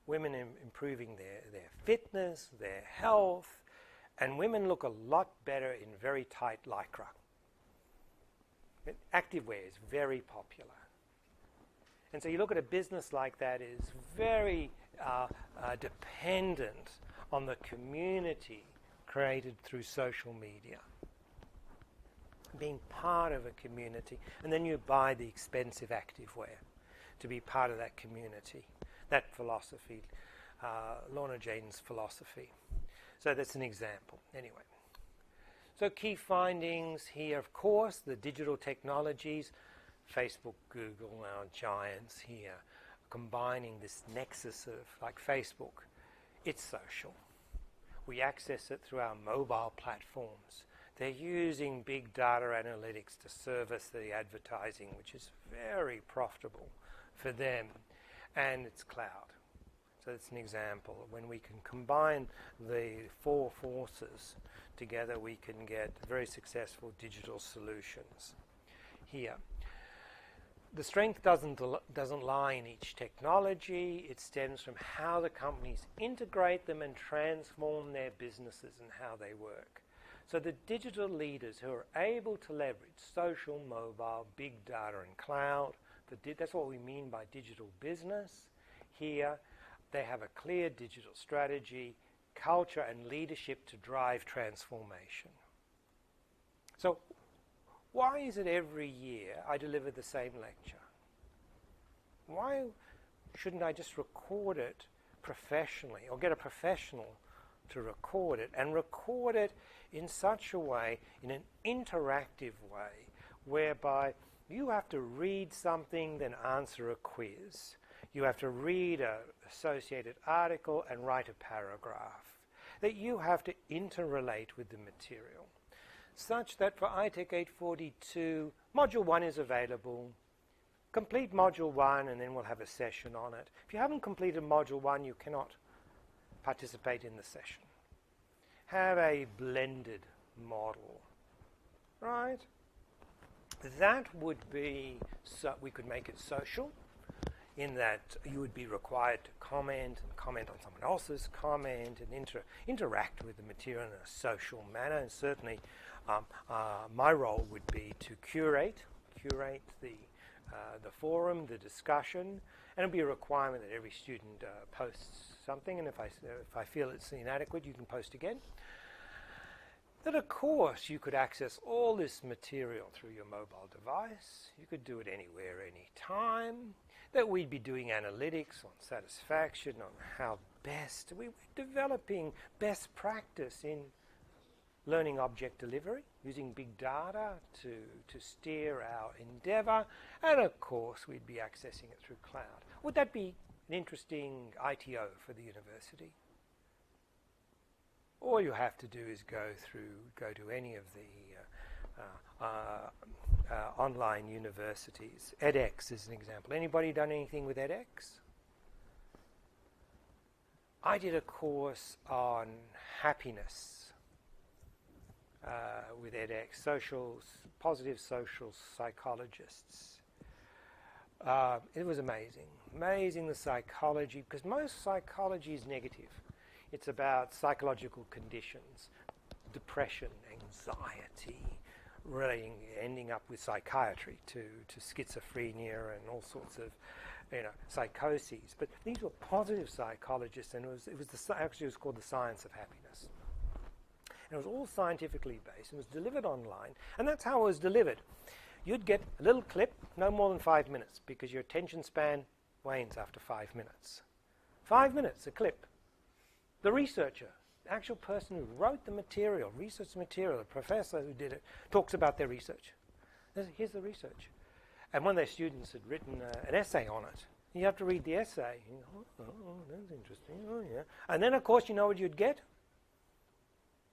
Women improving their fitness, their health, and women look a lot better in very tight lycra. Activewear is very popular. And so you look at a business like that is very dependent on the community created through social media. Being part of a community, and then you buy the expensive activewear to be part of that community. That philosophy, Lorna Jane's philosophy. So that's an example. Anyway, so key findings here, of course, the digital technologies, Facebook, Google, our giants here, combining this nexus of, like Facebook, it's social. We access it through our mobile platforms. They're using big data analytics to service the advertising, which is very profitable for them, and it's cloud. So it's an example. When we can combine the four forces together, we can get very successful digital solutions. Here, the strength doesn't lie in each technology. It stems from how the companies integrate them and transform their businesses and how they work. So the digital leaders who are able to leverage social, mobile, big data, and cloud, that's what we mean by digital business. Here, they have a clear digital strategy, culture, and leadership to drive transformation. So why is it every year I deliver the same lecture? Why shouldn't I just record it professionally, or get a professional to record it, and record it in such a way, in an interactive way, whereby you have to read something, then answer a quiz. You have to read an associated article and write a paragraph. That you have to interrelate with the material. Such that for iTech 842, Module 1 is available. Complete Module 1 and then we'll have a session on it. If you haven't completed Module 1, you cannot participate in the session. Have a blended model, right? That would be, so we could make it social, in that you would be required to comment on someone else's comment and interact with the material in a social manner. And certainly my role would be to curate the forum, the discussion, and it would be a requirement that every student posts something, and if I feel it's inadequate, you can post again. That, of course, you could access all this material through your mobile device. You could do it anywhere, anytime. That we'd be doing analytics on satisfaction, on how best. We're developing best practice in learning object delivery, using big data to steer our endeavor. And, of course, we'd be accessing it through cloud. Would that be an interesting ITO for the university? All you have to do is go to any of the online universities. edX is an example. Anybody done anything with edX? I did a course on happiness with edX, positive social psychologists. It was amazing. Amazing, the psychology, because most psychology is negative. It's about psychological conditions, depression, anxiety, really ending up with psychiatry to schizophrenia and all sorts of psychoses. But these were positive psychologists, and it was called the Science of Happiness. And it was all scientifically based and was delivered online, and that's how it was delivered. You'd get a little clip, no more than 5 minutes, because your attention span wanes after 5 minutes. 5 minutes, a clip. The researcher, the actual person who wrote the material, research material, the professor who did it, talks about their research. Here's the research. And one of their students had written an essay on it. You have to read the essay. You go, oh, that's interesting. Oh, yeah. And then, of course, you know what you'd get?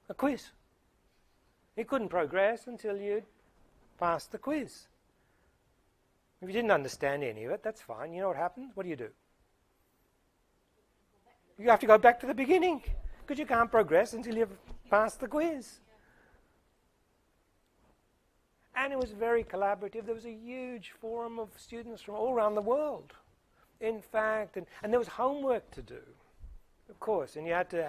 A quiz. You couldn't progress until you'd passed the quiz. If you didn't understand any of it, that's fine. You know what happens? What do? You have to go back to the beginning, because you can't progress until you've passed the quiz. And it was very collaborative. There was a huge forum of students from all around the world, in fact, and there was homework to do, of course, and you had to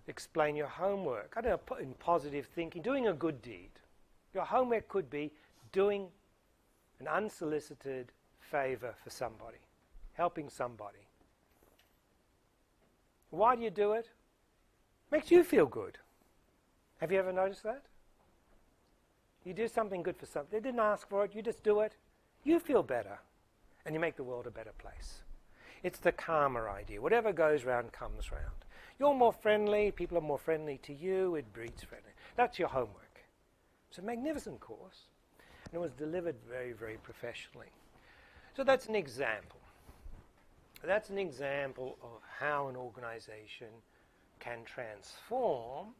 explain your homework. I don't know, put in positive thinking, doing a good deed. Your homework could be doing an unsolicited favor for somebody, helping somebody. Why do you do it? Makes you feel good. Have you ever noticed that? You do something good for something. They didn't ask for it. You just do it. You feel better. And you make the world a better place. It's the karma idea. Whatever goes round comes round. You're more friendly. People are more friendly to you. It breeds friendly. That's your homework. It's a magnificent course. And it was delivered very, very professionally. So that's an example. That's an example of how an organization can transform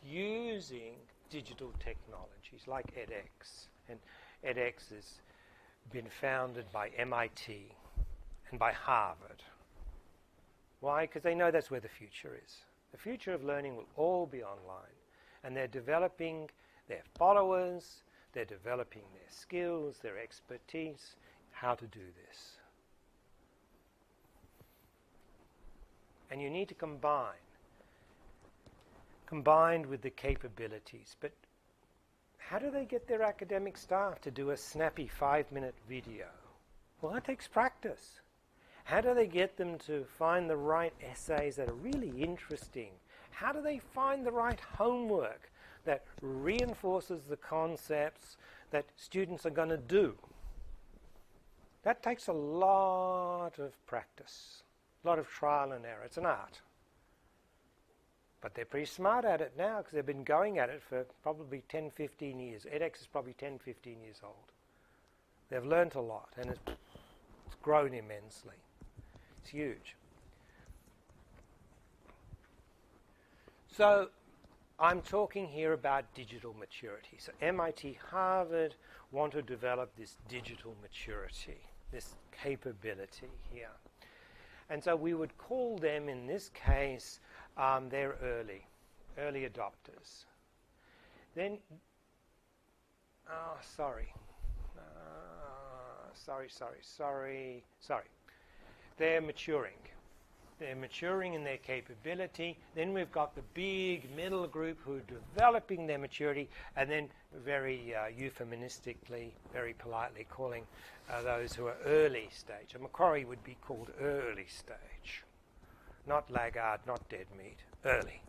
using digital technologies like edX. And edX has been founded by MIT and by Harvard. Why? Because they know that's where the future is. The future of learning will all be online. And they're developing their followers, they're developing their skills, their expertise, how to do this. And you need to combined with the capabilities. But how do they get their academic staff to do a snappy 5-minute video? Well, that takes practice. How do they get them to find the right essays that are really interesting? How do they find the right homework that reinforces the concepts that students are going to do? That takes a lot of practice. A lot of trial and error. It's an art. But they're pretty smart at it now because they've been going at it for probably 10, 15 years. edX is probably 10, 15 years old. They've learnt a lot and it's grown immensely. It's huge. So I'm talking here about digital maturity. So MIT, Harvard want to develop this digital maturity, this capability here. And so we would call them, in this case, they're early adopters. Then, sorry. They're maturing. They're maturing in their capability. Then we've got the big middle group who are developing their maturity, and then very euphemistically, very politely calling those who are early stage. And Macquarie would be called early stage. Not laggard, not dead meat. Early.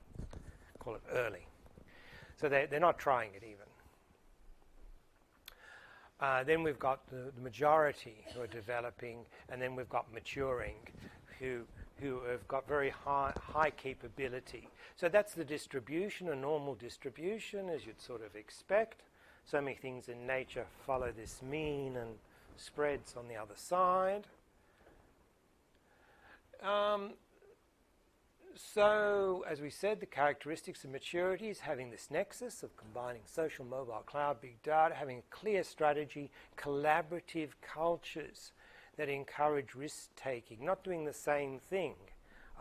Call it early. So they're not trying it even. Then we've got the majority who are developing, and then we've got maturing who have got very high capability. So that's the distribution, a normal distribution, as you'd sort of expect. So many things in nature follow this mean and spreads on the other side. So, as we said, the characteristics of maturity is having this nexus of combining social, mobile, cloud, big data, having a clear strategy, collaborative cultures that encourage risk-taking, not doing the same thing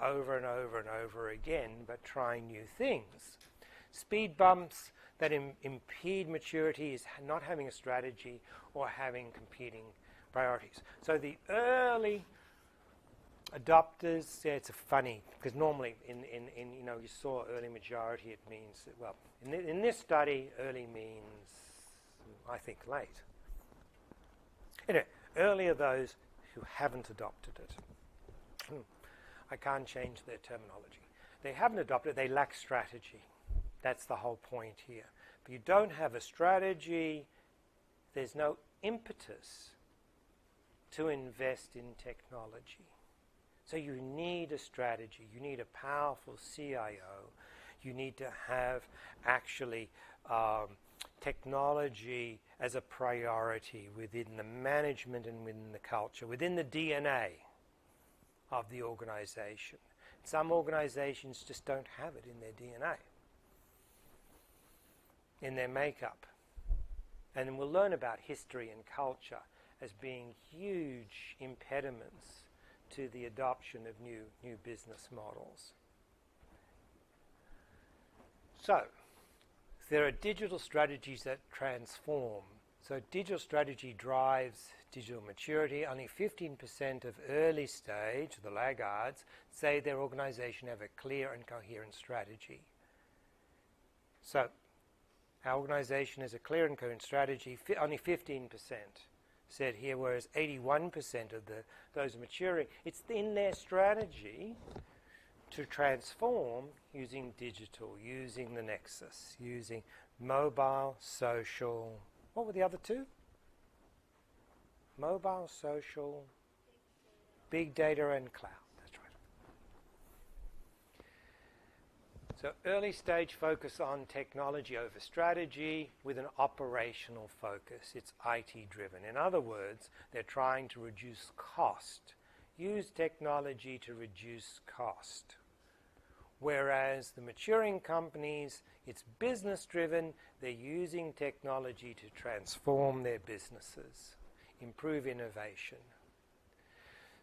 over and over and over again, but trying new things. Speed bumps that impede maturity is not having a strategy or having competing priorities. So the early adopters, yeah, it's funny, because normally in you know, you saw early majority, it means, well, in this study, early means, I think, late. Anyway, early are those who haven't adopted it. I can't change their terminology. They haven't adopted it, they lack strategy. That's the whole point here. If you don't have a strategy, there's no impetus to invest in technology. So you need a strategy. You need a powerful CIO. You need to have actually technology as a priority within the management and within the culture, within the DNA of the organization. Some organizations just don't have it in their DNA, in their makeup. And we'll learn about history and culture as being huge impediments to the adoption of new business models. So, there are digital strategies that transform. So digital strategy drives digital maturity. Only 15% of early stage, the laggards, say their organization have a clear and coherent strategy. So our organization has a clear and coherent strategy, only 15% said here, whereas 81% of those maturing, it's in their strategy to transform using digital, using the nexus, using mobile, social. What were the other two? Mobile, social, big data, and cloud. That's right. So early stage focus on technology over strategy with an operational focus. It's IT driven. In other words, they're trying to reduce cost. Use technology to reduce cost. Whereas the maturing companies, it's business driven. They're using technology to transform their businesses, improve innovation.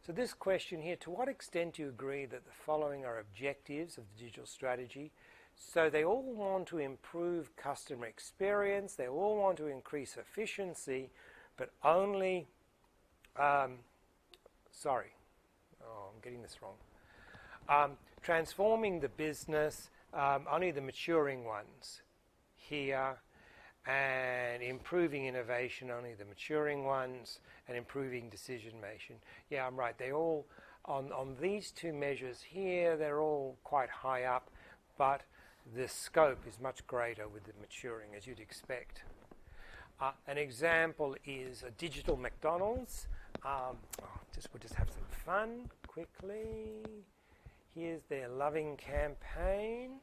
So this question here, to what extent do you agree that the following are objectives of the digital strategy? So they all want to improve customer experience, they all want to increase efficiency, but only, I'm getting this wrong. Transforming the business, only the maturing ones here, and improving innovation, only the maturing ones, and improving decision making. Yeah, I'm right. They all, on these two measures here, they're all quite high up, but the scope is much greater with the maturing, as you'd expect. An example is a digital McDonald's. We'll just have some fun quickly. Here's their loving campaign.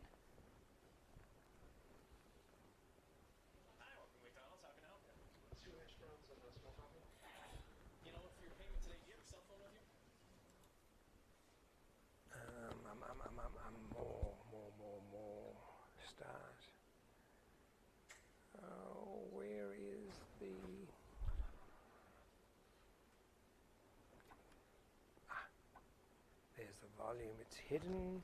More. Start. Oh, where is the... There's the volume. It's hidden.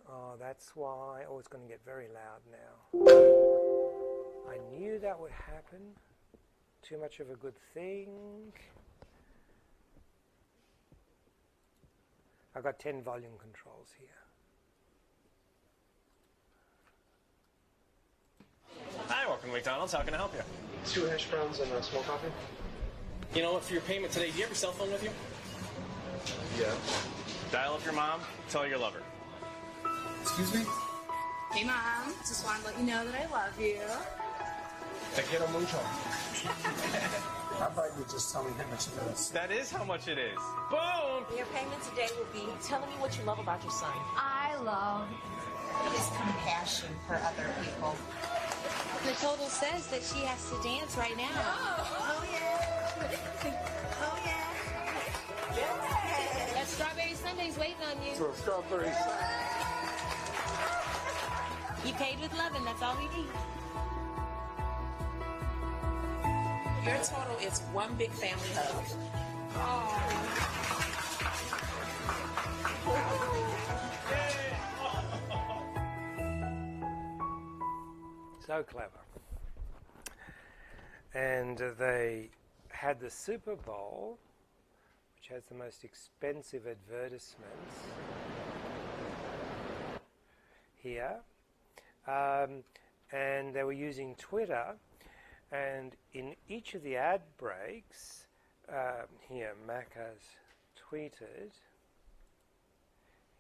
Oh, that's why. Oh, it's going to get very loud now. I knew that would happen. Too much of a good thing. I've got 10 volume controls here. Hi, welcome to McDonald's. How can I help you? 2 hash browns and a small coffee. You know what, for your payment today, do you have your cell phone with you? Yeah. Dial up your mom, tell her you love her. Excuse me? Hey, Mom. Just want to let you know that I love you. Te quiero mucho. How about you just tell me how much it is? That is how much it is. Boom! Your payment today will be telling me what you love about your son. I love His compassion for other people. The total says that she has to dance right now. Oh, yeah. Oh, yeah. That's Strawberry Sunday. Everybody's waiting on you. So strawberry You paid with loving, that's all we need. Your total is one big family hug. So clever. And they had the Super Bowl, which has the most expensive advertisements here. And they were using Twitter, and in each of the ad breaks, here, Mac has tweeted,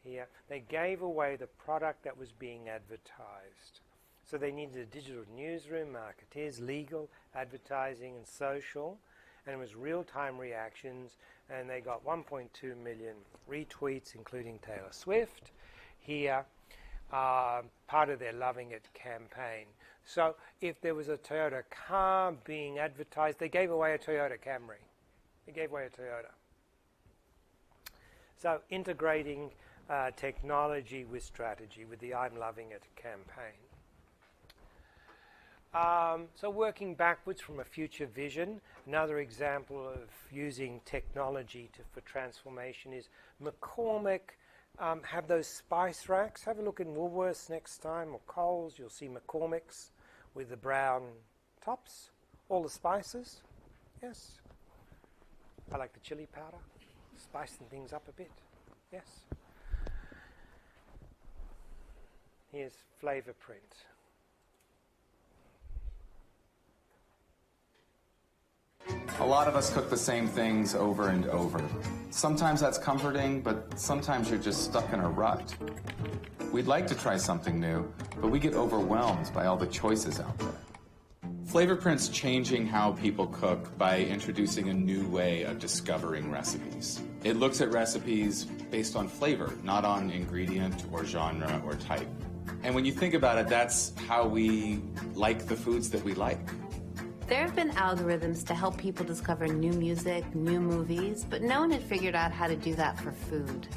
here, they gave away the product that was being advertised. So they needed a digital newsroom, marketeers, legal, advertising, and social, and it was real-time reactions, and they got 1.2 million retweets, including Taylor Swift. Here, part of their Loving It campaign. So if there was a Toyota car being advertised, they gave away a Toyota Camry. They gave away a Toyota. So integrating technology with strategy, with the I'm Loving It campaign. So working backwards from a future vision, another example of using technology for transformation is McCormick have those spice racks. Have a look in Woolworths next time, or Coles. You'll see McCormick's with the brown tops, all the spices. Yes. I like the chili powder, spicing things up a bit. Yes. Here's Flavor Print. A lot of us cook the same things over and over. Sometimes that's comforting, but sometimes you're just stuck in a rut. We'd like to try something new, but we get overwhelmed by all the choices out there. Flavor Print's changing how people cook by introducing a new way of discovering recipes. It looks at recipes based on flavor, not on ingredient or genre or type. And when you think about it, that's how we like the foods that we like. There have been algorithms to help people discover new music, new movies, but no one had figured out how to do that for food.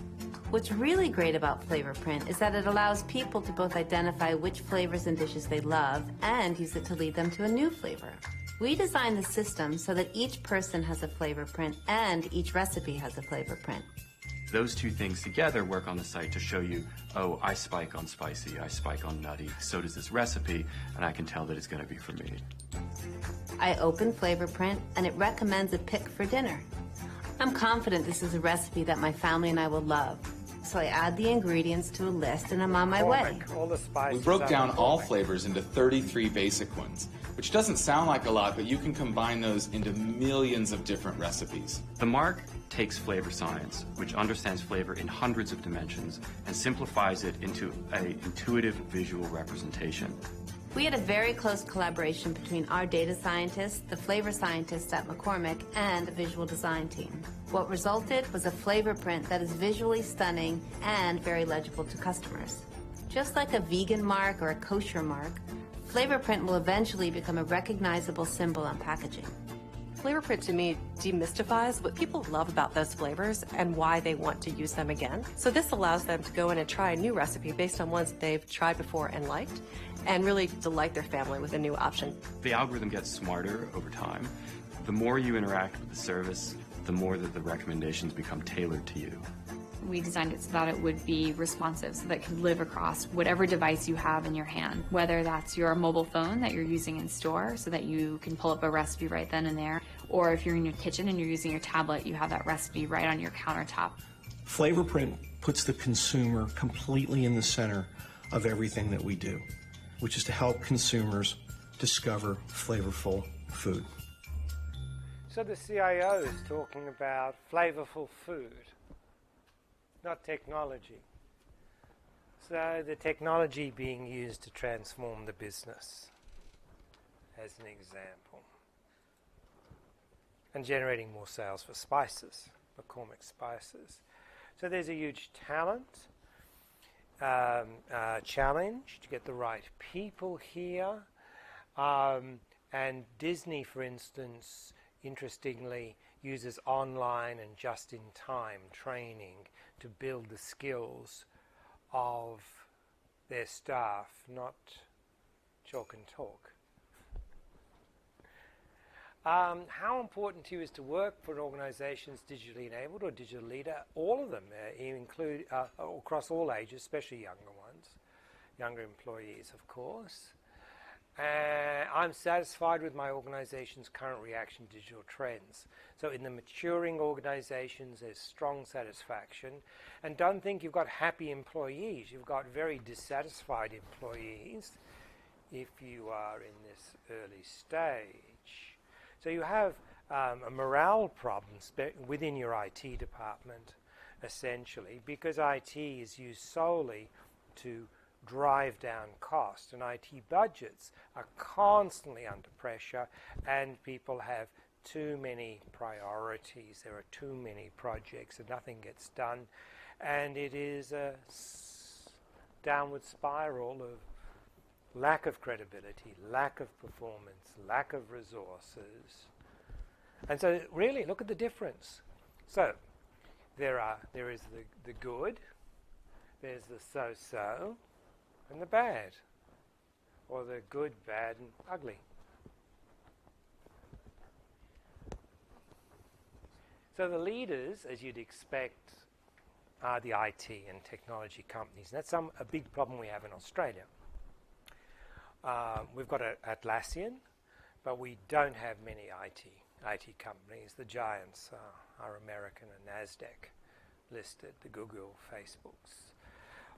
What's really great about Flavor Print is that it allows people to both identify which flavors and dishes they love and use it to lead them to a new flavor. We designed the system so that each person has a flavor print and each recipe has a flavor print. Those two things together work on the site to show you, oh, I spike on spicy, I spike on nutty, so does this recipe, and I can tell that it's going to be for me. I open Flavor Print and it recommends a pick for dinner. I'm confident this is a recipe that my family and I will love. So I add the ingredients to a list and I'm on my way. All the spices. We broke down all flavors into 33 basic ones, which doesn't sound like a lot, but you can combine those into millions of different recipes. The Mark takes flavor science, which understands flavor in hundreds of dimensions, and simplifies it into an intuitive visual representation. We had a very close collaboration between our data scientists, the flavor scientists at McCormick, and the visual design team. What resulted was a flavor print that is visually stunning and very legible to customers. Just like a vegan mark or a kosher mark, Flavor Print will eventually become a recognizable symbol on packaging. Flavor Print to me demystifies what people love about those flavors and why they want to use them again. So this allows them to go in and try a new recipe based on ones that they've tried before and liked, and really delight their family with a new option. The algorithm gets smarter over time. The more you interact with the service, the more that the recommendations become tailored to you. We designed it so that it would be responsive, so that it could live across whatever device you have in your hand, whether that's your mobile phone that you're using in store so that you can pull up a recipe right then and there, or if you're in your kitchen and you're using your tablet, you have that recipe right on your countertop. Flavor Print puts the consumer completely in the center of everything that we do, which is to help consumers discover flavorful food. So the CIO is talking about flavorful food, not technology. So the technology being used to transform the business, as an example. And generating more sales for spices, McCormick spices. So there's a huge talent challenge to get the right people here. And Disney, for instance, interestingly, uses online and just-in-time training to build the skills of their staff, not chalk and talk. How important to you is to work for an organisation that's digitally enabled or digital leader? All of them include across all ages, especially younger ones, younger employees, of course. I'm satisfied with my organisation's current reaction to digital trends. So in the maturing organisations, there's strong satisfaction. And don't think you've got happy employees. You've got very dissatisfied employees if you are in this early stage. So you have a morale problem within your IT department, essentially, because IT is used solely to drive down cost, and IT budgets are constantly under pressure, and people have too many priorities. There are too many projects and nothing gets done, and it is a downward spiral of lack of credibility, lack of performance, lack of resources. And so really look at the difference. So there is the good, there's the so-so, and the bad, or the good, bad, and ugly. So the leaders, as you'd expect, are the IT and technology companies. And that's a big problem we have in Australia. We've got Atlassian, but we don't have many IT companies. The giants are American and NASDAQ listed, the Google, Facebooks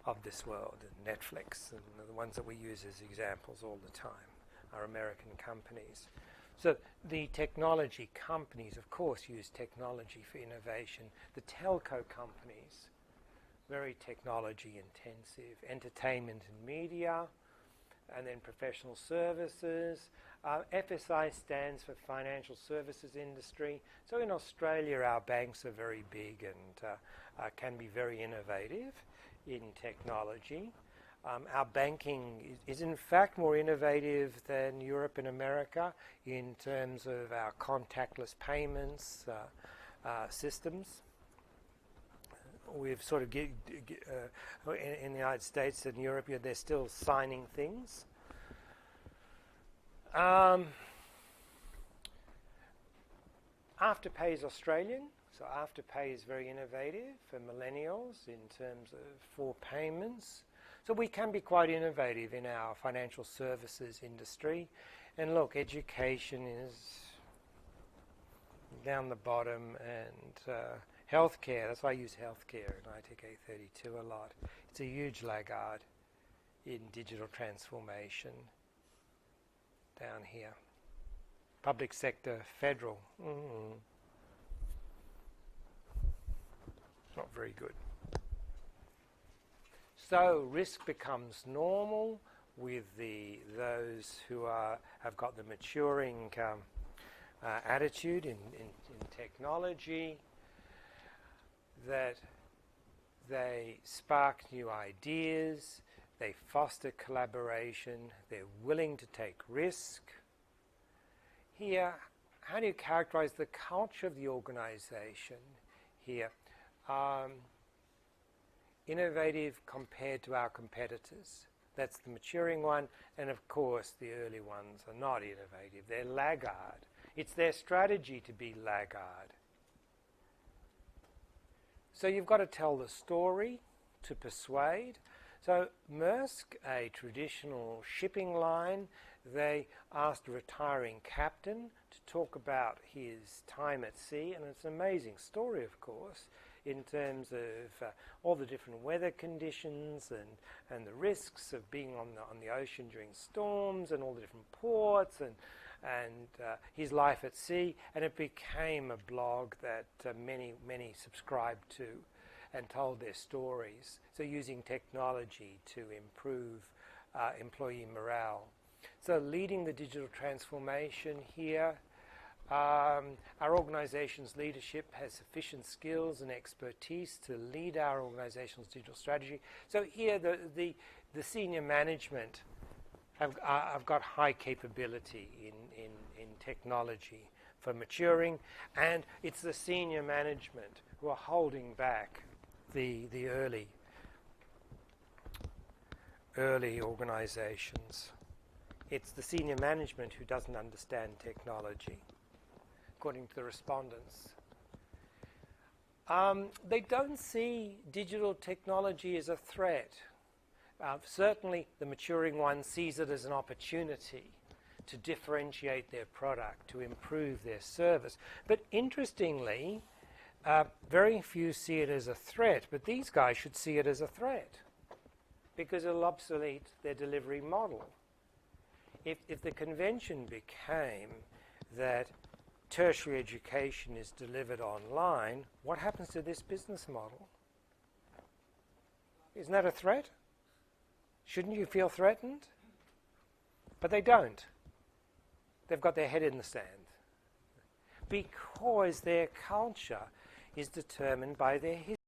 of this world, and Netflix, and the ones that we use as examples all the time are American companies. So the technology companies, of course, use technology for innovation. The telco companies, very technology intensive. Entertainment and media, and then professional services. FSI stands for financial services industry. So in Australia, our banks are very big and can be very innovative in technology. Our banking is in fact more innovative than Europe and America in terms of our contactless payments systems. We've sort of in the United States and Europe, they're still signing things. Afterpay is Australian, so Afterpay is very innovative for millennials in terms of for payments. So we can be quite innovative in our financial services industry. And look, education is down the bottom, and healthcare, that's why I use healthcare in ITK 32 a lot. It's a huge laggard in digital transformation down here. Public sector, federal, not very good. So risk becomes normal with those who have got the maturing attitude in technology, that they spark new ideas, they foster collaboration, they're willing to take risk. Here, how do you characterize the culture of the organization here? Innovative compared to our competitors. That's the maturing one, and of course the early ones are not innovative. They're laggard. It's their strategy to be laggard. So you've got to tell the story to persuade. So Maersk, a traditional shipping line, they asked a retiring captain to talk about his time at sea, and it's an amazing story, of course, in terms of all the different weather conditions and the risks of being on the ocean during storms and all the different ports and his life at sea. And it became a blog that many subscribed to and told their stories. So using technology to improve employee morale. So leading the digital transformation here. Our organization's leadership has sufficient skills and expertise to lead our organization's digital strategy. So here the senior management have got high capability in technology for maturing, and it's the senior management who are holding back the early organizations. It's the senior management who doesn't understand technology, according to the respondents. They don't see digital technology as a threat. Certainly, the maturing one sees it as an opportunity to differentiate their product, to improve their service. But interestingly, very few see it as a threat, but these guys should see it as a threat because it'll obsolete their delivery model. If the convention became that tertiary education is delivered online, what happens to this business model? Isn't that a threat? Shouldn't you feel threatened? But they don't. They've got their head in the sand because their culture is determined by their history.